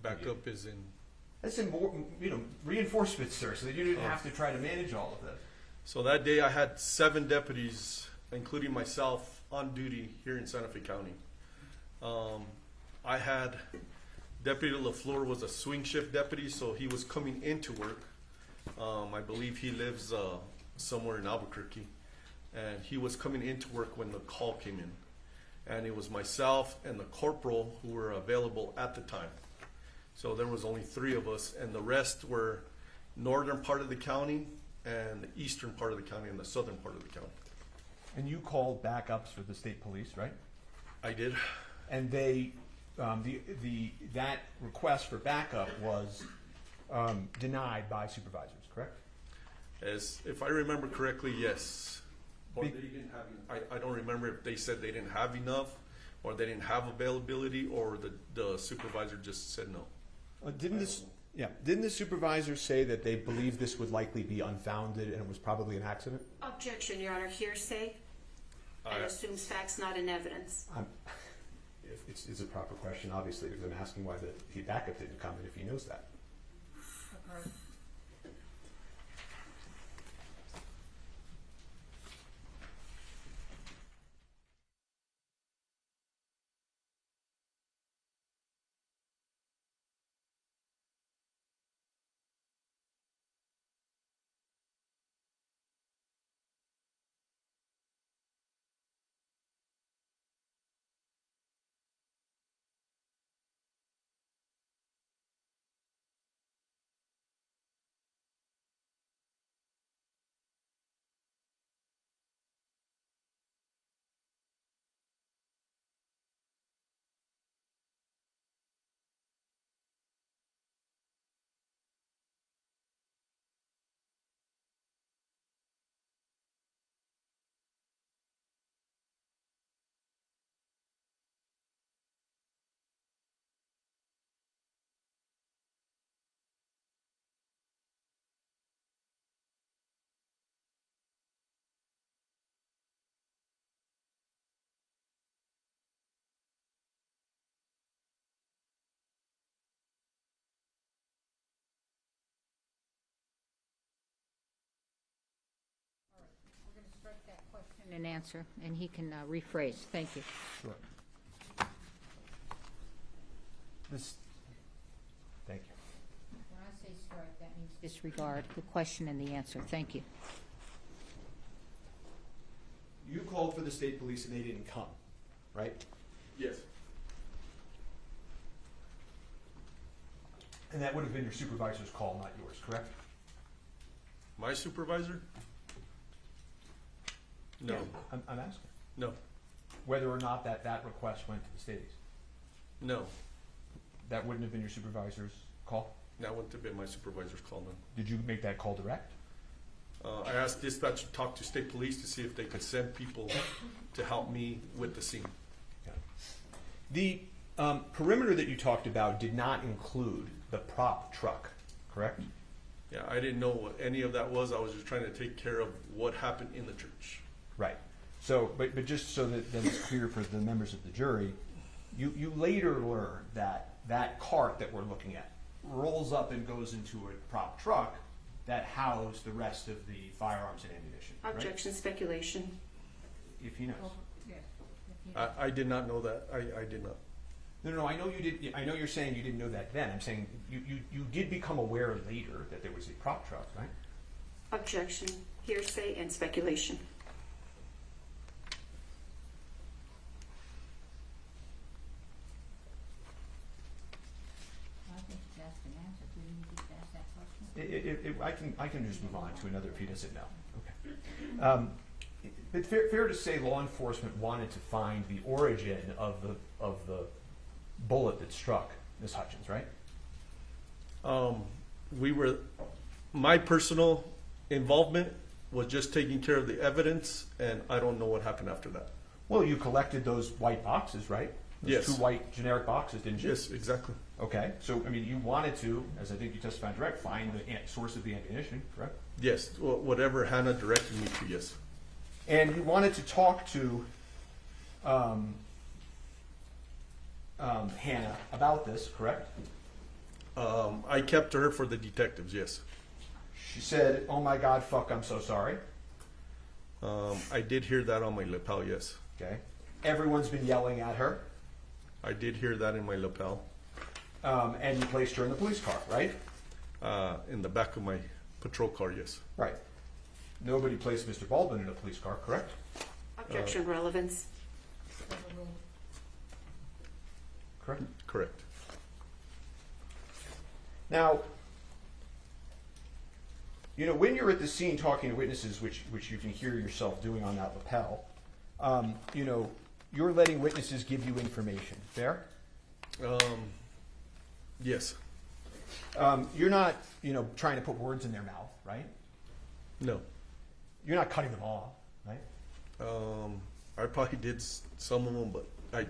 Backup is in. That's in reinforcements, sir, so that you didn't have to try to manage all of this. So that day I had 7 deputies, including myself, on duty here in Santa Fe County. I had Deputy LaFleur was a swing shift deputy, so he was coming into work. I believe he lives somewhere in Albuquerque. And he was coming into work when the call came in. And it was myself and the corporal who were available at the time. So there was only 3 of us, and the rest were northern part of the county and the eastern part of the county and the southern part of the county. And you called backups for the state police, right? I did. And they, that request for backup was denied by supervisors, correct? If I remember correctly, yes. Or they didn't have. I don't remember if they said they didn't have enough, or they didn't have availability, or the supervisor just said no. Didn't the supervisor say that they believed this would likely be unfounded and it was probably an accident? Objection, Your Honor. Hearsay and assumes facts not in evidence. It's a proper question, obviously, because I'm asking why the backup didn't come in if he knows that. Okay. an answer, and he can rephrase. Thank you. Sure. Thank you. When I say strike, that means disregard the question and the answer. Thank you. You called for the state police and they didn't come, right? Yes. And that would have been your supervisor's call, not yours, correct? My supervisor? No. Yeah, I'm asking. No. Whether or not that request went to the states? No. That wouldn't have been your supervisor's call? That wouldn't have been my supervisor's call, no. Did you make that call direct? I asked dispatch to talk to state police to see if they could send people to help me with the scene. The perimeter that you talked about did not include the prop truck, correct? Yeah, I didn't know what any of that was. I was just trying to take care of what happened in the church. Right. So, but just so that it's clear for the members of the jury, you later learned that cart that we're looking at rolls up and goes into a prop truck that housed the rest of the firearms and ammunition. Objection, right? speculation. If he knows. I did not know that. I did not. No, I know you did. I know you're saying you didn't know that then. I'm saying you did become aware later that there was a prop truck, right? Objection, hearsay, and speculation. I think he's asked an answer. Do we need to ask that question? I can just move on to another if he doesn't know. Okay. But fair to say, law enforcement wanted to find the origin of the bullet that struck Ms. Hutchins, right? My personal involvement was just taking care of the evidence, and I don't know what happened after that. Well, you collected those white boxes, right? Those Yes. 2 white generic boxes, didn't you? Yes, exactly. Okay, so I mean, you wanted to, as I think you testified direct, find the source of the ammunition, correct? Yes, whatever Hannah directed me to, yes. And you wanted to talk to Hannah about this, correct? I kept her for the detectives, yes. She said, "Oh my God, fuck, I'm so sorry." I did hear that on my lapel, yes. Okay. Everyone's been yelling at her. I did hear that in my lapel. And you placed her in the police car, right? In the back of my patrol car, yes. Right. Nobody placed Mr. Baldwin in a police car, correct? Objection, relevance. Correct? Correct. Now, you know, when you're at the scene talking to witnesses, which you can hear yourself doing on that lapel, you know, you're letting witnesses give you information. Fair? Yes. You're not, you know, trying to put words in their mouth, right? No. You're not cutting them off, right? I probably did some of them, but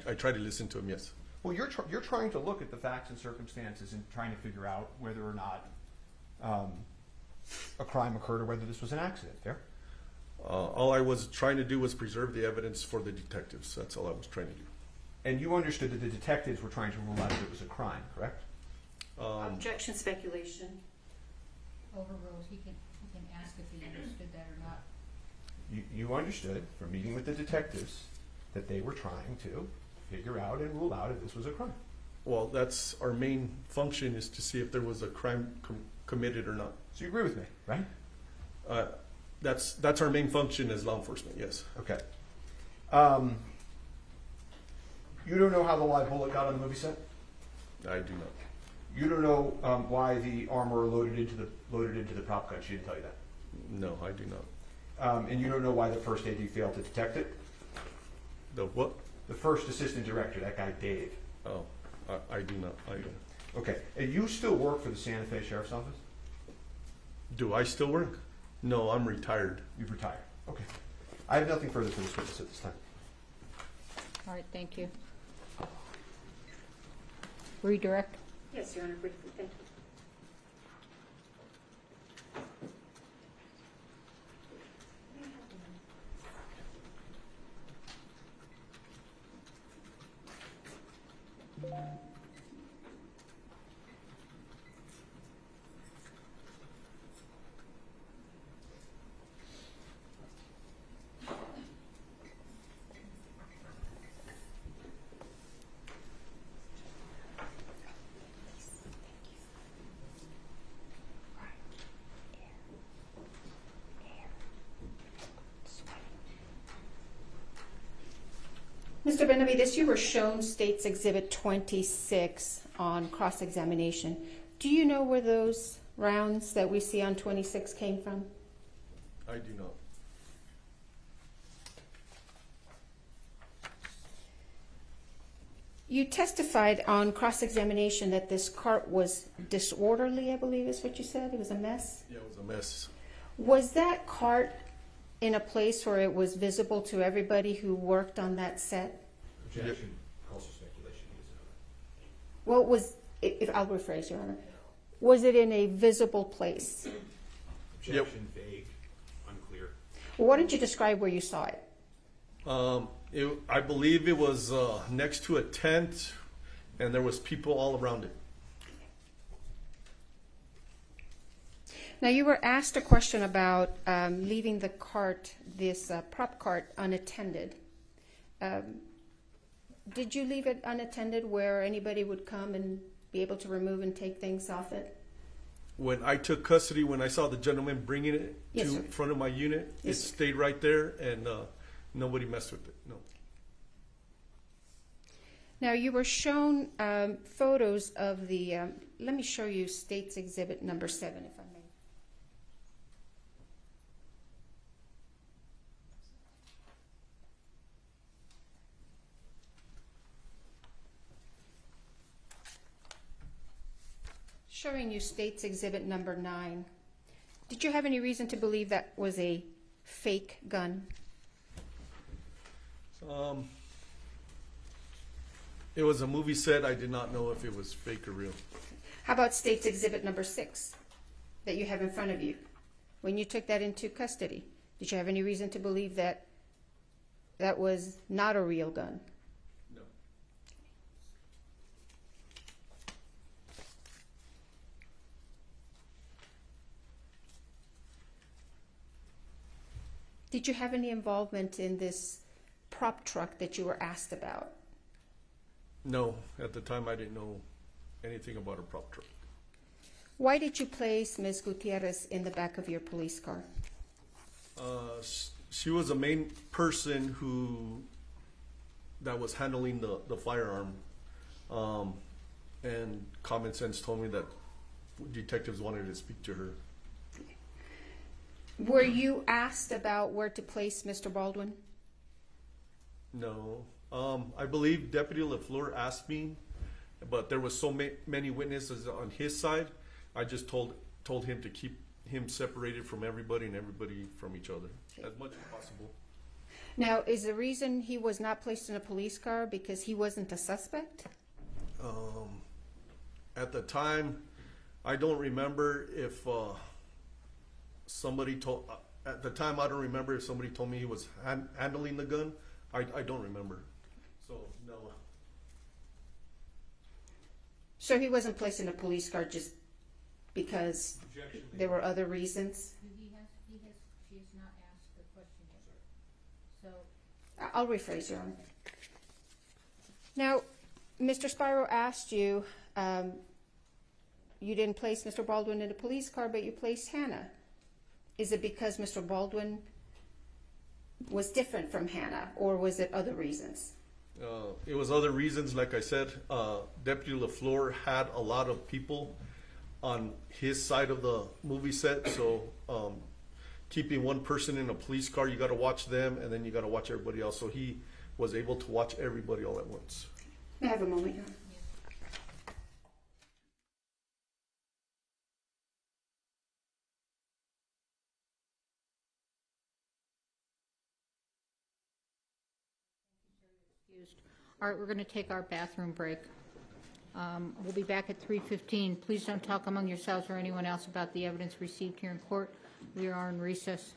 I try to listen to them, yes. Well, you're trying to look at the facts and circumstances and trying to figure out whether or not a crime occurred or whether this was an accident. Fair? All I was trying to do was preserve the evidence for the detectives. That's all I was trying to do. And you understood that the detectives were trying to rule out if it was a crime, correct? Objection, speculation. Overruled. He can ask if he understood that or not. You understood from meeting with the detectives that they were trying to figure out and rule out if this was a crime. Well, that's our main function, is to see if there was a crime committed or not. So you agree with me, right? That's our main function as law enforcement, yes. Okay. You don't know how the live bullet got on the movie set? I do not. You don't know why the armorer loaded into the prop gun. She didn't tell you that. No, I do not. And you don't know why the first AD failed to detect it? The what? The first assistant director, that guy Dave. Oh, I do not. I don't. Okay. And you still work for the Santa Fe Sheriff's Office? Do I still work? No, I'm retired. You've retired. Okay. I have nothing further for this witness at this time. All right, thank you. Redirect. Yes, Your Honor, briefly, thank you. Mr. Benavides, you were shown State's Exhibit 26 on cross-examination. Do you know where those rounds that we see on 26 came from? I do not. You testified on cross-examination that this cart was disorderly, I believe is what you said. It was a mess? Yeah, it was a mess. Was that cart in a place where it was visible to everybody who worked on that set? Objection, calls for speculation. What was, if I'll rephrase, Your Honor, was it in a visible place? Objection, vague, unclear. Well, why don't you describe where you saw it? I believe it was next to a tent, and there was people all around it. Now, you were asked a question about leaving the cart, this prop cart, unattended. Did you leave it unattended where anybody would come and be able to remove and take things off it? When I took custody, when I saw the gentleman bringing it Yes, to sir. front of my unit, Yes, it sir. stayed right there, and nobody messed with it. No. Now, you were shown photos of the, let me show you State's Exhibit number 7, if I may. Showing you State's Exhibit number 9. Did you have any reason to believe that was a fake gun? It was a movie set. I did not know if it was fake or real. How about State's Exhibit number 6 that you have in front of you? When you took that into custody, did you have any reason to believe that that was not a real gun? No. Did you have any involvement in this prop truck that you were asked about? No. At the time, I didn't know anything about a prop truck. Why did you place Ms. Gutierrez in the back of your police car? She was the main person that was handling the firearm, and common sense told me that detectives wanted to speak to her. Were you asked about where to place Mr. Baldwin? No. I believe Deputy LaFleur asked me, but there was so many witnesses on his side. I just told him to keep him separated from everybody and everybody from each other as much as possible. Now, is the reason he was not placed in a police car because he wasn't a suspect? At the time, I don't remember if somebody told. At the time, I don't remember if somebody told me he was handling the gun. I don't remember. So no. So he wasn't placed in a police car just because there were other reasons? She has not asked the question yet. So I'll rephrase, Your Honor. Now, Mr. Spiro asked you, you didn't place Mr. Baldwin in a police car, but you placed Hannah. Is it because Mr. Baldwin was different from Hannah, or was it other reasons? It was other reasons. Like I said, Deputy LaFleur had a lot of people on his side of the movie set, so keeping one person in a police car, you got to watch them, and then you got to watch everybody else. So he was able to watch everybody all at once. May I have a moment, Your Honor? All right, we're going to take our bathroom break. We'll be back at 3:15. Please don't talk among yourselves or anyone else about the evidence received here in court. We are in recess.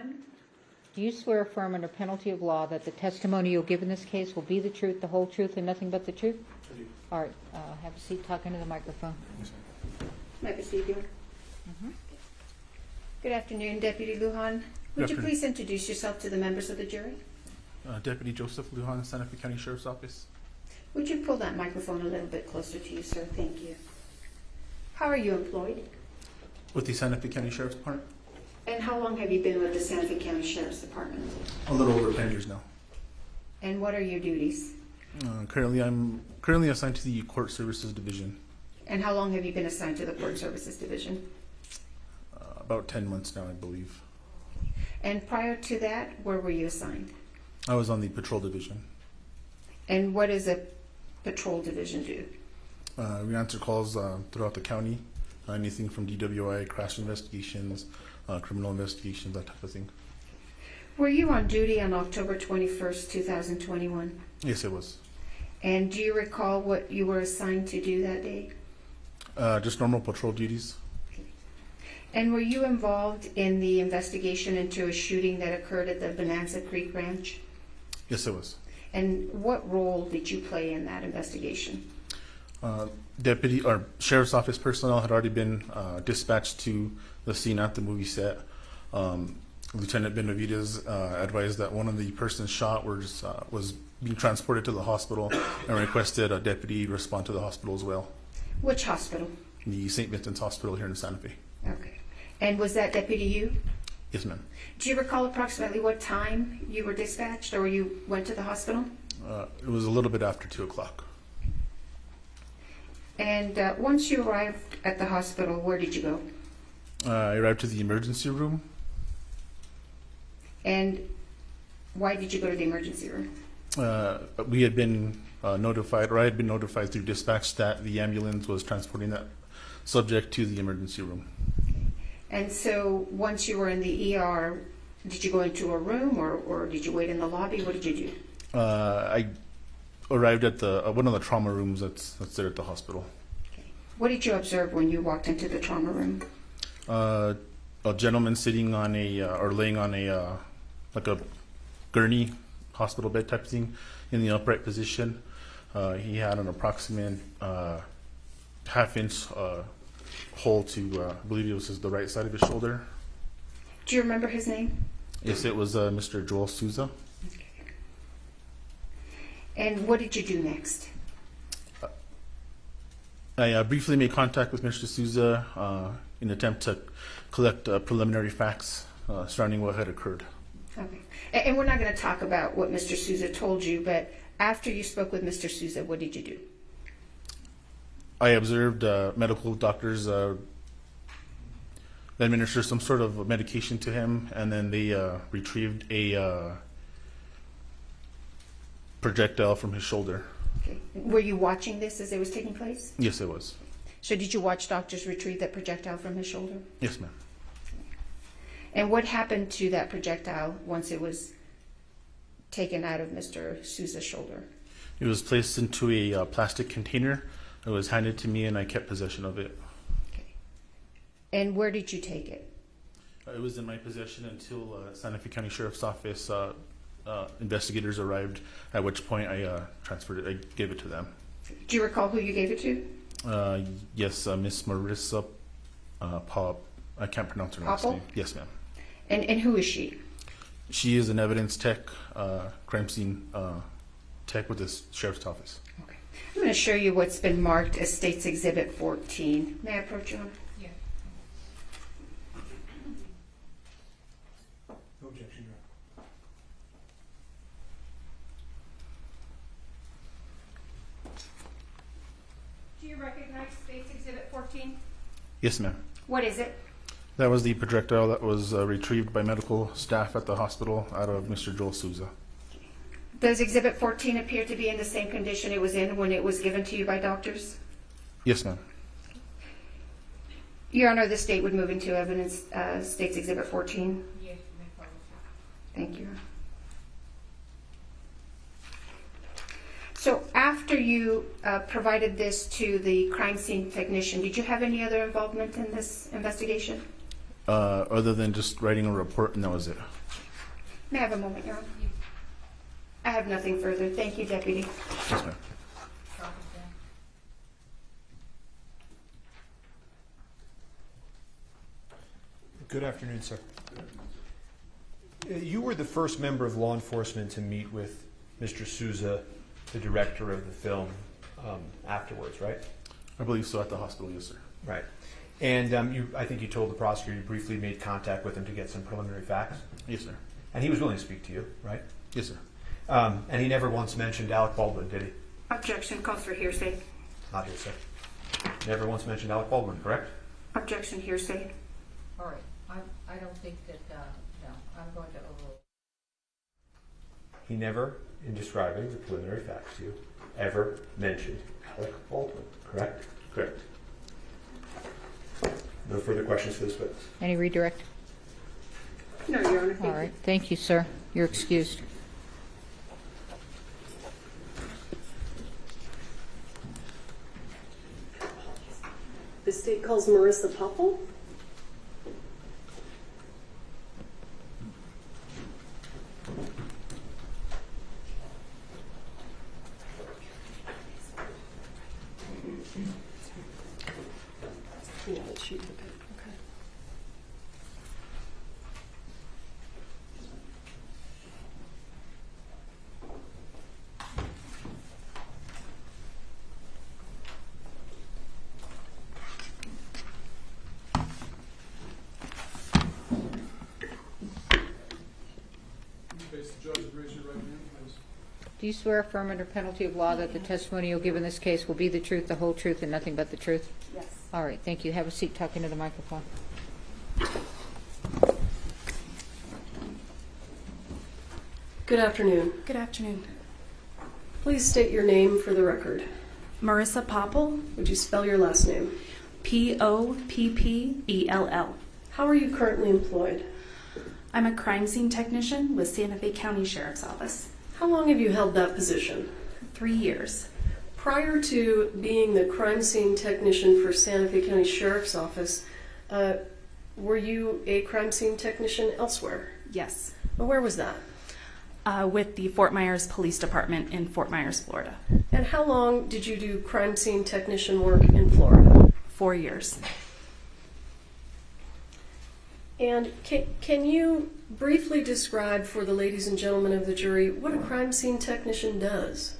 Lujan. Do you swear affirm under penalty of law that the testimony you'll give in this case will be the truth, the whole truth, and nothing but the truth? I do. All right, have a seat, talk into the microphone. Yes, ma'am. May I proceed, Your Honor? Good afternoon, Deputy Lujan. Would you afternoon. please introduce yourself to the members of the jury? Deputy Joseph Lujan, Santa Fe County Sheriff's Office. Would you pull that microphone a little bit closer to you, sir? Thank you. How are you employed? With the Santa Fe County Sheriff's Department. And how long have you been with the Santa Fe County Sheriff's Department? A little over 10 years now. And what are your duties? Currently, I'm currently assigned to the Court Services Division. And how long have you been assigned to the Court Services Division? About 10 months now, I believe. And prior to that, where were you assigned? I was on the Patrol Division. And what does a patrol division do? We answer calls throughout the county, anything from DWI, crash investigations, criminal investigations, that type of thing. Were you on duty on October 21st, 2021? Yes, it was. And do you recall what you were assigned to do that day? Just normal patrol duties. And were you involved in the investigation into a shooting that occurred at the Bonanza Creek Ranch? Yes, it was. And what role did you play in that investigation? Deputy or Sheriff's Office personnel had already been dispatched to the scene at the movie set. Lieutenant Benavides advised that one of the persons shot was being transported to the hospital and requested a deputy respond to the hospital as well. Which hospital? The St. Vincent's Hospital here in Santa Fe. Okay. And was that deputy you? Yes, ma'am. Do you recall approximately what time you were dispatched or you went to the hospital? It was a little bit after 2 o'clock. And once you arrived at the hospital, where did you go? I arrived to the emergency room. And why did you go to the emergency room? We had been notified, or I had been notified through dispatch that the ambulance was transporting that subject to the emergency room. And so once you were in the ER, did you go into a room or did you wait in the lobby? What did you do? I arrived at the one of the trauma rooms that's there at the hospital. What did you observe when you walked into the trauma room? A gentleman sitting on or laying on like a gurney hospital bed type thing in the upright position. He had an approximate half-inch hole to, I believe it was the right side of his shoulder. Do you remember his name? Yes, it was Mr. Joel Souza. Okay. And what did you do next? I briefly made contact with Mr. Souza in an attempt to collect preliminary facts surrounding what had occurred. Okay. And we're not going to talk about what Mr. Souza told you, but after you spoke with Mr. Souza, what did you do? I observed medical doctors administer some sort of medication to him, and then they retrieved a projectile from his shoulder. Okay. Were you watching this as it was taking place? Yes, it was. So did you watch doctors retrieve that projectile from his shoulder? Yes, ma'am. And what happened to that projectile once it was taken out of Mr. Souza's shoulder? It was placed into a plastic container. It was handed to me, and I kept possession of it. Okay. And where did you take it? It was in my possession until Santa Fe County Sheriff's Office investigators arrived, at which point I transferred it. I gave it to them. Do you recall who you gave it to? Yes, Miss Marissa Pop. I can't pronounce her last Popple? name. Yes, ma'am. And who is she? She is an evidence tech, crime scene tech with the Sheriff's Office. Okay. I'm going to show you what's been marked as State's Exhibit 14. May I approach you? Yeah. No objection, Your Honor. Do you recognize State's Exhibit 14? Yes, ma'am. What is it? That was the projectile that was retrieved by medical staff at the hospital out of Mr. Joel Souza. Does Exhibit 14 appear to be in the same condition it was in when it was given to you by doctors? Yes, ma'am. Your Honor, the state would move into evidence State's Exhibit 14. Yes, Thank you. So after you provided this to the crime scene technician, did you have any other involvement in this investigation? Other than just writing a report, and that was it. May I have a moment, Your Honor? I have nothing further. Thank you, Deputy. Yes, ma'am. Good afternoon, sir. You were the first member of law enforcement to meet with Mr. Souza, the director of the film, afterwards, right? I believe so, at the hospital, yes, sir. Right. And I think you told the prosecutor you briefly made contact with him to get some preliminary facts? Yes, sir. And he was willing to speak to you, right? Yes, sir. And he never once mentioned Alec Baldwin, did he? Objection calls for hearsay. Not hearsay. Never once mentioned Alec Baldwin, correct? Objection, hearsay. All right. I don't think that, no, I'm going to overrule. He never, in describing the preliminary facts to you, ever mentioned Alec Baldwin, correct? Correct. No further questions for this witness? Any redirect? No, Your Honor. All right. Thank you, sir. You're excused. The state calls Marissa Popple. Yeah, let's shoot the pit. Okay. Face the judge, raise your right hand, please. Do you swear affirm under penalty of law that the testimony you'll give in this case will be the truth, the whole truth, and nothing but the truth? Yes. All right. Thank you. Have a seat. Talk into the microphone. Good afternoon. Good afternoon. Please state your name for the record. Marissa Popple. Would you spell your last name? Poppell. How are you currently employed? I'm a crime scene technician with Santa Fe County Sheriff's Office. How long have you held that position? 3 years. Prior to being the crime scene technician for Santa Fe County Sheriff's Office, were you a crime scene technician elsewhere? Yes. Where was that? With the Fort Myers Police Department in Fort Myers, Florida. And how long did you do crime scene technician work in Florida? 4 years. And can you briefly describe for the ladies and gentlemen of the jury what a crime scene technician does?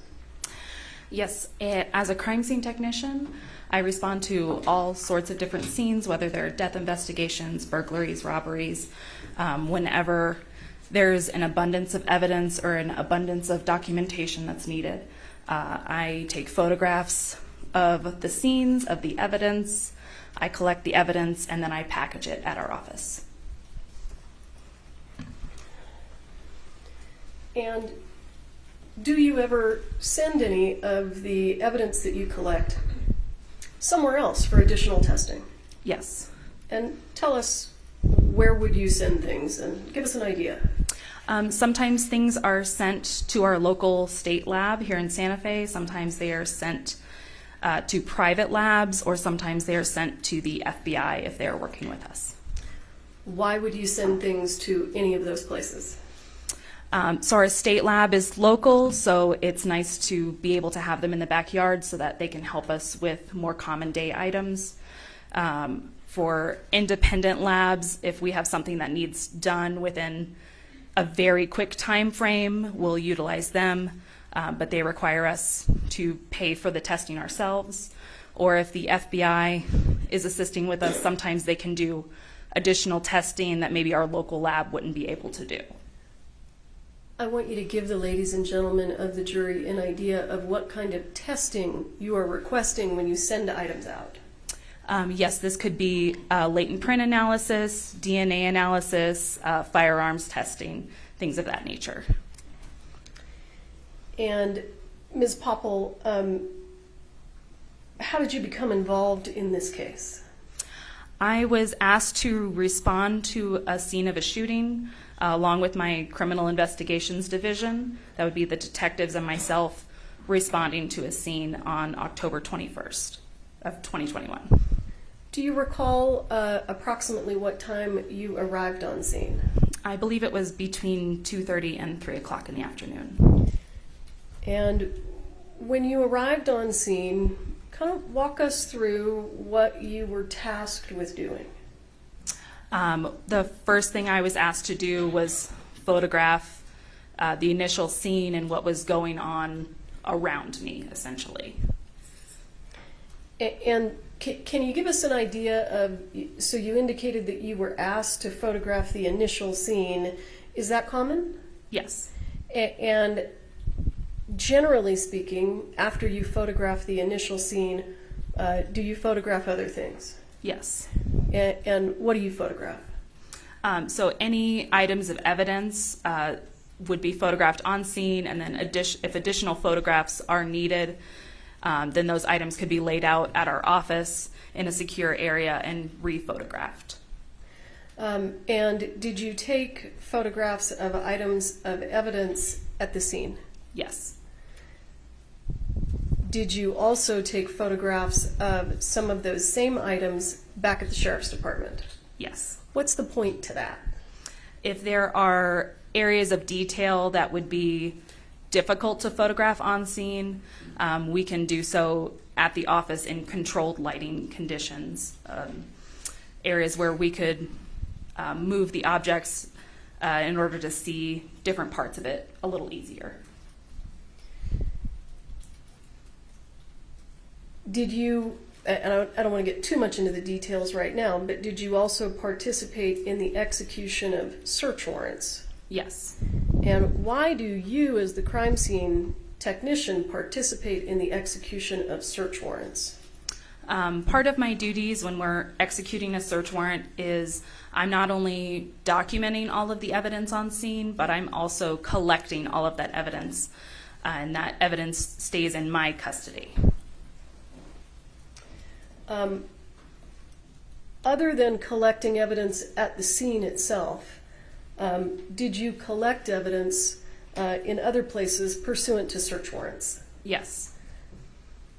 Yes, as a crime scene technician, I respond to all sorts of different scenes, whether they're death investigations, burglaries, robberies, whenever there's an abundance of evidence or an abundance of documentation that's needed. I take photographs of the scenes, of the evidence, I collect the evidence, and then I package it at our office. And do you ever send any of the evidence that you collect somewhere else for additional testing? Yes. And tell us, where would you send things, and give us an idea. Sometimes things are sent to our local state lab here in Santa Fe. Sometimes they are sent to private labs, or sometimes they are sent to the FBI if they're working with us. Why would you send things to any of those places? So our state lab is local, so it's nice to be able to have them in the backyard so that they can help us with more common day items. For independent labs, if we have something that needs done within a very quick time frame, we'll utilize them, but they require us to pay for the testing ourselves. Or if the FBI is assisting with us, sometimes they can do additional testing that maybe our local lab wouldn't be able to do. I want you to give the ladies and gentlemen of the jury an idea of what kind of testing you are requesting when you send items out. Yes, this could be latent print analysis, DNA analysis, firearms testing, things of that nature. And Ms. Popple, how did you become involved in this case? I was asked to respond to a scene of a shooting along with my criminal investigations division. That would be the detectives and myself responding to a scene on October 21st of 2021. Do you recall approximately what time you arrived on scene? I believe it was between 2:30 and 3 o'clock in the afternoon. And when you arrived on scene, kind of walk us through what you were tasked with doing. The first thing I was asked to do was photograph the initial scene and what was going on around me, essentially. And can you give us an idea of, so you indicated that you were asked to photograph the initial scene. Is that common? Yes. And generally speaking, after you photograph the initial scene, do you photograph other things? Yes. And what do you photograph? So any items of evidence would be photographed on scene, and then if additional photographs are needed, then those items could be laid out at our office in a secure area and re-photographed. And did you take photographs of items of evidence at the scene? Yes. Did you also take photographs of some of those same items back at the Sheriff's Department? Yes. What's the point to that? If there are areas of detail that would be difficult to photograph on scene, we can do so at the office in controlled lighting conditions. Areas where we could move the objects in order to see different parts of it a little easier. Did you, and I don't want to get too much into the details right now, but did you also participate in the execution of search warrants? Yes. And why do you, as the crime scene technician, participate in the execution of search warrants? Part of my duties when we're executing a search warrant is I'm not only documenting all of the evidence on scene, but I'm also collecting all of that evidence, and that evidence stays in my custody. Other than collecting evidence at the scene itself, did you collect evidence in other places pursuant to search warrants? Yes.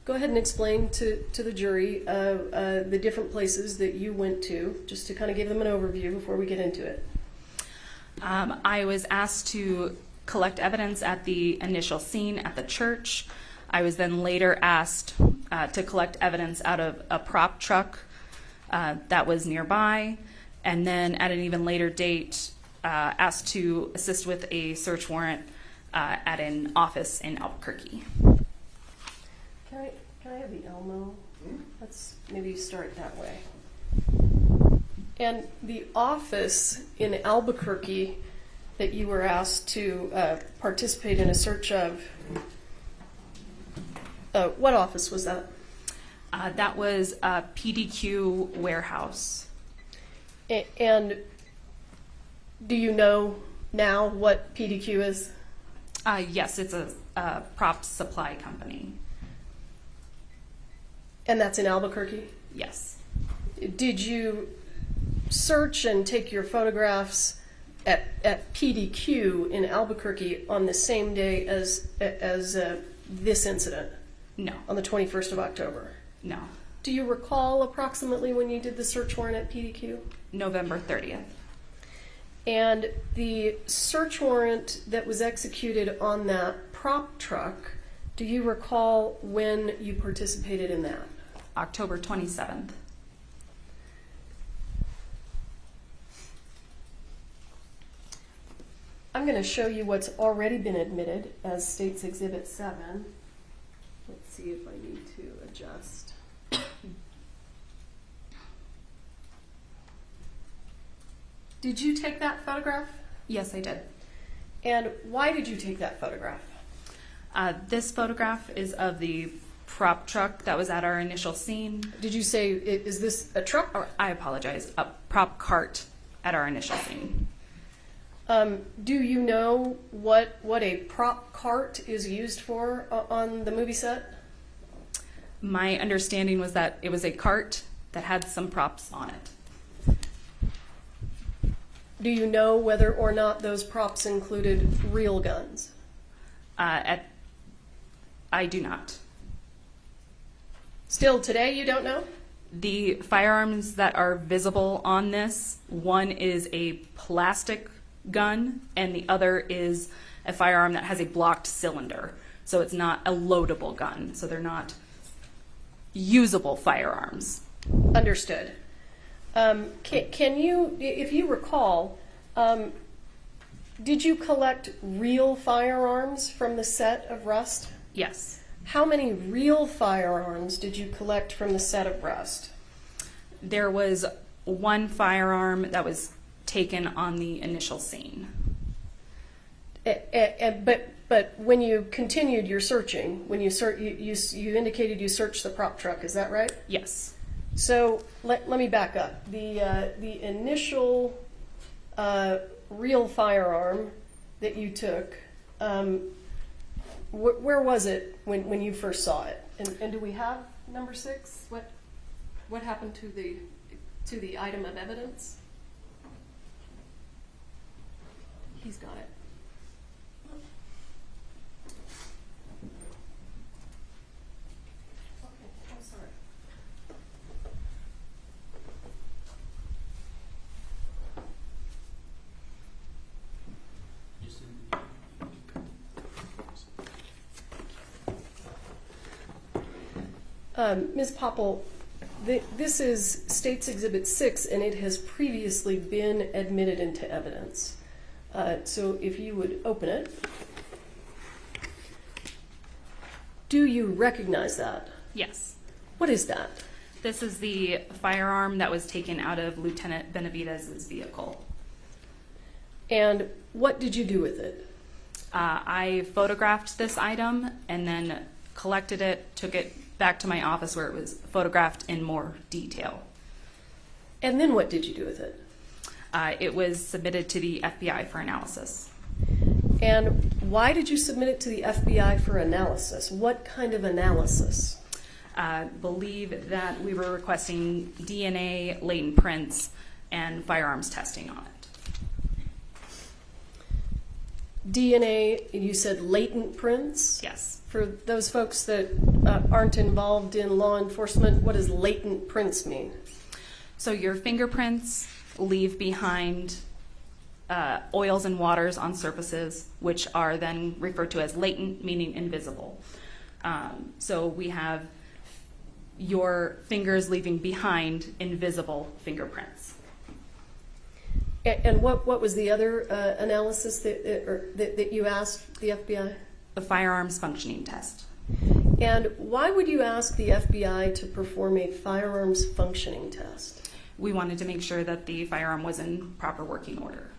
Go ahead and explain to the jury the different places that you went to, just to kind of give them an overview before we get into it. I was asked to collect evidence at the initial scene at the church. I was then later asked to collect evidence out of a prop truck that was nearby, and then at an even later date asked to assist with a search warrant at an office in Albuquerque. Can I have the Elmo? Let's maybe start that way. And the office in Albuquerque that you were asked to participate in a search of, what office was that? That was a PDQ warehouse. And do you know now what PDQ is? Yes, it's a prop supply company. And that's in Albuquerque? Yes. Did you search and take your photographs at PDQ in Albuquerque on the same day as this incident? No. On the 21st of October? No. Do you recall approximately when you did the search warrant at PDQ? November 30th. And the search warrant that was executed on that prop truck, do you recall when you participated in that? October 27th. I'm going to show you what's already been admitted as State's Exhibit 7. Let's see if I need to adjust. Did you take that photograph? Yes, I did. And why did you take that photograph? This photograph is of the prop truck that was at our initial scene. Did you say, is this a truck? Or, I apologize, a prop cart at our initial scene. Do you know what a prop cart is used for on the movie set? My understanding was that it was a cart that had some props on it. Do you know whether or not those props included real guns? I do not. Still today, you don't know? The firearms that are visible on this, one is a plastic gun, and the other is a firearm that has a blocked cylinder. So it's not a loadable gun. So they're not usable firearms. Understood. Can you, if you recall, did you collect real firearms from the set of Rust? Yes. How many real firearms did you collect from the set of Rust? There was one firearm that was taken on the initial scene. But when you continued your searching, when you indicated you searched the prop truck, is that right? Yes. So let me back up. The initial real firearm that you took, where was it when you first saw it? And do we have number 6? What happened to the item of evidence? He's got it. Okay, I'm sorry. Ms. Popple, this is State's Exhibit 6, and it has previously been admitted into evidence. So if you would open it. Do you recognize that? Yes. What is that? This is the firearm that was taken out of Lieutenant Benavides' vehicle. And what did you do with it? I photographed this item and then collected it, took it back to my office where it was photographed in more detail. And then what did you do with it? It was submitted to the FBI for analysis. And why did you submit it to the FBI for analysis? What kind of analysis? I believe that we were requesting DNA, latent prints, and firearms testing on it. DNA, you said latent prints? Yes. For those folks that aren't involved in law enforcement, what does latent prints mean? So your fingerprints leave behind oils and waters on surfaces, which are then referred to as latent, meaning invisible. So we have your fingers leaving behind invisible fingerprints. And what was the other analysis that you asked the FBI? The firearms functioning test. And why would you ask the FBI to perform a firearms functioning test? We wanted to make sure that the firearm was in proper working order.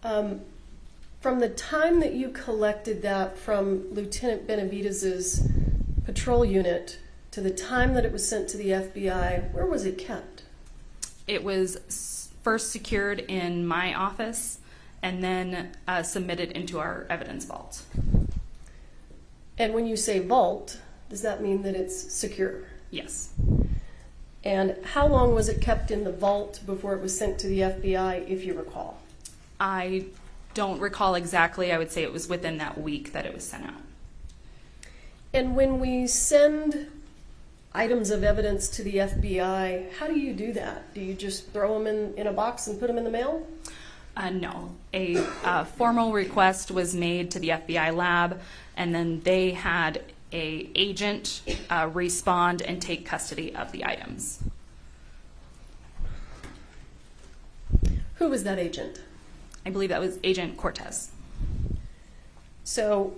From the time that you collected that from Lieutenant Benavides' patrol unit to the time that it was sent to the FBI, where was it kept? It was first secured in my office and then submitted into our evidence vault. And when you say vault, does that mean that it's secure? Yes. And how long was it kept in the vault before it was sent to the FBI, if you recall? I don't recall exactly. I would say it was within that week that it was sent out. And when we send items of evidence to the FBI, how do you do that? Do you just throw them in a box and put them in the mail? No. A formal request was made to the FBI lab, and then they had an agent respond and take custody of the items. Who was that agent? I believe that was Agent Cortez. So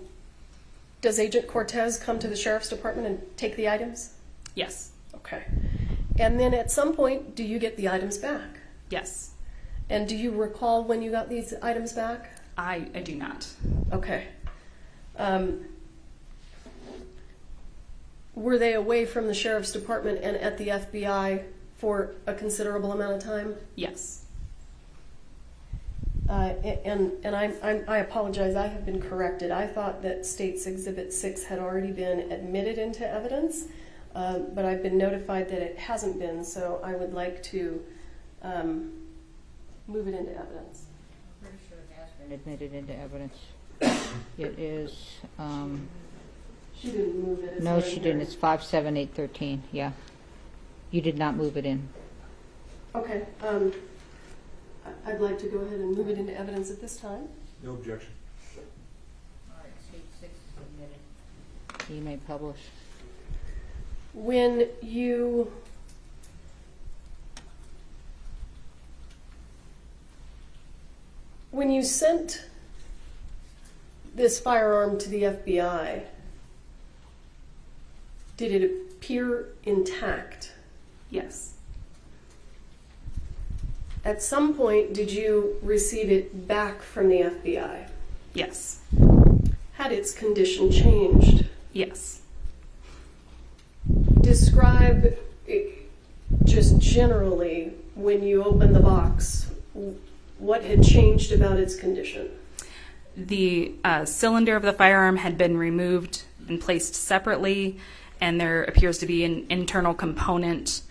does Agent Cortez come to the Sheriff's Department and take the items? Yes. Okay. And then at some point, do you get the items back? Yes. And do you recall when you got these items back? I do not. Okay. Were they away from the Sheriff's Department and at the FBI for a considerable amount of time? Yes. And I apologize, I have been corrected. I thought that State's Exhibit 6 had already been admitted into evidence, but I've been notified that it hasn't been, so I would like to move it into evidence. I'm pretty sure it has been admitted into evidence. It is, She didn't move it. no, she didn't. It's 57813, yeah. You did not move it in. Okay. I'd like to go ahead and move it into evidence at this time. No objection. All right, state 6 is submitted. You may publish. When you sent this firearm to the FBI, did it appear intact? Yes. At some point, did you receive it back from the FBI? Yes. Had its condition changed? Yes. Describe just generally, when you opened the box, what had changed about its condition? The cylinder of the firearm had been removed and placed separately, and there appears to be an internal component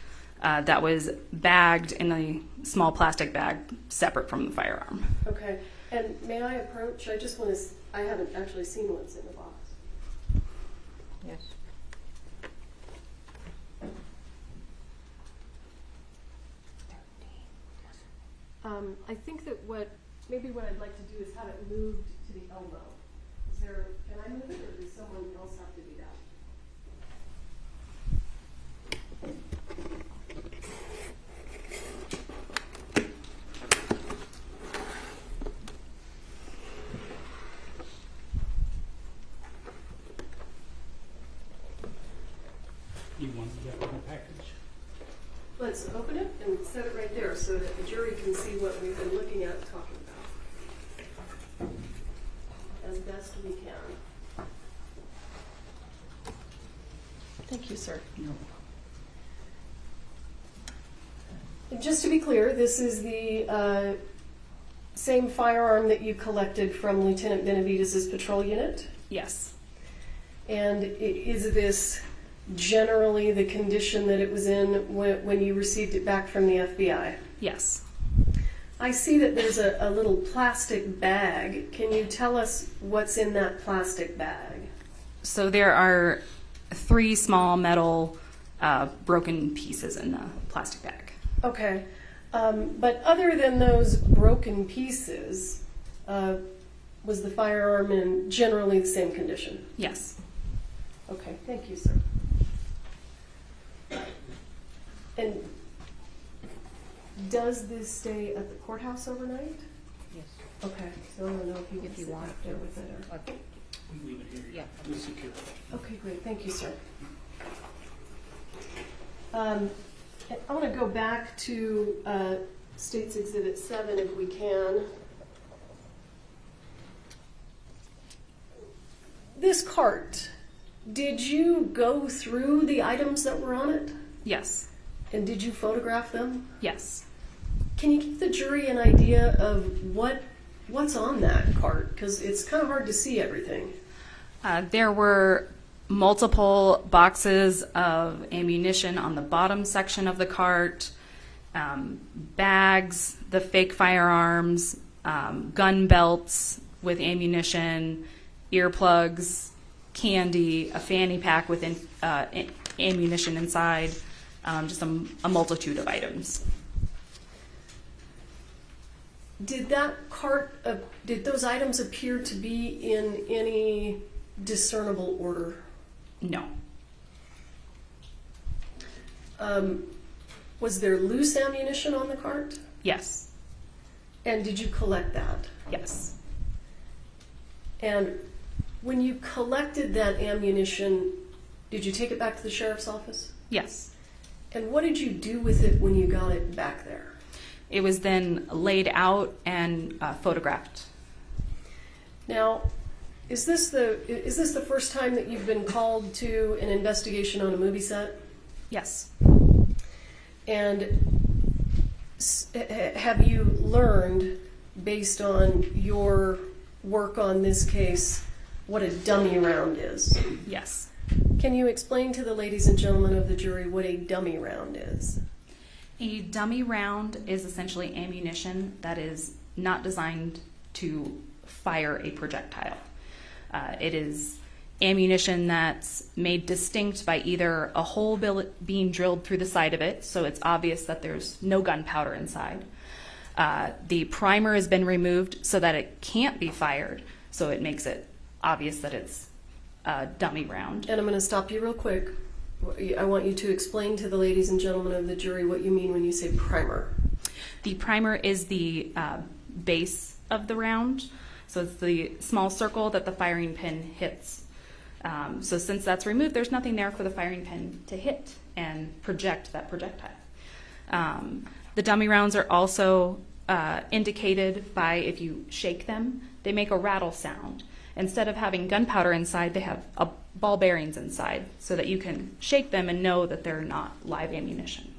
that was bagged in a small plastic bag separate from the firearm. Okay, and may I approach? I just want to, I haven't actually seen what's in the box. Yes. I think that maybe what I'd like to do is have it moved to the elbow. Can I move it, or does someone else have to do that? You want that little package? Let's open it and set it right there so that the jury can see what we've been looking at and talking about as best we can. Thank you, sir. And just to be clear, this is the same firearm that you collected from Lieutenant Benavides' patrol unit? Yes. And is this generally the condition that it was in when you received it back from the FBI? Yes. I see that there's a little plastic bag. Can you tell us what's in that plastic bag? So there are 3 small metal broken pieces in the plastic bag. Okay. But other than those broken pieces, was the firearm in generally the same condition? Yes. Okay, thank you, sir. And does this stay at the courthouse overnight? Yes. Okay, so I don't know if you If you sit want back there with it or... We leave it here. Yeah. We'll secure it. Okay, great, thank you, sir. I want to go back to State's Exhibit 7 if we can. This cart, did you go through the items that were on it? Yes. And did you photograph them? Yes. Can you give the jury an idea of what's on that cart? Because it's kind of hard to see everything. There were multiple boxes of ammunition on the bottom section of the cart, bags, the fake firearms, gun belts with ammunition, earplugs, candy, a fanny pack with ammunition inside, just a multitude of items. Did that cart, did those items appear to be in any discernible order? No. Was there loose ammunition on the cart? Yes. And did you collect that? Yes. And when you collected that ammunition, did you take it back to the sheriff's office? Yes. And what did you do with it when you got it back there? It was then laid out and photographed. Now, is this the first time that you've been called to an investigation on a movie set? Yes. And have you learned, based on your work on this case, what a dummy round is? Yes. Can you explain to the ladies and gentlemen of the jury what a dummy round is? A dummy round is essentially ammunition that is not designed to fire a projectile. It is ammunition that's made distinct by either a hole being drilled through the side of it, so it's obvious that there's no gunpowder inside, The primer has been removed so that it can't be fired, so it makes it obvious that it's a dummy round. And I'm going to stop you real quick. I want you to explain to the ladies and gentlemen of the jury what you mean when you say primer. The primer is the base of the round, so it's the small circle that the firing pin hits. So since that's removed, there's nothing there for the firing pin to hit and project that projectile. The dummy rounds are also indicated by, if you shake them, they make a rattle sound. Instead of having gunpowder inside, they have ball bearings inside so that you can shake them and know that they're not live ammunition.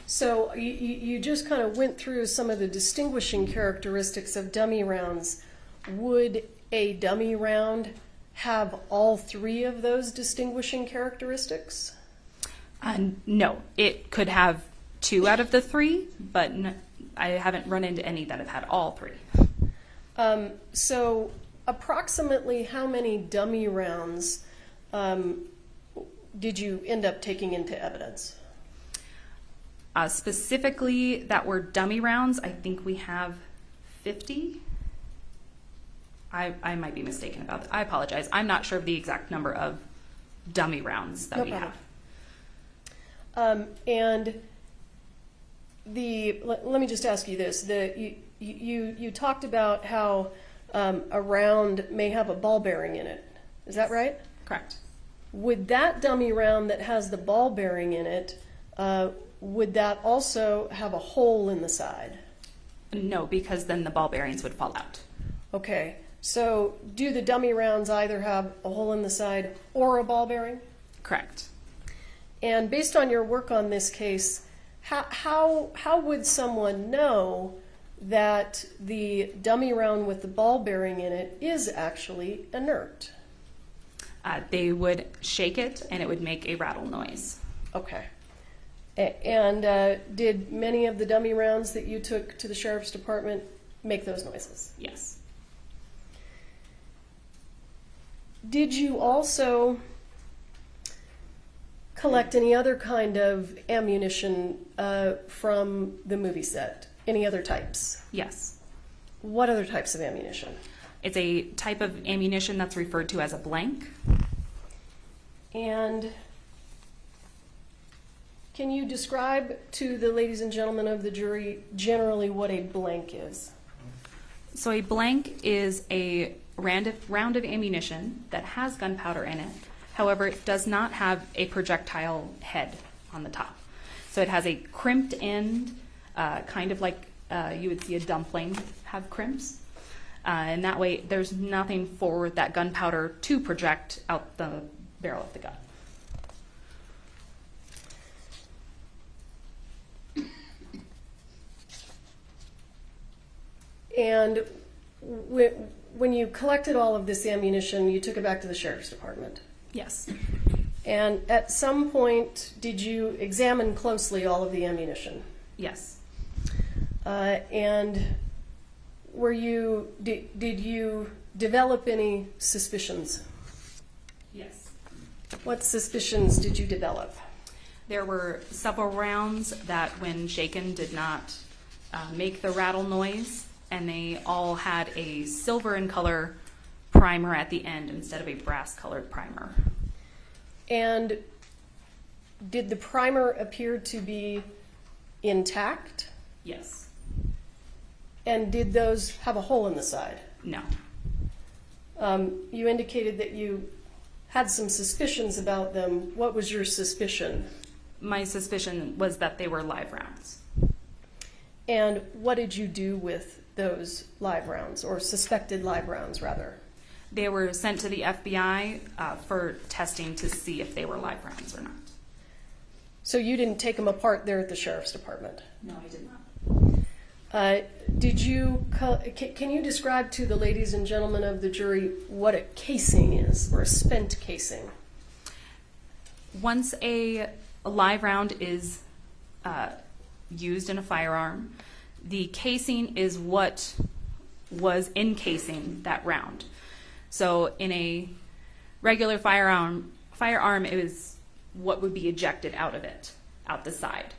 So you just kind of went through some of the distinguishing characteristics of dummy rounds. Would a dummy round have all three of those distinguishing characteristics? No, it could have 2 out of the 3, but I haven't run into any that have had all 3. So approximately how many dummy rounds did you end up taking into evidence? Specifically that were dummy rounds, I think we have 50. I might be mistaken about that. I apologize. I'm not sure of the exact number of dummy rounds that we have. And let me just ask you this. You talked about how a round may have a ball bearing in it. Is that right? Correct. Would that dummy round that has the ball bearing in it, would that also have a hole in the side? No, because then the ball bearings would fall out. Okay. So do the dummy rounds either have a hole in the side or a ball bearing? Correct. And based on your work on this case, how would someone know that the dummy round with the ball bearing in it is actually inert? They would shake it and it would make a rattle noise. Okay. And did many of the dummy rounds that you took to the sheriff's department make those noises? Yes. Did you also collect any other kind of ammunition from the movie set? Any other types? Yes. What other types of ammunition? It's a type of ammunition that's referred to as a blank. And can you describe to the ladies and gentlemen of the jury generally what a blank is? So a blank is a round of ammunition that has gunpowder in it. However, it does not have a projectile head on the top. So it has a crimped end, kind of like you would see a dumpling have crimps. And that way there's nothing for that gunpowder to project out the barrel of the gun. And when you collected all of this ammunition, you took it back to the sheriff's department? Yes. And at some point, did you examine closely all of the ammunition? Yes. And did you develop any suspicions? Yes. What suspicions did you develop? There were several rounds that, when shaken, did not make the rattle noise, and they all had a silver in color primer at the end instead of a brass colored primer. And did the primer appear to be intact? Yes. And did those have a hole in the side? No. You indicated that you had some suspicions about them. What was your suspicion? My suspicion was that they were live rounds. And what did you do with those live rounds, or suspected live rounds, rather? They were sent to the FBI for testing to see if they were live rounds or not. So you didn't take them apart there at the sheriff's department? No, I did not. Can you describe to the ladies and gentlemen of the jury what a casing is, or a spent casing? Once a live round is used in a firearm, the casing is what was encasing that round. So in a regular firearm, it was what would be ejected out of it, out the side.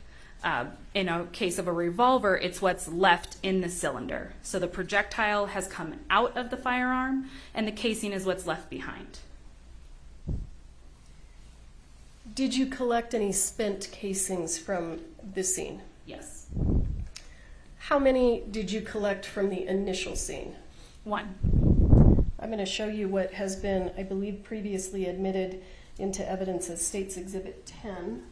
In a case of a revolver, it's what's left in the cylinder. So the projectile has come out of the firearm, and the casing is what's left behind. Did you collect any spent casings from the scene? Yes. How many did you collect from the initial scene? 1. I'm going to show you what has been, I believe, previously admitted into evidence as State's Exhibit 10.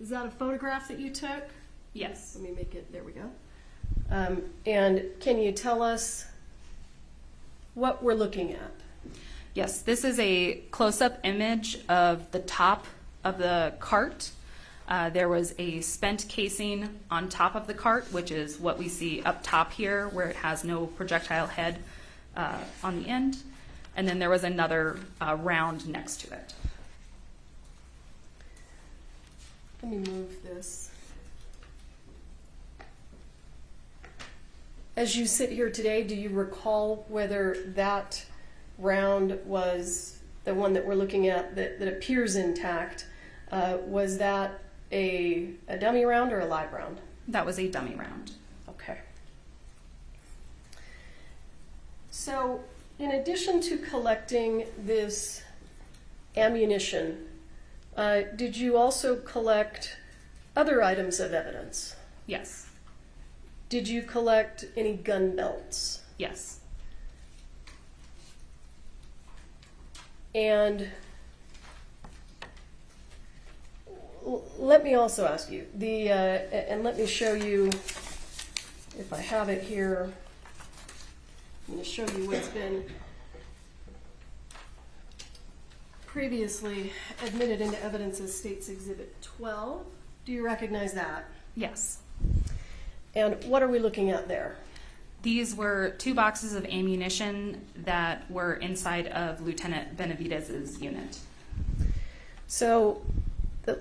Is that a photograph that you took? Yes. Let me make it, there we go. And can you tell us what we're looking at? Yes, this is a close-up image of the top of the cart. There was a spent casing on top of the cart, which is what we see up top here, where it has no projectile head on the end. And then there was another round next to it. Let me move this. As you sit here today, do you recall whether that round was the one that we're looking at that appears intact? Was that a dummy round or a live round? That was a dummy round. Okay. So, in addition to collecting this ammunition, did you also collect other items of evidence? Yes. Did you collect any gun belts? Yes. And let me also ask you, and let me show you, if I have it here, I'm going to show you what's been previously admitted into evidence as State's Exhibit 12. Do you recognize that? Yes. And what are we looking at there? These were 2 boxes of ammunition that were inside of Lieutenant Benavides' unit. So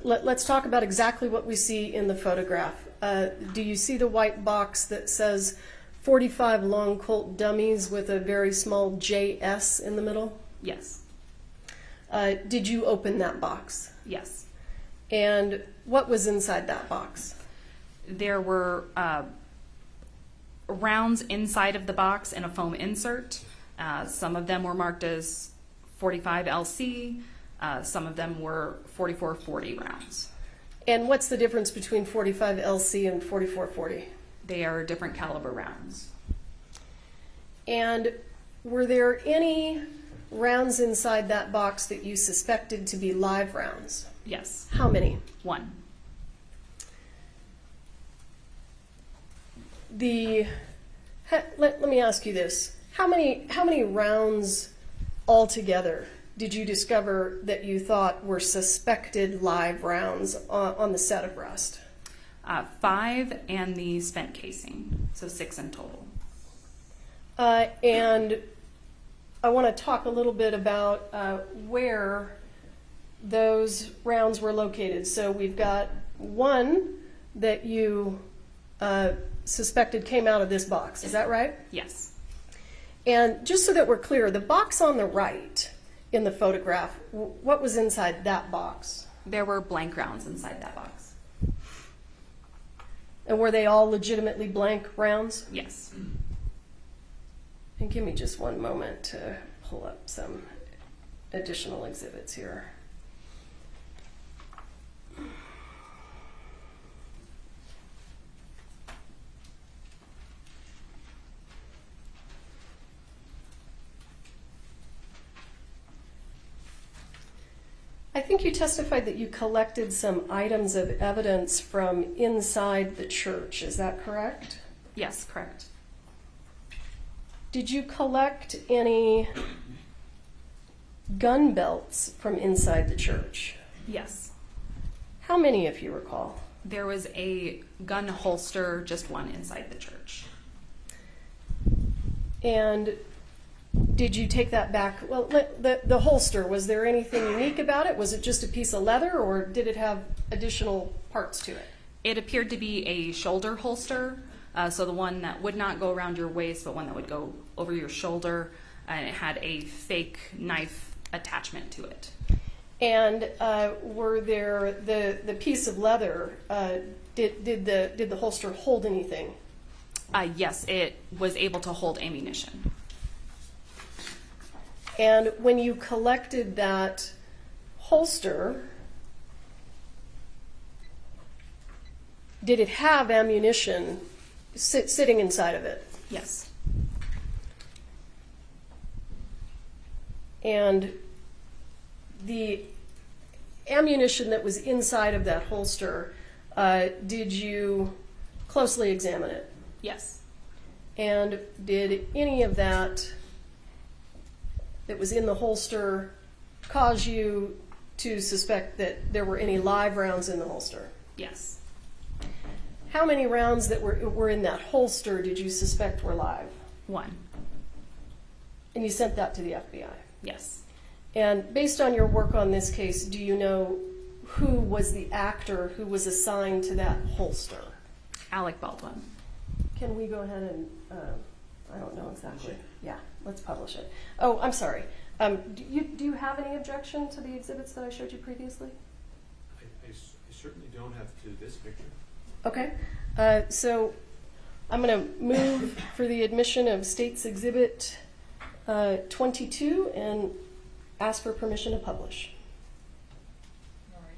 let's talk about exactly what we see in the photograph. Do you see the white box that says 45 long Colt dummies with a very small JS in the middle? Yes. Did you open that box? Yes. And what was inside that box? There were rounds inside of the box and a foam insert. Some of them were marked as 45 LC. Some of them were 4440 rounds. And what's the difference between 45 LC and 4440? They are different caliber rounds. And were there any rounds inside that box that you suspected to be live rounds? Yes. How many? 1. Let me ask you this. How many rounds altogether did you discover that you thought were suspected live rounds on the set of Rust? 5 and the spent casing, so 6 in total. And I want to talk a little bit about where those rounds were located. So we've got 1 that you suspected came out of this box. Is that right? Yes. And just so that we're clear, the box on the right in the photograph, what was inside that box? There were blank rounds inside that box. And were they all legitimately blank rounds? Yes. And give me just one moment to pull up some additional exhibits here. I think you testified that you collected some items of evidence from inside the church. Is that correct? Yes, correct. Did you collect any gun belts from inside the church? Yes. How many, if you recall? There was a gun holster, just 1 inside the church. And did you take that back? Well, the holster, was there anything unique about it? Was it just a piece of leather, or did it have additional parts to it? It appeared to be a shoulder holster, so the one that would not go around your waist, but one that would go over your shoulder, and it had a fake knife attachment to it. And were there the piece of leather? Did the holster hold anything? Yes, it was able to hold ammunition. And when you collected that holster, did it have ammunition sitting inside of it? Yes. And the ammunition that was inside of that holster, did you closely examine it? Yes. And did any of that was in the holster cause you to suspect that there were any live rounds in the holster? Yes. How many rounds that were in that holster did you suspect were live? 1. And you sent that to the FBI? Yes. And based on your work on this case, do you know who was the actor who was assigned to that holster? Alec Baldwin. Can we go ahead and, I don't know exactly. Yeah, let's publish it. Oh, I'm sorry. Do you have any objection to the exhibits that I showed you previously? I certainly don't have to this picture. Okay. So I'm going to move for the admission of State's Exhibit 22 and ask for permission to publish. All right.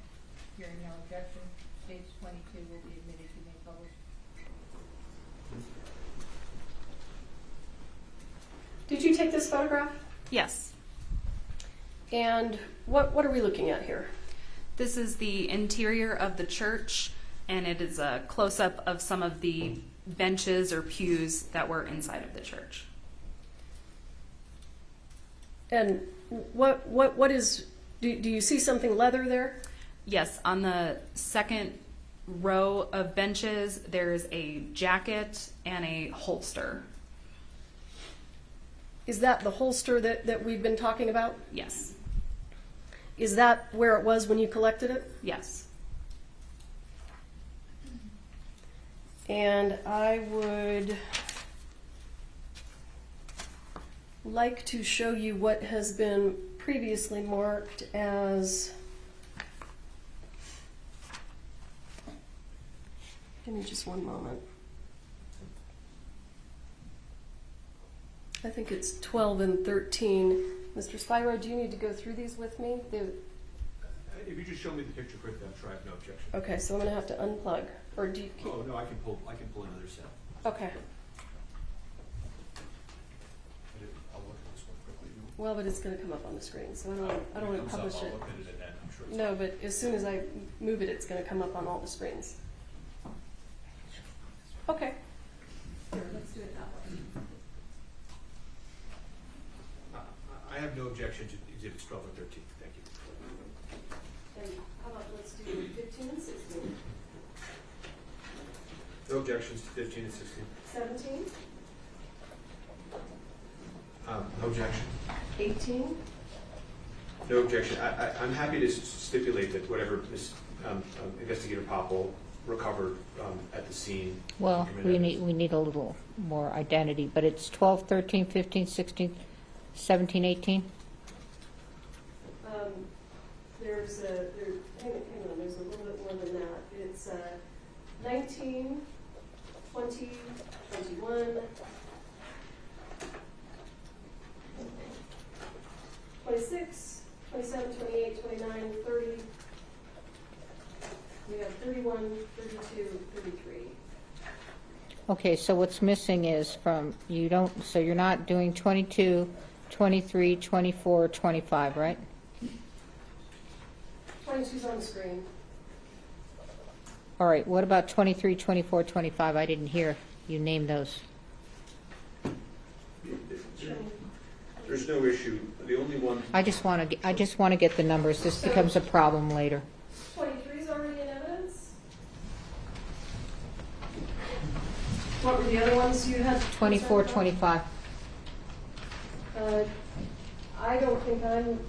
Hearing no objection, State's 22 will be admitted. You may publish. Did you take this photograph? Yes. And what are we looking at here? This is the interior of the church, and it is a close-up of some of the benches or pews that were inside of the church. And what is, do you see something leather there? Yes, on the second row of benches, there's a jacket and a holster. Is that the holster that we've been talking about? Yes. Is that where it was when you collected it? Yes. And I would like to show you what has been previously marked as, give me just one moment. I think it's 12 and 13. Mr. Spiro, do you need to go through these with me? If you just show me the picture quickly, I'm sure I have no objection. Okay, so I'm going to have to unplug. Or do you? Oh no, I can pull another set. Okay. I'll look at this one quickly. Well, but it's going to come up on the screen, so I don't want to publish it. I'll look at it then. I'm sure it's No, but as soon as I move it, it's going to come up on all the screens. Okay. Here, let's do it that way. I have no objection to exhibits 12 and 13. Thank you. And how about let's do 15 and 16? No objections to 15 and 16. 17? No objection. 18? No objection. I'm happy to stipulate that whatever Ms. Investigator Popple recovered at the scene. Well, we need a little more identity, but it's 12, 13, 15, 16, 17, 18? Hang on, there's a little bit more than that. It's 19, 20, 21, 26, 27, 28, 29, 30. We have 31, 32, 33. Okay, so what's missing is so you're not doing 22, 23, 24, 25, right? 22's on the screen. All right, what about 23, 24, 25? I didn't hear you name those. There's no issue. The only one. I just want to get the numbers. This becomes a problem later. 23's already in evidence. What were the other ones you had? 24, 25. I don't think I'm.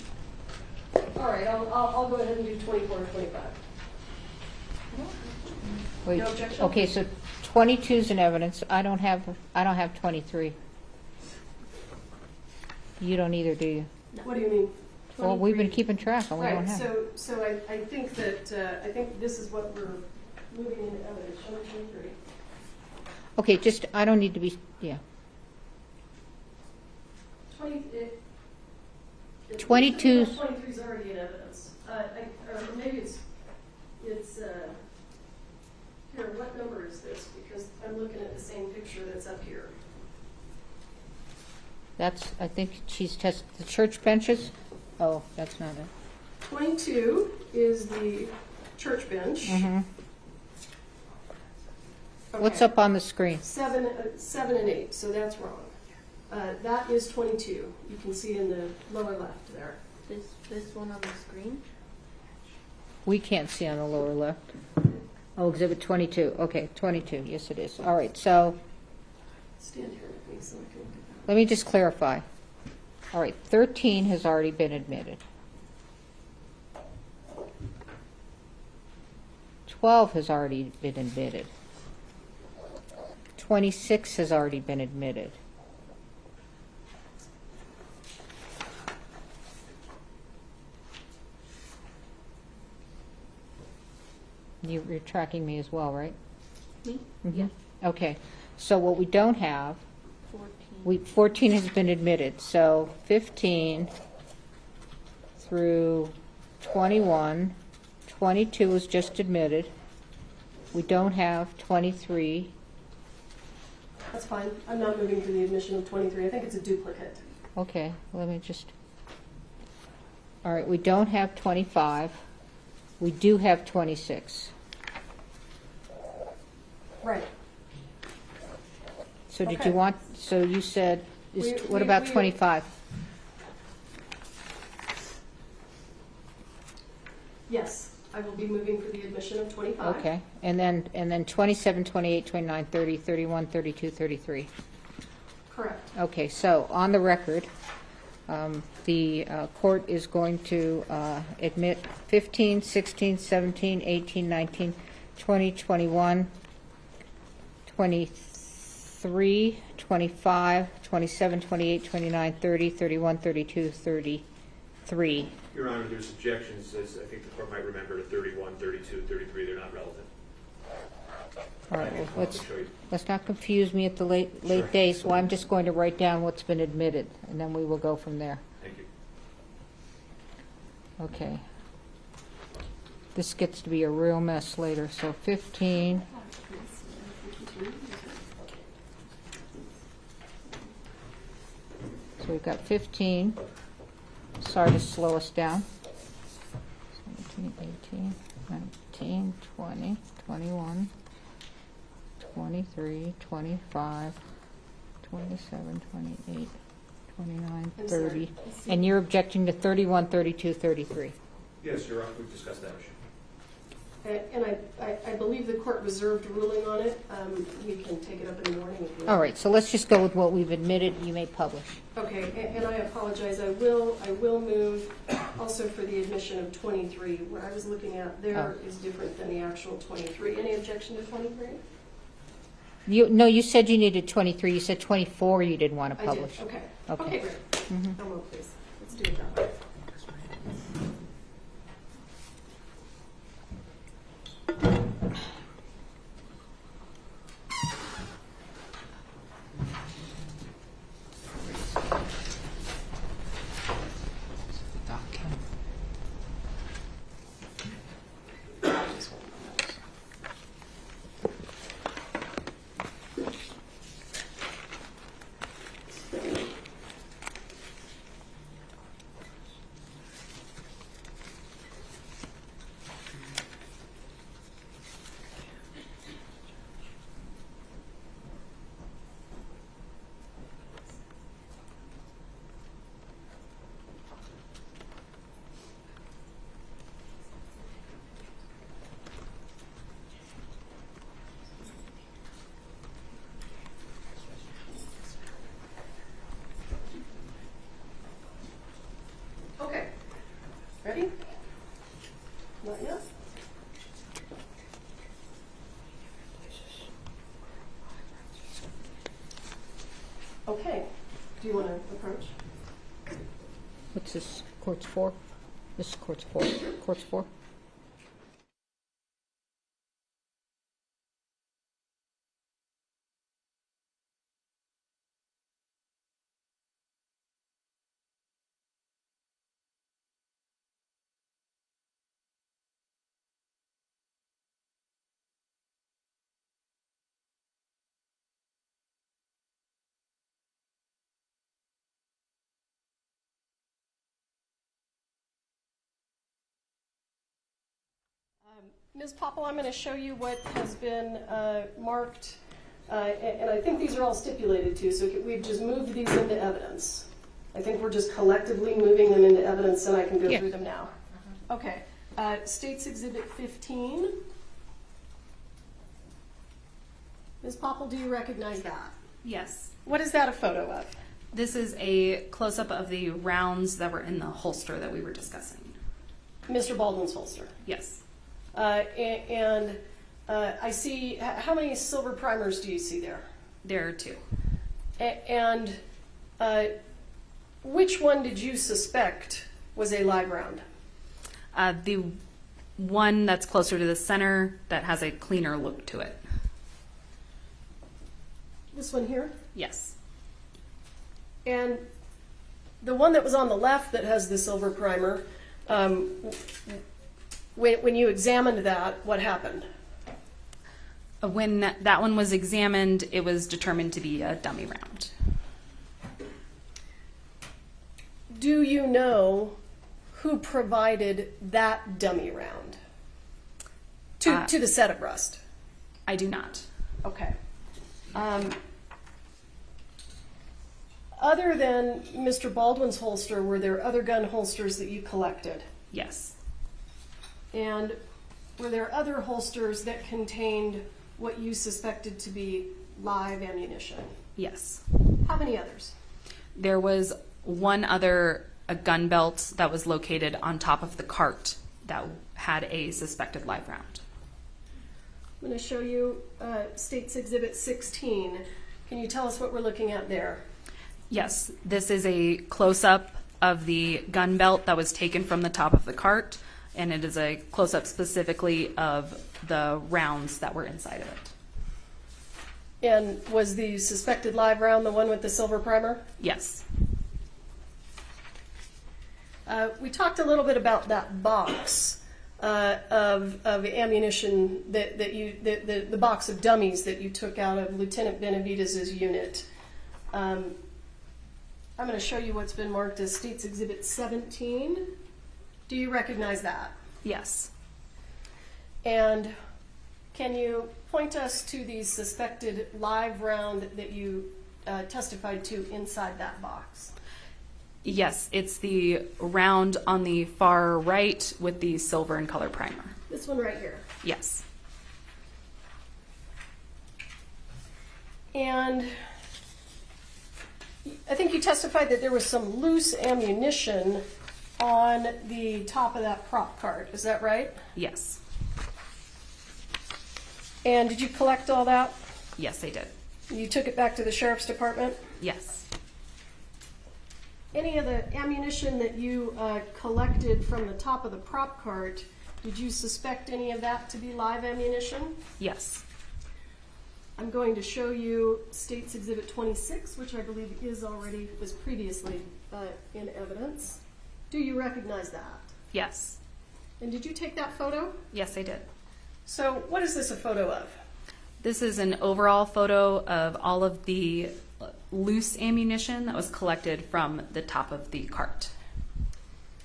All right, I'll go ahead and do 24 and 25. Wait, No objection? okay, so 22's in evidence. I don't have 23. You don't either, do you? What do you mean? Well, we've been keeping track, and we don't Right, have. so I think that, I think this is what we're moving into evidence, show me 23. Okay, just, I don't need to be, yeah. 22 23 is already in evidence. Or maybe it's, here, what number is this? Because I'm looking at the same picture that's up here. That's, I think she's tested the church benches. Oh, that's not it. 22 is the church bench. Mm-hmm. What's Okay. up on the screen? 7 and 8, so that's wrong. That is 22. You can see in the lower left there. This one on the screen? We can't see on the lower left. Oh, exhibit 22. Okay, 22. Yes, it is. All right, so Stand here with me so I can look at let me just clarify. All right, 13 has already been admitted. 12 has already been admitted. 26 has already been admitted. You're tracking me as well, right? Me? Mhm. Yes. Okay, so what we don't have, 14. 14 has been admitted, so 15 through 21, 22 was just admitted. We don't have 23. That's fine. I'm not moving for the admission of 23. I think it's a duplicate. Okay, let me just, all right, we don't have 25. We do have 26. Right. So did Okay. you want, so you said, what about 25? Yes, I will be moving for the admission of 25. Okay, and then 27, 28, 29, 30, 31, 32, 33. Correct. Okay, so on the record, the court is going to admit 15, 16, 17, 18, 19, 20, 21, 23, 25, 27, 28, 29, 30, 31, 32, 33. Your Honor, there's objections, as I think the court might remember, to 31, 32, 33. They're not relevant. All right, well, I'll show you. let's not confuse me at the late days, so I'm just going to write down what's been admitted, and then we will go from there. Thank you. Okay. This gets to be a real mess later, so 15. So we've got 15. Sorry to slow us down. 17, 18, 19, 20, 21, 23, 25, 27, 28, 29, I'm 30. sorry. And you're objecting to 31, 32, 33. Yes, Your Honor, we've discussed that issue. And I believe the court reserved ruling on it. We can take it up in the morning if you want. All right, so let's just go with what we've admitted. You may publish. Okay, and I apologize. I will move also for the admission of 23. What I was looking at there is different than the actual 23. Any objection to 23? No, you said you needed 23. You said 24 you didn't want to I did. publish. Okay. Okay. Okay, great. Mhm. I'll move, please. Let's do it that way. Okay. Ready? Not yet? Okay. Do you want to approach? What's this Court's 4. This is Court's 4. Court's 4. Ms. Popple, I'm going to show you what has been marked, and I think these are all stipulated too, so we've just moved these into evidence. I think we're just collectively moving them into evidence, and I can go through them now. Okay. States Exhibit 15. Ms. Popple, do you recognize that? Yes. What is that a photo of? This is a close-up of the rounds that were in the holster that we were discussing. Mr. Baldwin's holster? Yes. And I see, how many silver primers do you see there? There are 2. And which one did you suspect was a live round? The one that's closer to the center that has a cleaner look to it. This one here? Yes. And the one that was on the left that has the silver primer, when you examined that, what happened? When that one was examined, it was determined to be a dummy round. Do you know who provided that dummy round to the set of Rust? I do not. Okay. Other than Mr. Baldwin's holster, were there other gun holsters that you collected? Yes. And were there other holsters that contained what you suspected to be live ammunition? Yes. How many others? There was one other gun belt that was located on top of the cart that had a suspected live round. I'm going to show you States Exhibit 16. Can you tell us what we're looking at there? Yes, this is a close-up of the gun belt that was taken from the top of the cart, and it is a close-up specifically of the rounds that were inside of it. And was the suspected live round the one with the silver primer? Yes. We talked a little bit about that box of ammunition the box of dummies that you took out of Lieutenant Benavides' unit. I'm going to show you what's been marked as States Exhibit 17. Do you recognize that? Yes. And can you point us to the suspected live round that you testified to inside that box? Yes, it's the round on the far right with the silver and color primer. This one right here? Yes. And I think you testified that there was some loose ammunition on the top of that prop cart. Is that right? Yes. And did you collect all that? Yes, I did. You took it back to the sheriff's department? Yes. Any of the ammunition that you collected from the top of the prop cart, did you suspect any of that to be live ammunition? Yes. I'm going to show you States Exhibit 26, which I believe was previously in evidence. Do you recognize that? Yes. And did you take that photo? Yes, I did. So what is this a photo of? This is an overall photo of all of the loose ammunition that was collected from the top of the cart.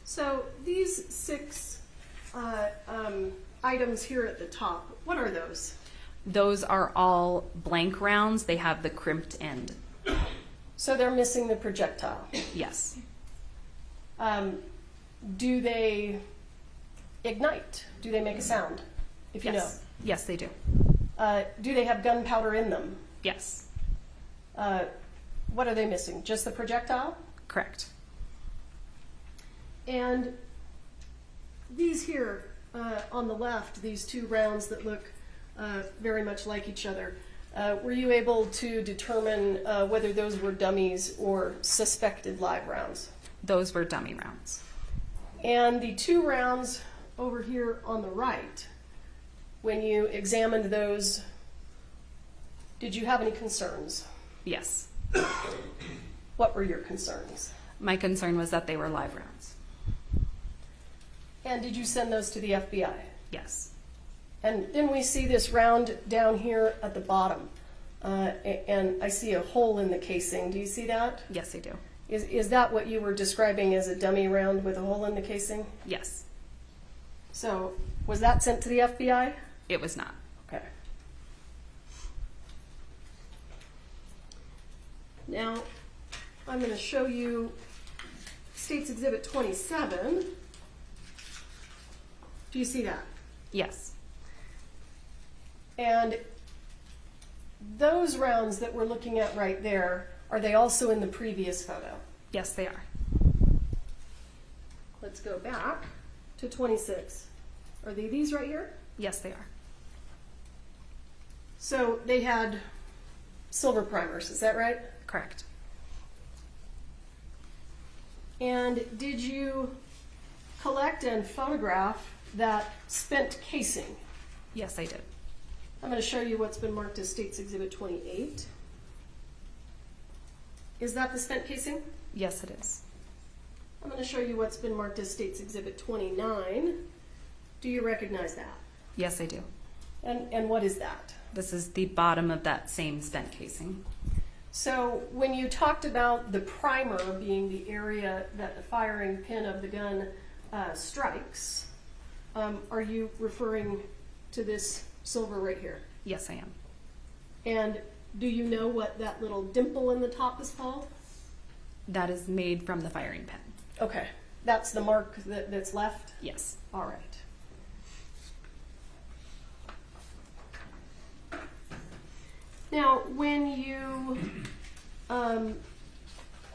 So these 6 items here at the top, what are those? Those are all blank rounds. They have the crimped end. So they're missing the projectile? Yes. Do they ignite? Do they make a sound? If you know. Yes, they do. Do they have gunpowder in them? Yes. What are they missing? Just the projectile? Correct. And these here on the left, these 2 rounds that look very much like each other, were you able to determine whether those were dummies or suspected live rounds? Those were dummy rounds. And the 2 rounds over here on the right, when you examined those, did you have any concerns? Yes. What were your concerns? My concern was that they were live rounds. And did you send those to the FBI? Yes. And then we see this round down here at the bottom. And I see a hole in the casing. Do you see that? Yes, I do. Is that what you were describing as a dummy round with a hole in the casing? Yes. So was that sent to the FBI? It was not. Okay. Now, I'm going to show you State's Exhibit 27. Do you see that? Yes. And those rounds that we're looking at right there, are they also in the previous photo? Yes, they are. Let's go back to 26. Are they these right here? Yes, they are. So they had silver primers, is that right? Correct. And did you collect and photograph that spent casing? Yes, I did. I'm going to show you what's been marked as State's Exhibit 28. Is that the spent casing? Yes, it is. I'm going to show you what's been marked as State's Exhibit 29. Do you recognize that? Yes, I do. And what is that? This is the bottom of that same spent casing. So when you talked about the primer being the area that the firing pin of the gun strikes, are you referring to this silver right here? Yes, I am. And do you know what that little dimple in the top is called? That is made from the firing pin. Okay, that's the mark that's left? Yes. All right. Now, when you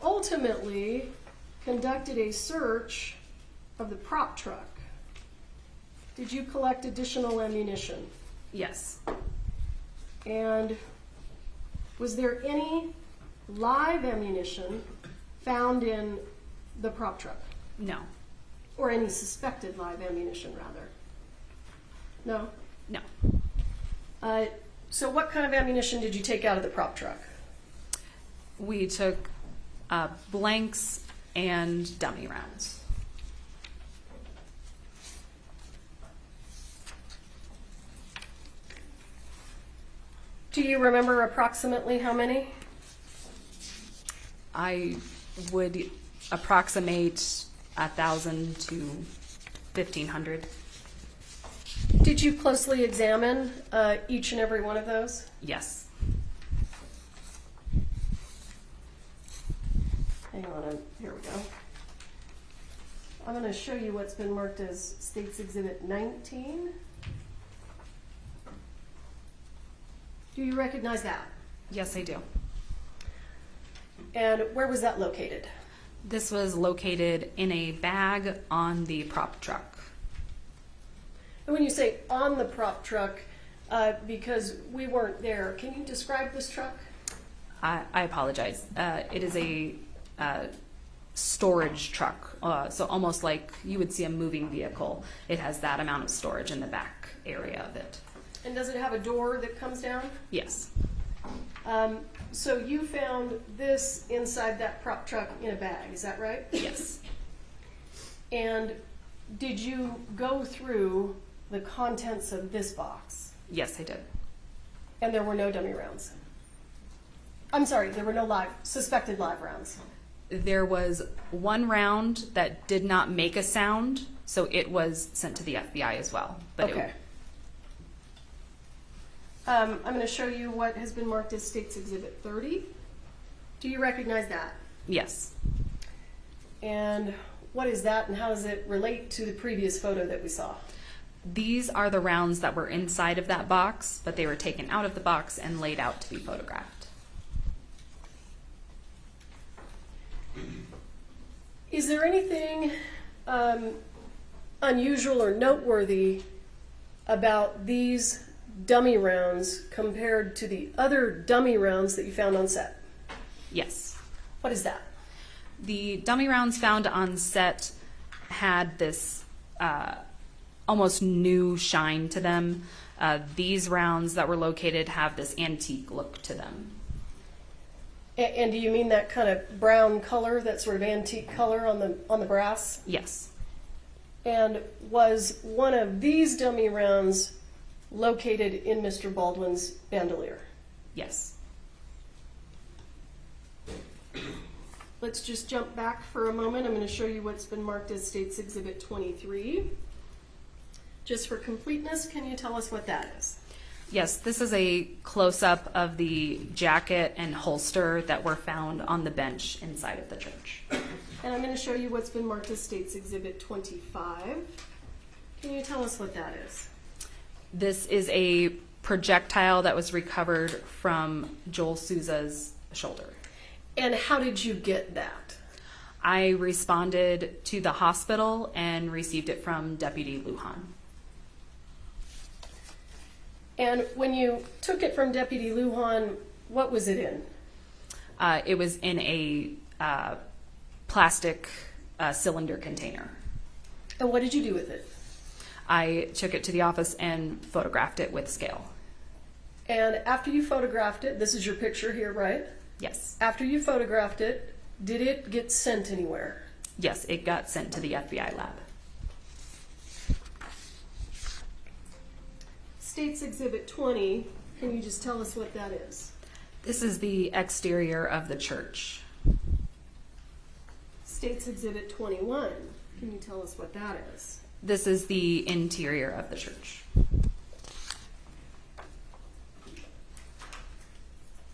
ultimately conducted a search of the prop truck, did you collect additional ammunition? Yes. And was there any live ammunition found in the prop truck? No. Or any suspected live ammunition, rather? No? No. So what kind of ammunition did you take out of the prop truck? We took blanks and dummy rounds. Do you remember approximately how many? I would approximate 1,000 to 1,500. Did you closely examine each and every one of those? Yes. Hang on, here we go. I'm going to show you what's been marked as State's Exhibit 19. Do you recognize that? Yes, I do. And where was that located? This was located in a bag on the prop truck. And when you say on the prop truck, because we weren't there, can you describe this truck? I apologize. It is a storage truck, so almost like you would see a moving vehicle. It has that amount of storage in the back area of it. And does it have a door that comes down? Yes. So you found this inside that prop truck in a bag, is that right? Yes. And did you go through the contents of this box? Yes, I did. And there were no dummy rounds? I'm sorry, there were no suspected live rounds? There was one round that did not make a sound, so it was sent to the FBI as well. But okay. I'm going to show you what has been marked as State's Exhibit 30. Do you recognize that? Yes. And what is that, and how does it relate to the previous photo that we saw? These are the rounds that were inside of that box, but they were taken out of the box and laid out to be photographed. Is there anything unusual or noteworthy about these dummy rounds compared to the other dummy rounds that you found on set? Yes. What is that? The dummy rounds found on set had this almost new shine to them. These rounds that were located have this antique look to them. And do you mean that kind of brown color, that sort of antique color on the brass? Yes. And was one of these dummy rounds located in Mr. Baldwin's bandolier? Yes. Let's just jump back for a moment. I'm going to show you what's been marked as State's Exhibit 23. Just for completeness, can you tell us what that is? Yes, this is a close-up of the jacket and holster that were found on the bench inside of the church. And I'm going to show you what's been marked as State's Exhibit 25. Can you tell us what that is? This is a projectile that was recovered from Joel Souza's shoulder. And how did you get that? I responded to the hospital and received it from Deputy Lujan. And when you took it from Deputy Lujan, what was it in? It was in a plastic cylinder container. And what did you do with it? I took it to the office and photographed it with scale. And after you photographed it, this is your picture here, right? Yes. After you photographed it, did it get sent anywhere? Yes, it got sent to the FBI lab. State's Exhibit 20, can you just tell us what that is? This is the exterior of the church. State's Exhibit 21, can you tell us what that is? This is the interior of the church.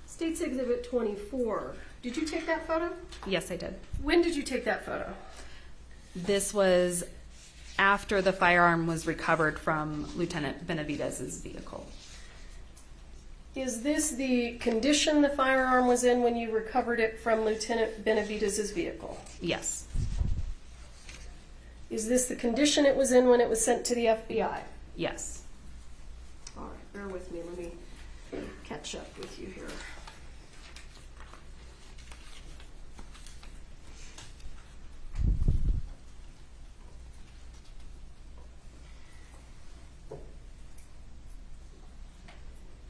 State's Exhibit 24, did you take that photo? Yes, I did. When did you take that photo? This was after the firearm was recovered from Lieutenant Benavides' vehicle. Is this the condition the firearm was in when you recovered it from Lieutenant Benavides' vehicle? Yes. Is this the condition it was in when it was sent to the FBI? Yes. All right, bear with me. Let me catch up with you here.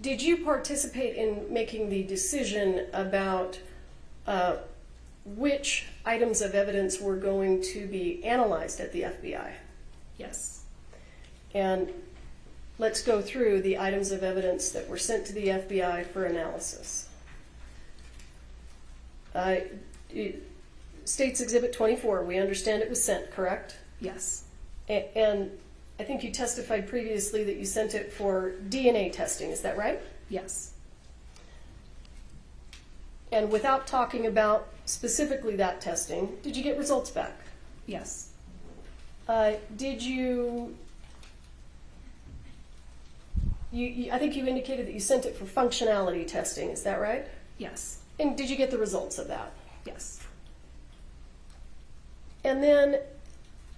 Did you participate in making the decision about which items of evidence were going to be analyzed at the FBI? Yes. And let's go through the items of evidence that were sent to the FBI for analysis. State's Exhibit 24, we understand it was sent, correct? Yes. And I think you testified previously that you sent it for DNA testing, is that right? Yes. And without talking about specifically that testing, did you get results back? Yes. Did you I think you indicated that you sent it for functionality testing, is that right? Yes. And did you get the results of that? Yes. And then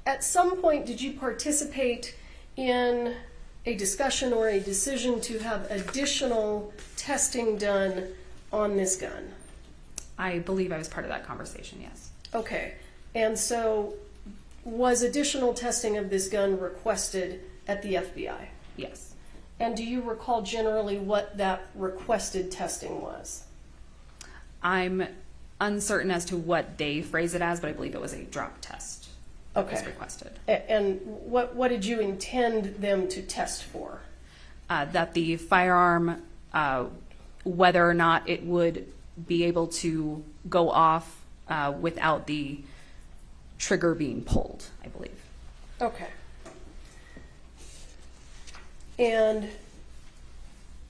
at some point, did you participate in a discussion or a decision to have additional testing done on this gun? I believe I was part of that conversation, yes. Okay. And so was additional testing of this gun requested at the FBI? Yes. And do you recall generally what that requested testing was? I'm uncertain as to what they phrase it as, but I believe it was a drop test. Okay. Was requested. And what did you intend them to test for? That the firearm, whether or not it would be able to go off without the trigger being pulled, I believe. Okay. And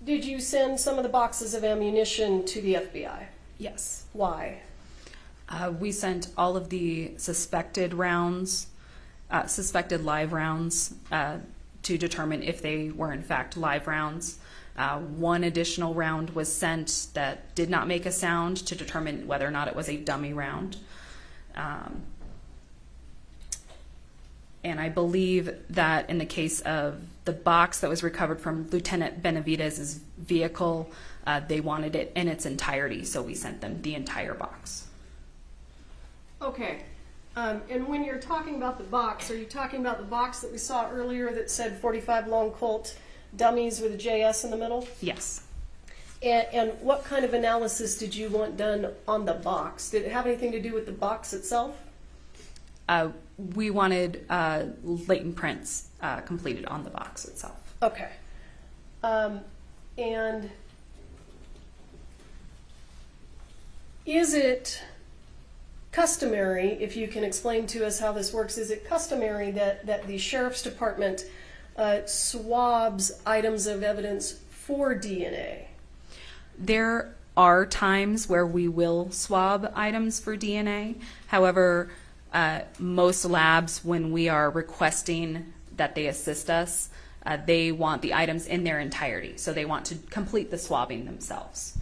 did you send some of the boxes of ammunition to the FBI? Yes. Why? We sent all of the suspected rounds, suspected live rounds, to determine if they were in fact live rounds. One additional round was sent that did not make a sound to determine whether or not it was a dummy round. And I believe that in the case of the box that was recovered from Lieutenant Benavides' vehicle, they wanted it in its entirety, so we sent them the entire box. Okay. And when you're talking about the box, are you talking about the box that we saw earlier that said 45 long Colt dummies with a JS in the middle? Yes. And what kind of analysis did you want done on the box? Did it have anything to do with the box itself? We wanted latent prints completed on the box itself. Okay. And is it customary, if you can explain to us how this works, is it customary that the Sheriff's Department swabs items of evidence for DNA? There are times where we will swab items for DNA. However, most labs, when we are requesting that they assist us, they want the items in their entirety. So they want to complete the swabbing themselves.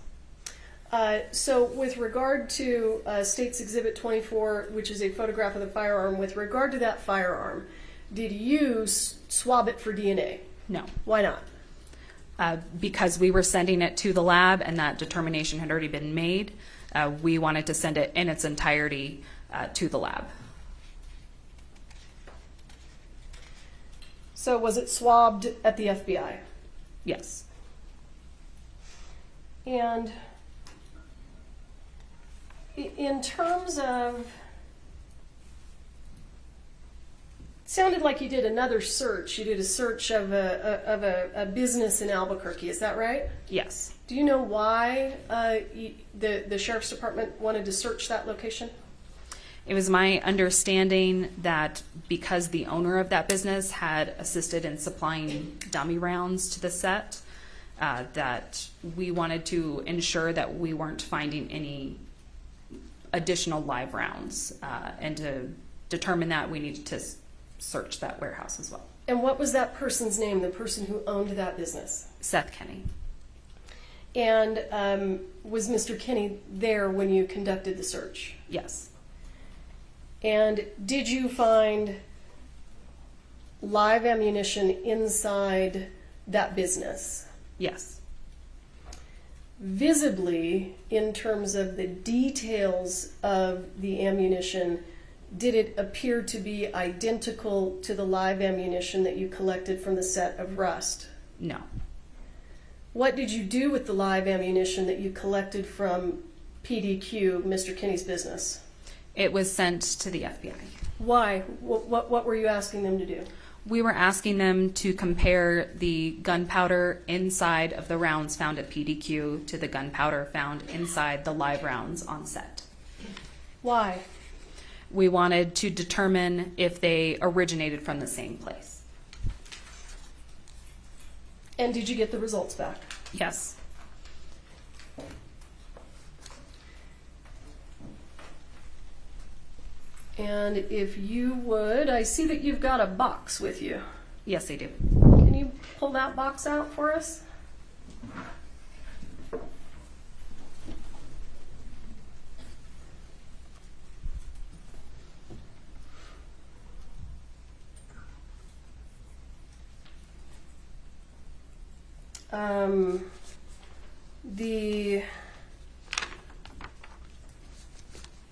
So with regard to State's Exhibit 24, which is a photograph of the firearm, with regard to that firearm, did you swab it for DNA? No. Why not? Because we were sending it to the lab and that determination had already been made, we wanted to send it in its entirety to the lab. So was it swabbed at the FBI? Yes. And in terms of, it sounded like you did another search. You did a search of a business in Albuquerque. Is that right? Yes. Do you know why the Sheriff's Department wanted to search that location? It was my understanding that because the owner of that business had assisted in supplying dummy rounds to the set, that we wanted to ensure that we weren't finding any additional live rounds, and to determine that we needed to search that warehouse as well. And what was that person's name, the person who owned that business? Seth Kenny. And was Mr. Kenny there when you conducted the search? Yes. And did you find live ammunition inside that business? Yes. Visibly, in terms of the details of the ammunition, did it appear to be identical to the live ammunition that you collected from the set of Rust? No. What did you do with the live ammunition that you collected from PDQ, Mr. Kinney's business? It was sent to the FBI. Why? What were you asking them to do? We were asking them to compare the gunpowder inside of the rounds found at PDQ to the gunpowder found inside the live rounds on set. Why? We wanted to determine if they originated from the same place. And did you get the results back? Yes. And if you would, I see that you've got a box with you. Yes, I do. Can you pull that box out for us?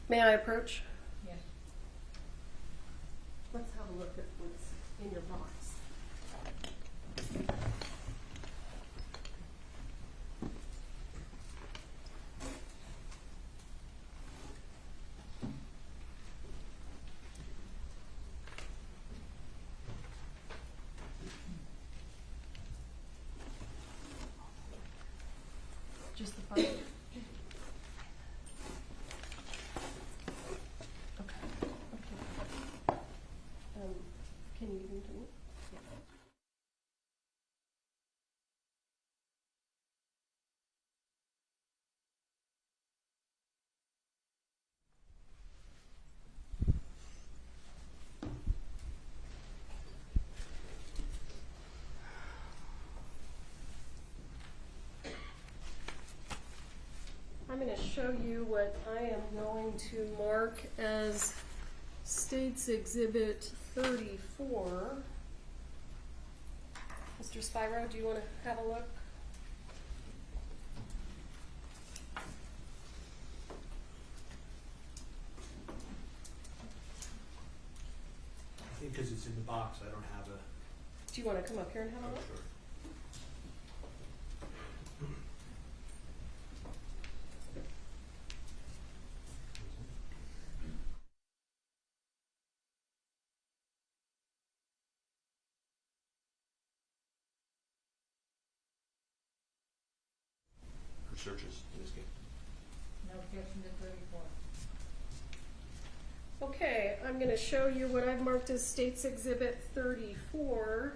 May I approach? Yes. Let's have a look at what's in your box. Just the part. Can you give them to me? Yeah. I'm going to show you what I am going to mark as State's Exhibit 34. Mr. Spyro, do you want to have a look? because it's in the box, I don't have a. Do you want to come up here and have a look? Sure. Searches in this case. No objection to 34. Okay, I'm going to show you what I've marked as States Exhibit 34,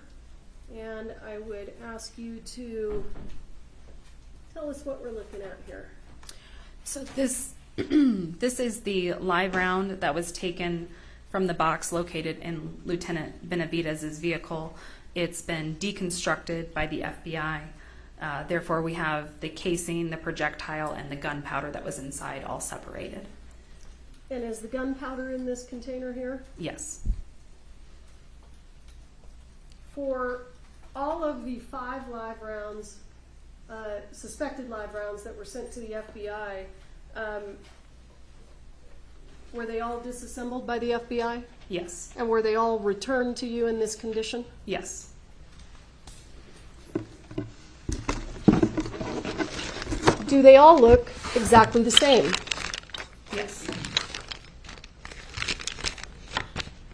and I would ask you to tell us what we're looking at here. So this this is the live round that was taken from the box located in Lieutenant Benavides' vehicle. It's been deconstructed by the FBI. Therefore, we have the casing, the projectile, and the gunpowder that was inside all separated. And is the gunpowder in this container here? Yes. For all of the 5 live rounds, suspected live rounds that were sent to the FBI, were they all disassembled by the FBI? Yes. And were they all returned to you in this condition? Yes. Do they all look exactly the same? Yes.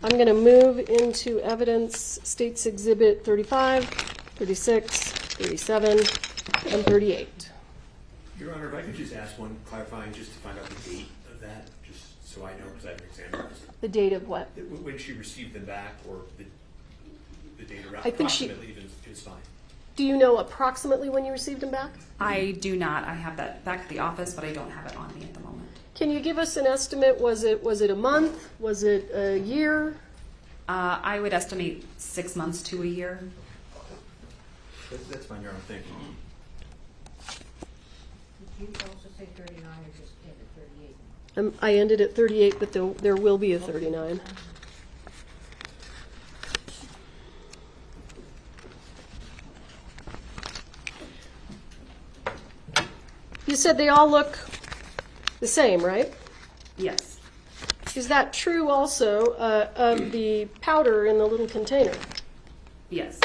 I'm going to move into evidence States Exhibit 35, 36, 37, and 38. Your Honor, if I could just ask one clarifying, just to find out the date of that, just so I know, because I haven't examined this. The date of what? When she received them back, or the date around, I think approximately even is fine. Do you know approximately when you received them back? I do not. I have that back at the office, but I don't have it on me at the moment. Can you give us an estimate? Was it a month? Was it a year? I would estimate 6 months to a year. That's fine, Your Honor. Thank you. Did you also say 39 or just end at 38? I ended at 38, but there will be a 39. You said they all look the same, right? Yes. Is that true also of the powder in the little container? Yes.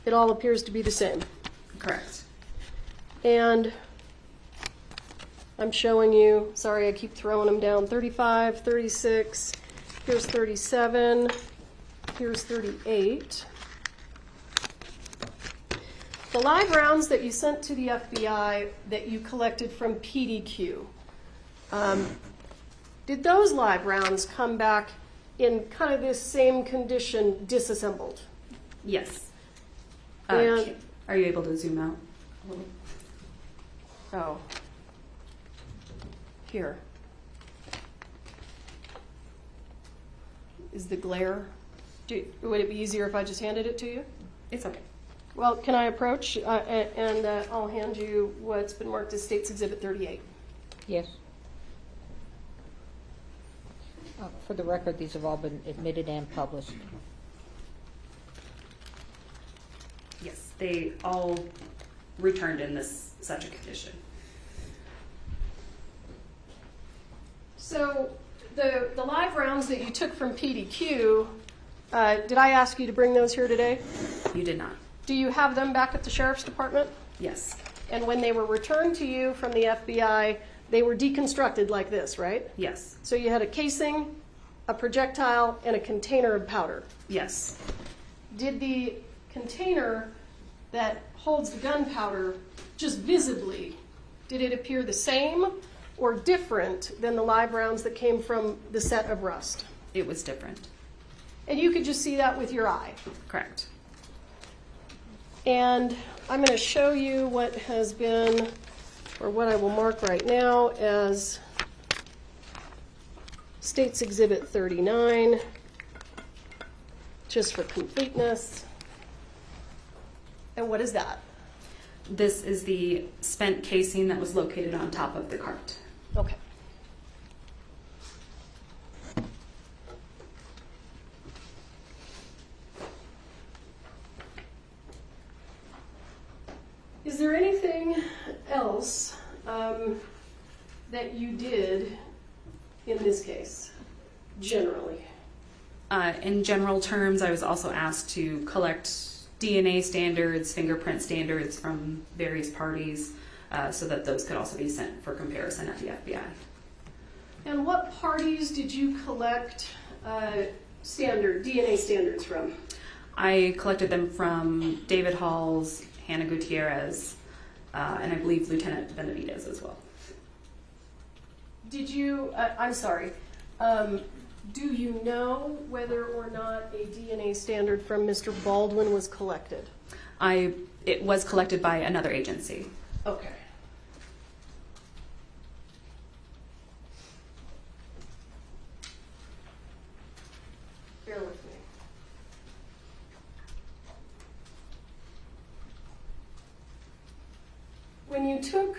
It all appears to be the same. Correct. And I'm showing you, sorry I keep throwing them down, 35, 36, here's 37, here's 38. The live rounds that you sent to the FBI that you collected from PDQ, did those live rounds come back in kind of this same condition, disassembled? Yes. And Are you able to zoom out a little? oh, here. Is the glare? Would it be easier if I just handed it to you? It's okay. Well, can I approach and I'll hand you what's been marked as States Exhibit 38. Yes. For the record, these have all been admitted and published. Yes, they all returned in such a condition. So the live rounds that you took from PDQ, did I ask you to bring those here today? You did not. Do you have them back at the Sheriff's Department? Yes. And when they were returned to you from the FBI, they were deconstructed like this, right? Yes. So you had a casing, a projectile, and a container of powder. Yes. Did the container that holds the gunpowder just visibly, did it appear the same or different than the live rounds that came from the set of Rust? It was different. And you could just see that with your eye? Correct. And I'm going to show you what has been, or what I will mark right now as States Exhibit 39, just for completeness. And what is that? This is the spent casing that was located on top of the cart. Okay. Is there anything else that you did in this case, generally? In general terms, I was also asked to collect DNA standards, fingerprint standards from various parties, so that those could also be sent for comparison at the FBI. And what parties did you collect DNA standards from? I collected them from David Halls, Hannah Gutierrez, and I believe Lieutenant Benavides as well. Did you, I'm sorry, do you know whether or not a DNA standard from Mr. Baldwin was collected? It was collected by another agency. Okay. Bear with me. When you took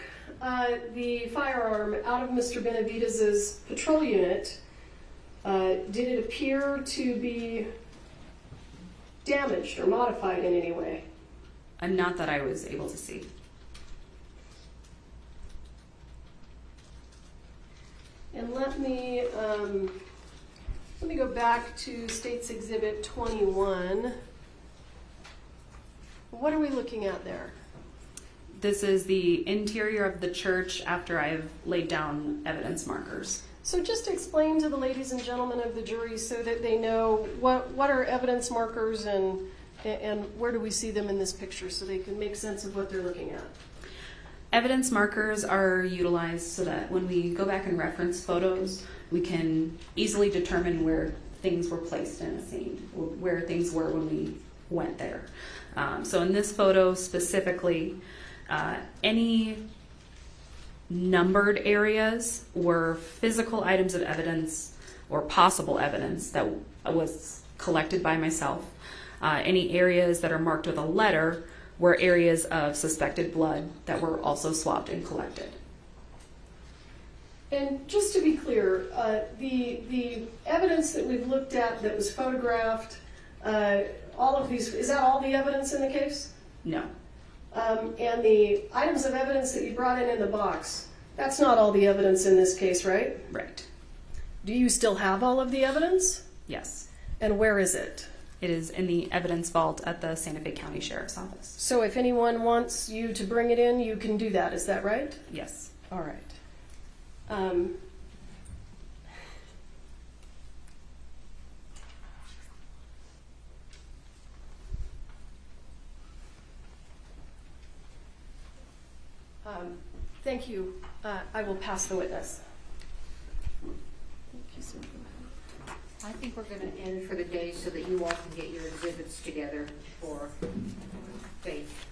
the firearm out of Mr. Benavides' patrol unit, did it appear to be damaged or modified in any way? Not that I was able to see. And let me go back to State's Exhibit 21. What are we looking at there? This is the interior of the church after I've laid down evidence markers. So just explain to the ladies and gentlemen of the jury so that they know what are evidence markers and where do we see them in this picture so they can make sense of what they're looking at. Evidence markers are utilized so that when we go back and reference photos, we can easily determine where things were placed in a scene, where things were when we went there. So in this photo specifically, any numbered areas were physical items of evidence or possible evidence that was collected by myself. Any areas that are marked with a letter were areas of suspected blood that were also swabbed and collected. And just to be clear, the evidence that we've looked at that was photographed, all of these, is that all the evidence in the case? No. And the items of evidence that you brought in the box, that's not all the evidence in this case, right? Right. Do you still have all of the evidence? Yes. And where is it? It is in the evidence vault at the Santa Fe County Sheriff's Office. So if anyone wants you to bring it in, you can do that. Is that right? Yes. All right. Thank you. I will pass the witness. Thank you, sir. I think we're going to end for the day so that you all can get your exhibits together for faith.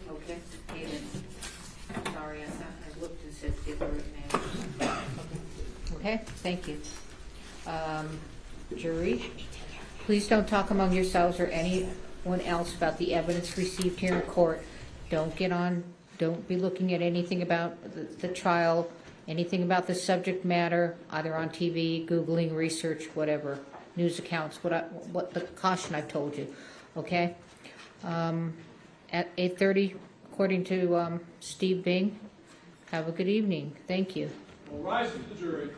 Okay? And, sorry, I looked and said give her a name. Okay, thank you. Jury, please don't talk among yourselves or anyone else about the evidence received here in court. Don't be looking at anything about the trial, anything about the subject matter, either on TV, Googling, research, whatever, news accounts, what the caution I've told you, okay? At 8:30, according to Steve Bing, have a good evening. Thank you. All rise to the jury.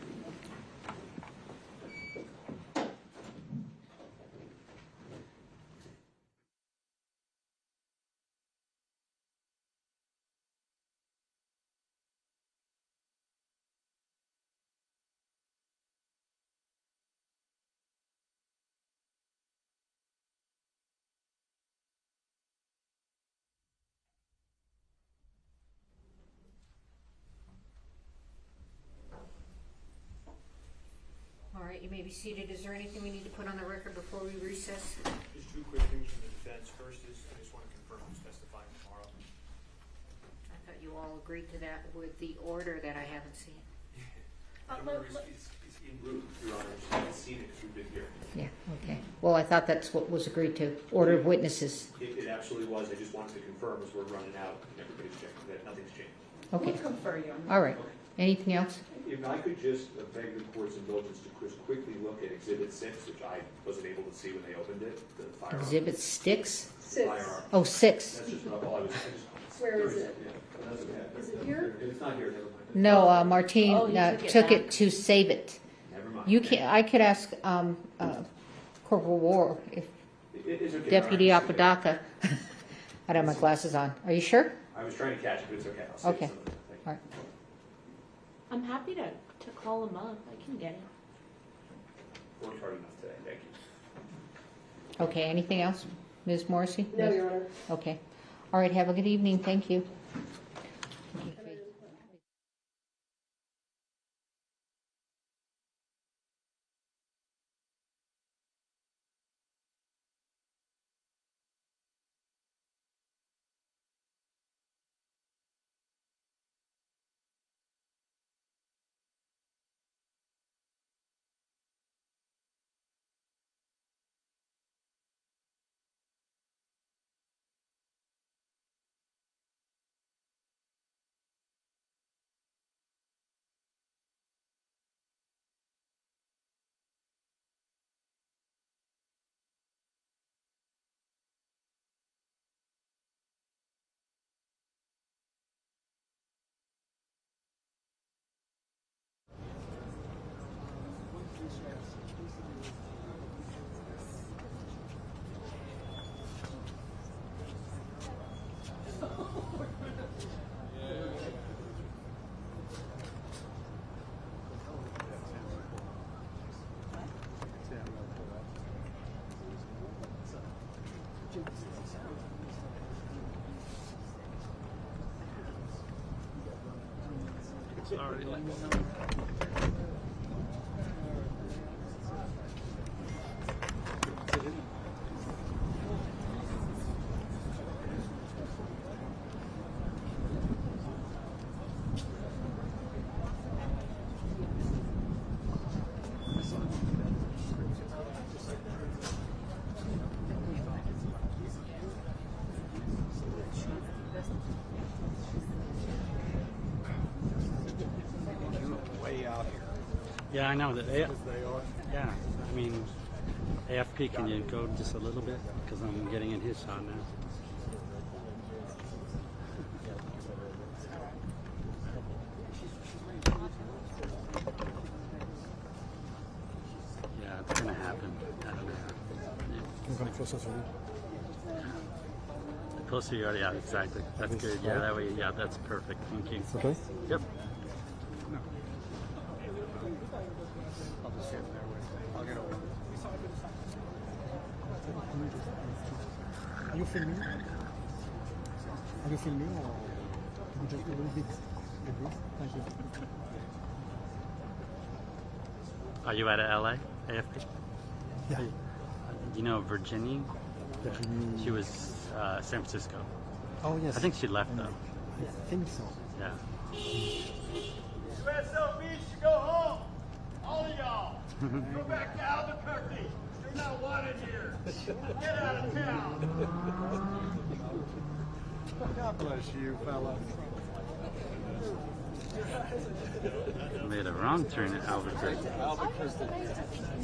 All right, you may be seated. Is there anything we need to put on the record before we recess? Just two quick things from the defense. First is, I just want to confirm who's testifying tomorrow. I thought you all agreed to that with the order that I haven't seen. It's en route, Your Honor. I haven't seen it because we've been here. Yeah, okay. Well, I thought that's what was agreed to. Order of witnesses. It absolutely was. I just wanted to confirm as we're running out and everybody's checking that nothing's changed. Okay. We'll confer you. All right. Anything else? If I could just beg the court's indulgence to just quickly look at Exhibit 6, which I wasn't able to see when they opened it, the firearm. Exhibit 6? Firearm. Oh, 6. That's just all I was. Where is it? Yeah, that's okay. Is it here? If it's not here, never mind. No, Martine Oh, you took back. it to save it. Never mind. You can. I could ask horrible war. If It's okay. Deputy All right, it's okay. Apodaca, I don't have my glasses on. Are you sure? I was trying to catch it, but it's okay. I'll save Okay. some of it. Thank you. All right. I'm happy to call him up. I can get it. Worked hard enough today. Thank you. Okay, anything else? Ms. Morrissey? No, Yes? Your Honor. Okay. All right, have a good evening. Thank you. Sorry. Way out here. Yeah, I know that. Yeah, I mean, AFP, can you go just a little bit? Because I'm getting in his shot now. Yeah, it's gonna happen. I don't know. Can you come closer to me? The closer you are, yeah, exactly. That's good. Yeah, that way, yeah, that's perfect. Thank you. Okay. Yep. I'll just stand there with. I'll get over. Are you filming? Are you filming or just a little bit? Thank you. Are you at LA, AFP? Yeah. You know Virginia? She was San Francisco. Oh, yes. I think she left though. I think so. Yeah. USOB should go home. All of y'all. Go back to Albuquerque. You're not wanted here. Get out of town. God bless you, fella. Made a wrong turn at Albuquerque.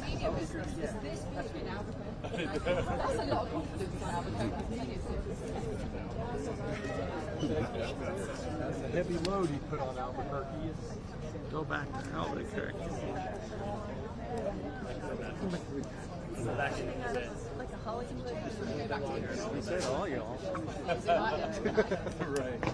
Media business is this big in Albuquerque. That's a lot of confidence in Albuquerque. That's a heavy load he put on Albuquerque. Go back to Albuquerque. Like a Hollywood. Go back to He said all y'all. Right.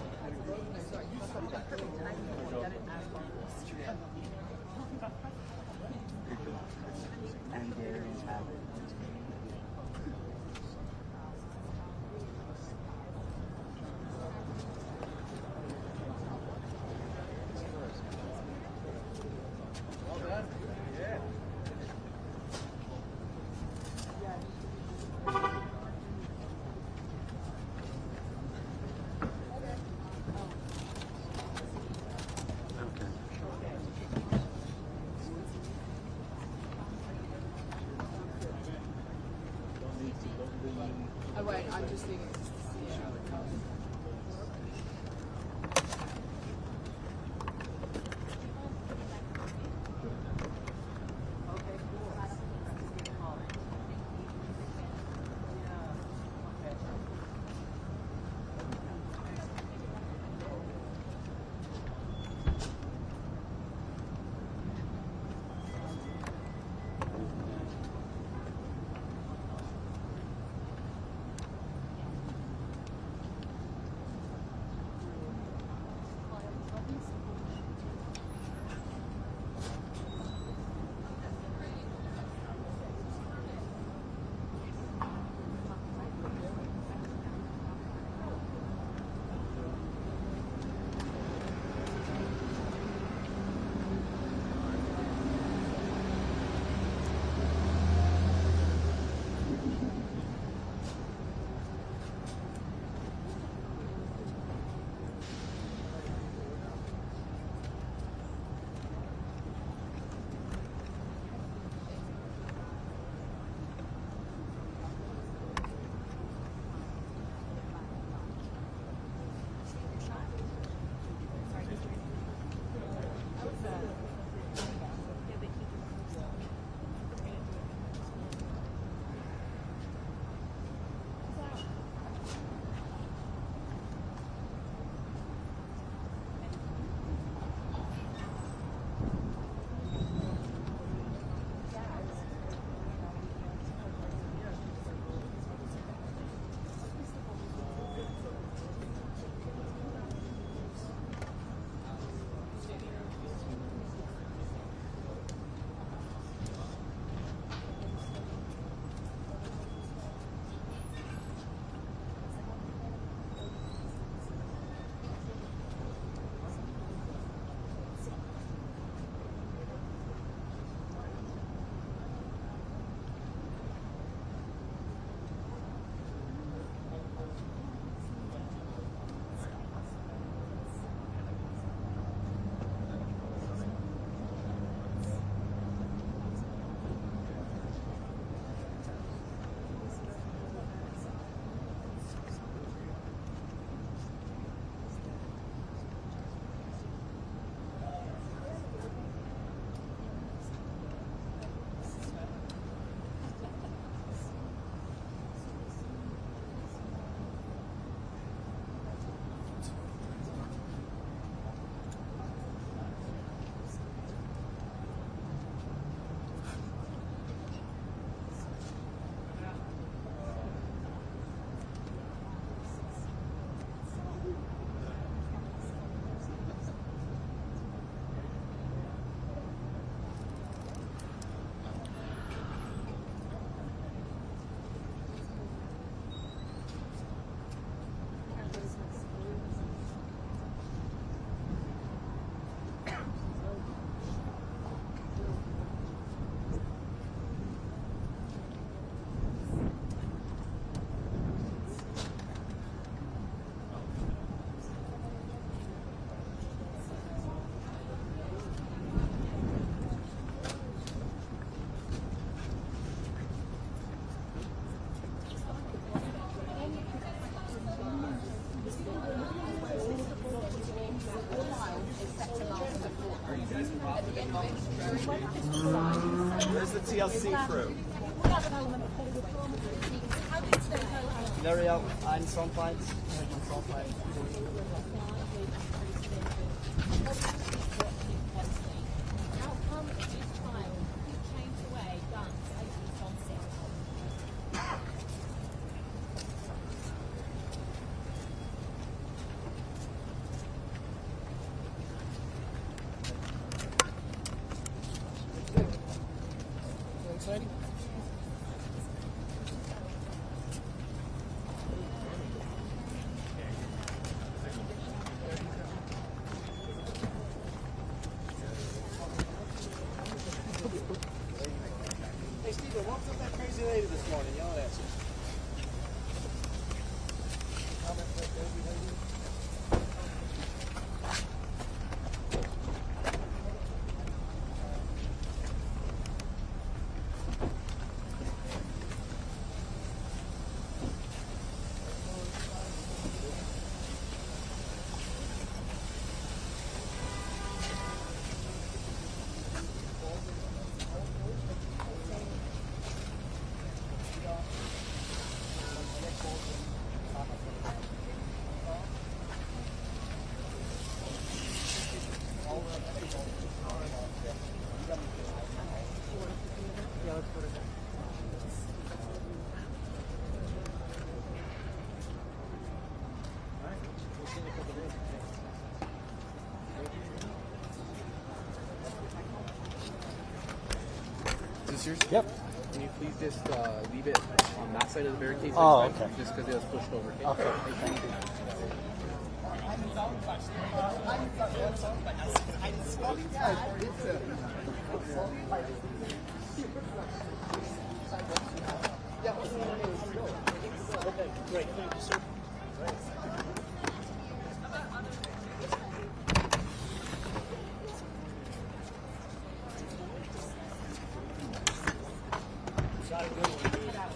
I won't, I'm just leaving it to see how it comes. Where's the TLC crew? L'Oreal, einen Songfight. How come each time you changed away guns as it's on set? Exciting. Hey, Steven, what was that crazy lady this morning? Yelling at you. Is this yours? Yep. Can you please just leave it on that side of the barricade? Oh, next time, okay. Just because it was pushed over. Okay. Thank you. Okay, great. Thank you, sir.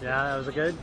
Yeah, that was a good.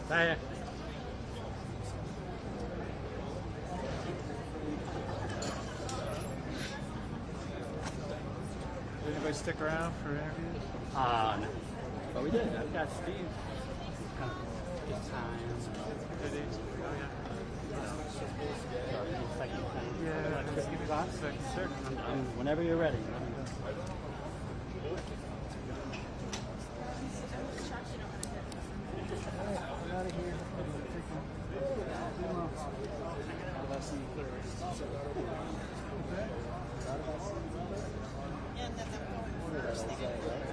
Hiya. Did anybody stick around for interviews? No. But we did. I've got Steve. Kind of this time. Did he? Oh, yeah. Second time. Yeah, just give me 5 seconds. Sure. Whenever you're ready. Okay.